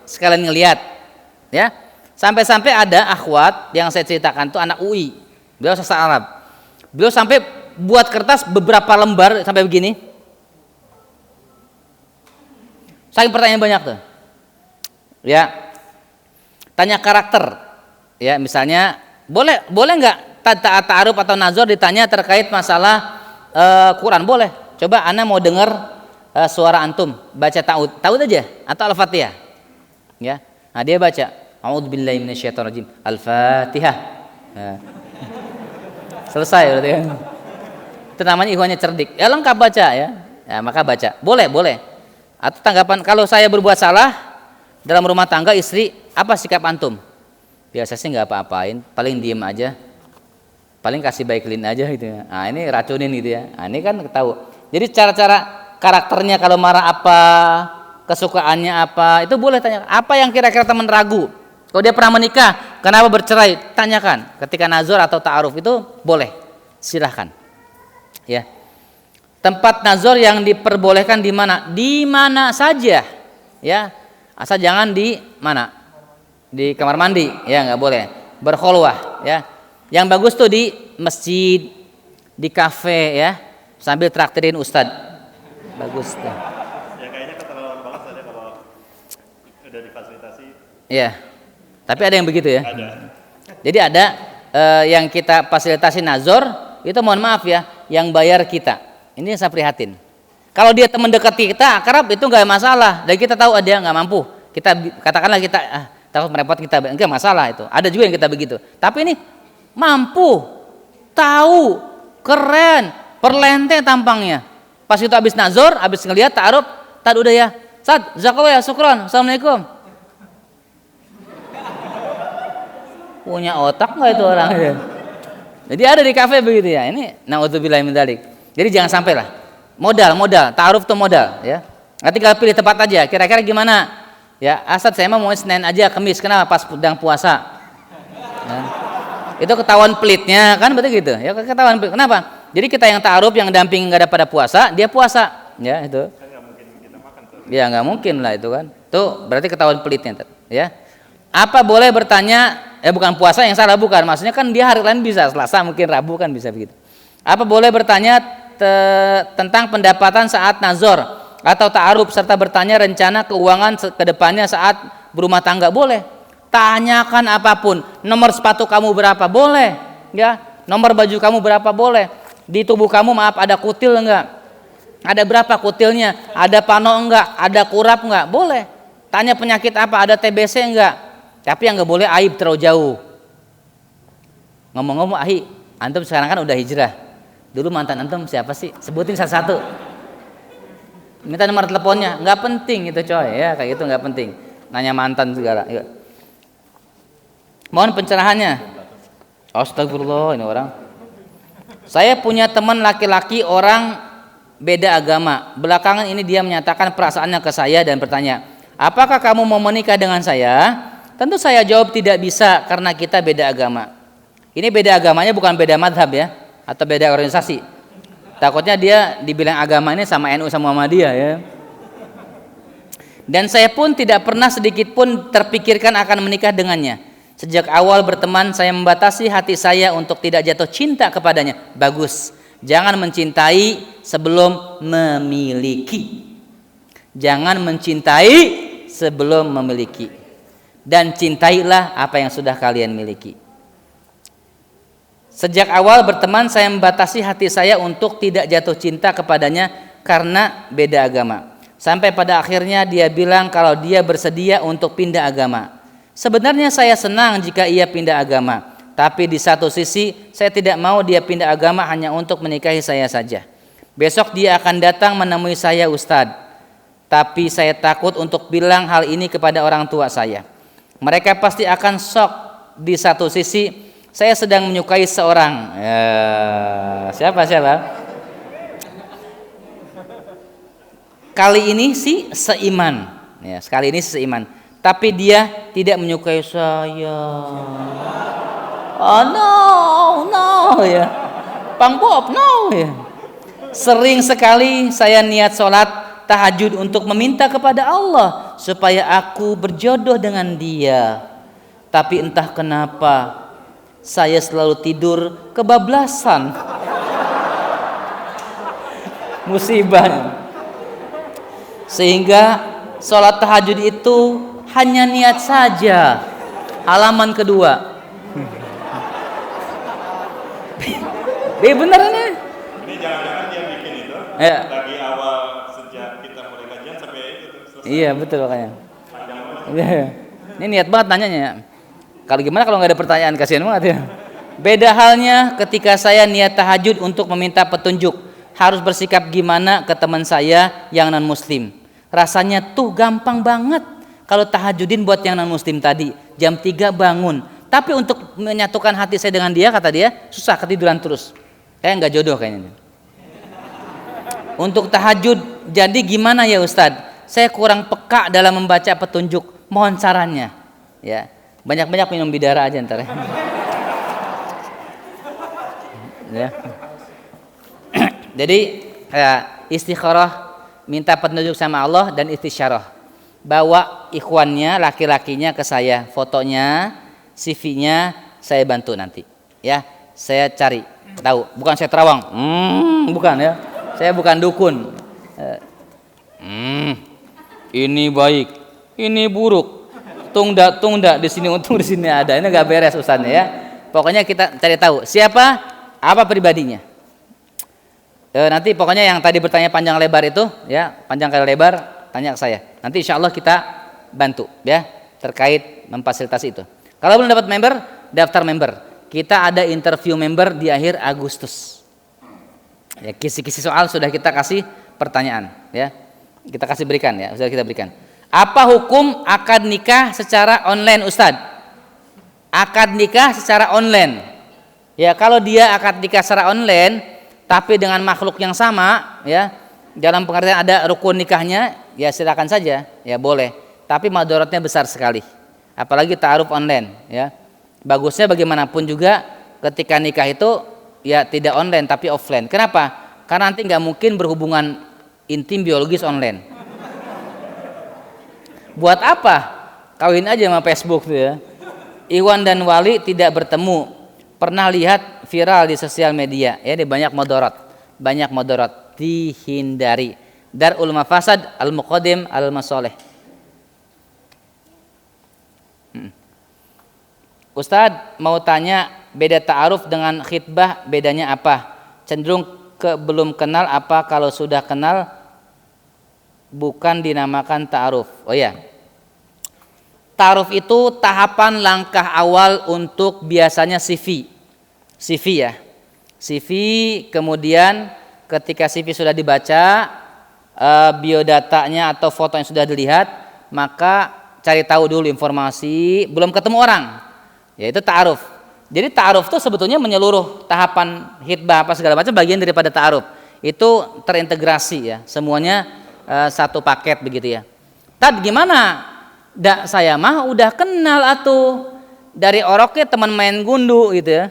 sekalian ngelihat. Ya. Sampai-sampai ada akhwat yang saya ceritakan itu anak UI. Beliau sastra Arab. Beliau sampai buat kertas beberapa lembar sampai begini. Saking pertanyaan banyak tuh. Ya. Tanya karakter. Ya, misalnya boleh enggak ta'aruf atau nazar ditanya terkait masalah Quran? Boleh. Coba ana mau dengar suara antum baca ta'ud aja atau Al-Fatihah. Ya. Nah, dia baca A'udzubillahi minasyaitonirrajim. Al-Fatihah. Nah. Selesai berarti kan. Itu namanya ikhwannya cerdik. Ya lengkap baca ya. Ya, maka baca. Boleh. Atau tanggapan kalau saya berbuat salah dalam rumah tangga istri, apa sikap antum? Biasa sih nggak apa-apain, paling diem aja. Paling kasih baiklin aja gitu ya. Nah, ini racunin gitu ya. Nah, ini kan tahu. Jadi cara-cara karakternya kalau marah apa, kesukaannya apa, itu boleh tanya. Apa yang kira-kira teman ragu? Kalau dia pernah menikah, kenapa bercerai? Tanyakan. Ketika nazar atau ta'aruf itu boleh. Silahkan. Ya. Tempat nazar yang diperbolehkan di mana? Di mana saja. Ya. Asal jangan di mana? Di kamar mandi, ya nggak boleh. Berkhulwah, ya. Yang bagus tuh di masjid, di kafe, ya. Sambil traktirin ustadz. Bagus tuh. Ya kayaknya keterlaluan banget saja kalau udah difasilitasi. Iya. Tapi ada yang begitu ya. Ada. Jadi ada yang kita fasilitasi nazar itu mohon maaf ya, yang bayar kita. Ini yang saya prihatin. Kalau dia teman dekat kita, akrab itu nggak masalah. Dan kita tahu dia nggak mampu. Kita katakanlah kita takut merepot kita, enggak masalah itu. Ada juga yang kita begitu. Tapi ini mampu, tahu, keren, perlente tampangnya. Pas itu habis nazar, habis ngelihat ta'aruf, udah ya. Ustaz, jazakallah ya, syukran. Assalamualaikum. Punya otak nggak itu orang? Jadi ada di kafe begitu ya. Ini naudzubillahi min dzalik. Jadi jangan sampai lah. Modal, ta'aruf tuh modal ya. Nanti tinggal pilih tempat aja. Kira-kira gimana? Ya, Asad saya mau Senin aja, Kamis. Kenapa? Pas sedang puasa. Ya. Itu ketahuan pelitnya kan berarti gitu. Ya ketahuan pelit. Kenapa? Jadi kita yang ta'aruf yang damping nggak ada pada puasa, dia puasa. Ya itu. Ya nggak mungkin lah itu kan. Tuh berarti ketahuan pelitnya. Ya. Apa boleh bertanya? Bukan puasa yang salah, bukan. Maksudnya kan dia hari lain bisa, Selasa mungkin, Rabu kan bisa begitu. Apa boleh bertanya tentang pendapatan saat nazar atau ta'aruf serta bertanya rencana keuangan ke depannya saat berumah tangga? Boleh. Tanyakan apapun. Nomor sepatu kamu berapa? Boleh. Ya. Nomor baju kamu berapa? Boleh. Di tubuh kamu maaf ada kutil enggak? Ada berapa kutilnya? Ada pano enggak? Ada kurap enggak? Boleh. Tanya penyakit apa? Ada TBC enggak? Tapi yang nggak boleh aib terlalu jauh. Ngomong-ngomong, antum sekarang kan udah hijrah. Dulu mantan antum siapa sih? Sebutin satu-satu. Minta nomor teleponnya, nggak penting itu coy ya, kayak gitu nggak penting. Nanya mantan segala. Yuk. Mohon pencerahannya. Astagfirullah ini orang. Saya punya teman laki-laki orang beda agama. Belakangan ini dia menyatakan perasaannya ke saya dan bertanya, apakah kamu mau menikah dengan saya? Tentu saya jawab tidak bisa karena kita beda agama. Ini beda agamanya bukan beda madhab ya, atau beda organisasi. Takutnya dia dibilang agama ini sama NU sama Muhammadiyah ya. Dan saya pun tidak pernah sedikit pun terpikirkan akan menikah dengannya. Sejak awal berteman saya membatasi hati saya untuk tidak jatuh cinta kepadanya. Bagus. Jangan mencintai sebelum memiliki. Jangan mencintai sebelum memiliki. Dan cintailah apa yang sudah kalian miliki. Sejak awal berteman saya membatasi hati saya untuk tidak jatuh cinta kepadanya karena beda agama. Sampai pada akhirnya dia bilang kalau dia bersedia untuk pindah agama. Sebenarnya saya senang jika ia pindah agama. Tapi di satu sisi saya tidak mau dia pindah agama hanya untuk menikahi saya saja. Besok dia akan datang menemui saya Ustadz. Tapi saya takut untuk bilang hal ini kepada orang tua saya. Mereka pasti akan shock. Di satu sisi saya sedang menyukai seorang. Siapa? Kali ini sih seiman. Ya, sekali ini seiman. Tapi dia tidak menyukai saya. Oh no ya. Bang Bob no ya. Sering sekali saya niat sholat tahajud untuk meminta kepada Allah supaya aku berjodoh dengan dia. Tapi entah kenapa saya selalu tidur kebablasan. Musibah. Sehingga sholat tahajud itu hanya niat saja. Halaman kedua. Bener ini. Ini jangan-jangan dia bikin itu Ya. dari awal sejak kita mulai kajian sampai itu selesai. Iya betul makanya. Panjang banget. Iya. Ini niat banget nanyanya ya. Kalau gimana kalau nggak ada pertanyaan, kasihan banget ya. Beda halnya ketika saya niat tahajud untuk meminta petunjuk. Harus bersikap gimana ke teman saya yang non muslim. Rasanya tuh gampang banget. Kalau tahajudin buat yang non muslim tadi jam 3 bangun. Tapi untuk menyatukan hati saya dengan dia, kata dia, susah, ketiduran terus. Kayak nggak jodoh kayaknya. Untuk tahajud jadi gimana ya Ustadz? Saya kurang peka dalam membaca petunjuk. Mohon sarannya. Ya, banyak-banyak minum bidara aja ntar. Ya. Jadi istikharah, minta petunjuk sama Allah, dan istisyarah. Bawa ikhwannya, laki-lakinya ke saya, fotonya, CV-nya saya bantu nanti. Ya, saya cari tahu. Bukan saya terawang. Bukan ya. Saya bukan dukun. Ini baik, ini buruk. Tungda di sini untung, di sini ada. Ini nggak beres urusannya ya. Pokoknya kita cari tahu siapa, apa pribadinya. Nanti pokoknya yang tadi bertanya panjang lebar itu, ya panjang kali lebar, tanya ke saya. Nanti insya Allah kita bantu, ya terkait memfasilitasi itu. Kalau belum dapat member, daftar member. Kita ada interview member di akhir Agustus. Ya, kisi-kisi soal sudah kita kasih pertanyaan, ya kita kasih berikan, ya sudah kita berikan. Apa hukum akad nikah secara online, Ustadz? Akad nikah secara online. Ya kalau dia akad nikah secara online, tapi dengan makhluk yang sama, ya dalam pengertian ada rukun nikahnya, ya silakan saja, ya boleh. Tapi madharatnya besar sekali, apalagi ta'aruf online. Ya bagusnya bagaimanapun juga ketika nikah itu ya tidak online tapi offline. Kenapa? Karena nanti nggak mungkin berhubungan intim biologis online. Buat apa? Kawin aja sama Facebook tuh ya. Iwan dan Wali tidak bertemu. Pernah lihat viral di sosial media, ya, di banyak mudarat, dihindari. Darul mafasad al-muqaddim al-masoleh. Ustadz mau tanya, beda ta'aruf dengan khitbah bedanya apa? Cenderung ke belum kenal apa kalau sudah kenal bukan dinamakan ta'aruf? Oh ya, ta'aruf itu tahapan langkah awal untuk biasanya CV ya. CV kemudian ketika CV sudah dibaca, biodatanya atau foto yang sudah dilihat, maka cari tahu dulu informasi, belum ketemu orang, yaitu ta'aruf. Jadi ta'aruf itu sebetulnya menyeluruh, tahapan khitbah apa segala macam bagian daripada ta'aruf. Itu terintegrasi ya, semuanya satu paket begitu ya. Tad gimana? Saya mah udah kenal atuh dari oroknya, teman main gundu gitu ya.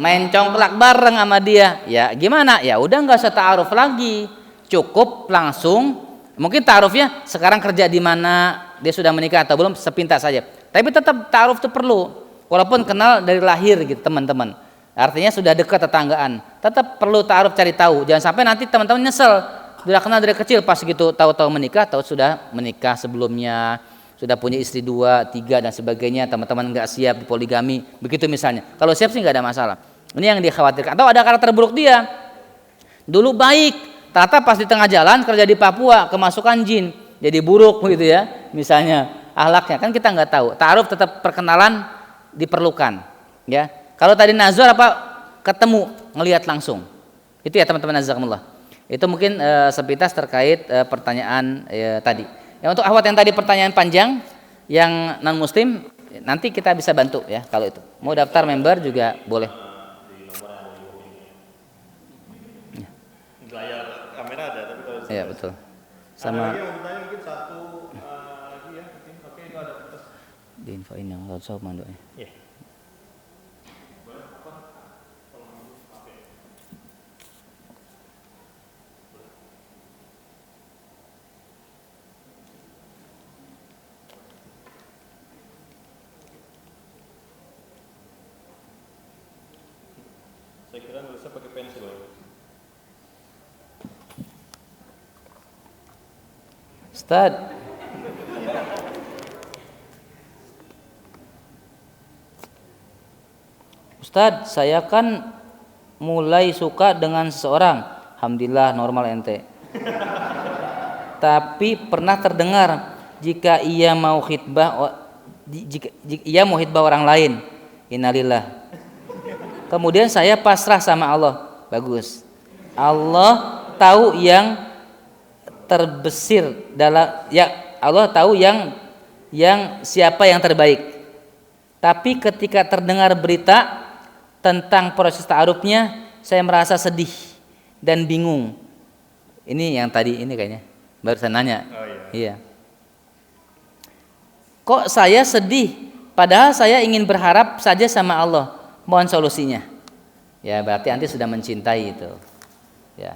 Main congklak bareng sama dia. Ya gimana? Ya udah nggak usah ta'aruf lagi. Cukup langsung. Mungkin ta'arufnya sekarang kerja di mana, dia sudah menikah atau belum, sepintas saja. Tapi tetap ta'aruf itu perlu. Walaupun kenal dari lahir gitu teman-teman. Artinya sudah dekat tetanggaan. Tetap perlu ta'aruf, cari tahu. Jangan sampai nanti teman-teman nyesel. Sudah kenal dari kecil, pas gitu tahu-tahu menikah, tahu sudah menikah sebelumnya, sudah punya istri 2, 3 dan sebagainya. Teman-teman nggak siap di poligami, begitu misalnya. Kalau siap sih nggak ada masalah. Ini yang dikhawatirkan. Atau ada karakter buruk dia. Dulu baik, ternyata pas di tengah jalan kerja di Papua kemasukan jin, jadi buruk gitu ya. Misalnya akhlaknya kan kita nggak tahu. Ta'aruf tetap perkenalan diperlukan. Ya. Kalau tadi nazar apa ketemu ngelihat langsung. Itu ya teman-teman, jazakumullah. Itu mungkin sepintas terkait pertanyaan tadi. Ya, untuk akhwat yang tadi pertanyaan panjang yang non muslim nanti kita bisa bantu ya kalau itu. Mau daftar member juga boleh. Di layar kamera ada, tapi kalau Iya betul. Sama ada lagi yang mau bertanya mungkin satu lagi ya. Oke, itu ada kertas. diinfoin yang WhatsApp mandonya. Iya. Saya kira nulisnya pakai pensil. Ustaz. Ustaz, saya kan mulai suka dengan seseorang. Alhamdulillah normal ente. Tapi pernah terdengar jika ia mau khitbah jika ia mau khitbah orang lain. Innalillah. Kemudian saya pasrah sama Allah. Bagus. Allah tahu yang terbesir dalam ya, Allah tahu yang siapa yang terbaik. Tapi ketika terdengar berita tentang proses ta'arufnya, saya merasa sedih dan bingung. Ini yang tadi ini kayaknya baru saya nanya. Oh iya. Iya. Kok saya sedih padahal saya ingin berharap saja sama Allah. Mohon solusinya. Ya berarti nanti sudah mencintai itu. Ya.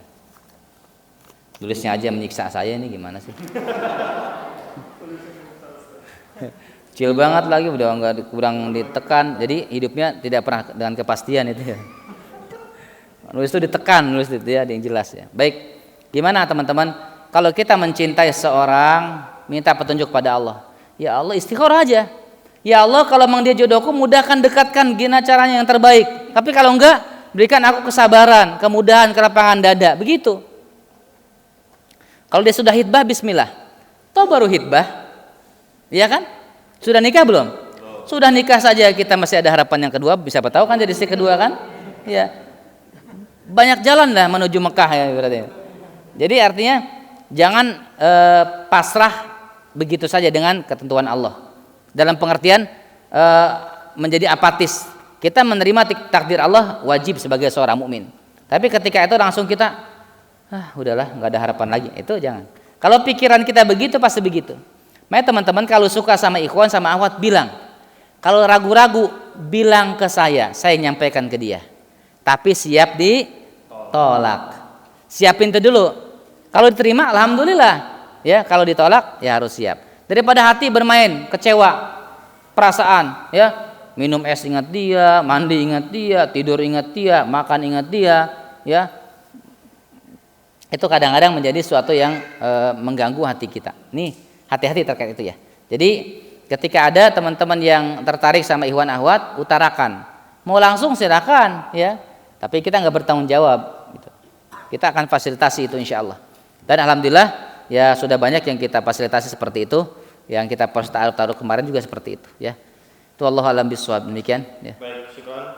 Tulisnya aja menyiksa saya, ini gimana sih? Kecil banget lagi, udah nggak kurang ditekan, jadi hidupnya tidak pernah dengan kepastian itu ya. Nulis itu ditekan, nulis itu ya, yang jelas ya. Baik, gimana teman-teman? Kalau kita mencintai seorang, minta petunjuk pada Allah. Ya Allah, istikharah aja. Ya Allah, kalau memang dia jodohku, mudahkan, dekatkan, gimana caranya yang terbaik. Tapi kalau enggak, berikan aku kesabaran, kemudahan, kelapangan dada, begitu. Kalau dia sudah hitbah, bismillah. Toh baru hitbah, iya kan? Sudah nikah belum? Sudah nikah saja kita masih ada harapan yang kedua, bisa tahu kan jadi istri kedua kan? Ya. Banyak jalan lah menuju Mekah ya berarti. Jadi artinya jangan pasrah begitu saja dengan ketentuan Allah. Dalam pengertian menjadi apatis. Kita menerima takdir Allah wajib sebagai seorang mukmin. Tapi ketika itu langsung kita udahlah nggak ada harapan lagi, itu jangan. Kalau pikiran kita begitu pasti begitu. Makanya teman-teman kalau suka sama ikhwan sama akhwat bilang. Kalau ragu-ragu bilang ke saya nyampaikan ke dia. Tapi siap ditolak. Siapin itu dulu. Kalau diterima alhamdulillah. Ya, kalau ditolak ya harus siap. Daripada hati bermain, kecewa, perasaan, ya. Minum es ingat dia, mandi ingat dia, tidur ingat dia, makan ingat dia, ya. Itu kadang-kadang menjadi sesuatu yang mengganggu hati kita. Nih, hati-hati terkait itu ya. Jadi ketika ada teman-teman yang tertarik sama ikhwan akhwat, utarakan. Mau langsung silakan, ya. Tapi kita nggak bertanggung jawab. Gitu. Kita akan fasilitasi itu insya Allah. Dan alhamdulillah, ya sudah banyak yang kita fasilitasi seperti itu. Yang kita post taruh kemarin juga seperti itu, ya. Itu Allah alam bisawab, demikian. Ya. Baik, syukran.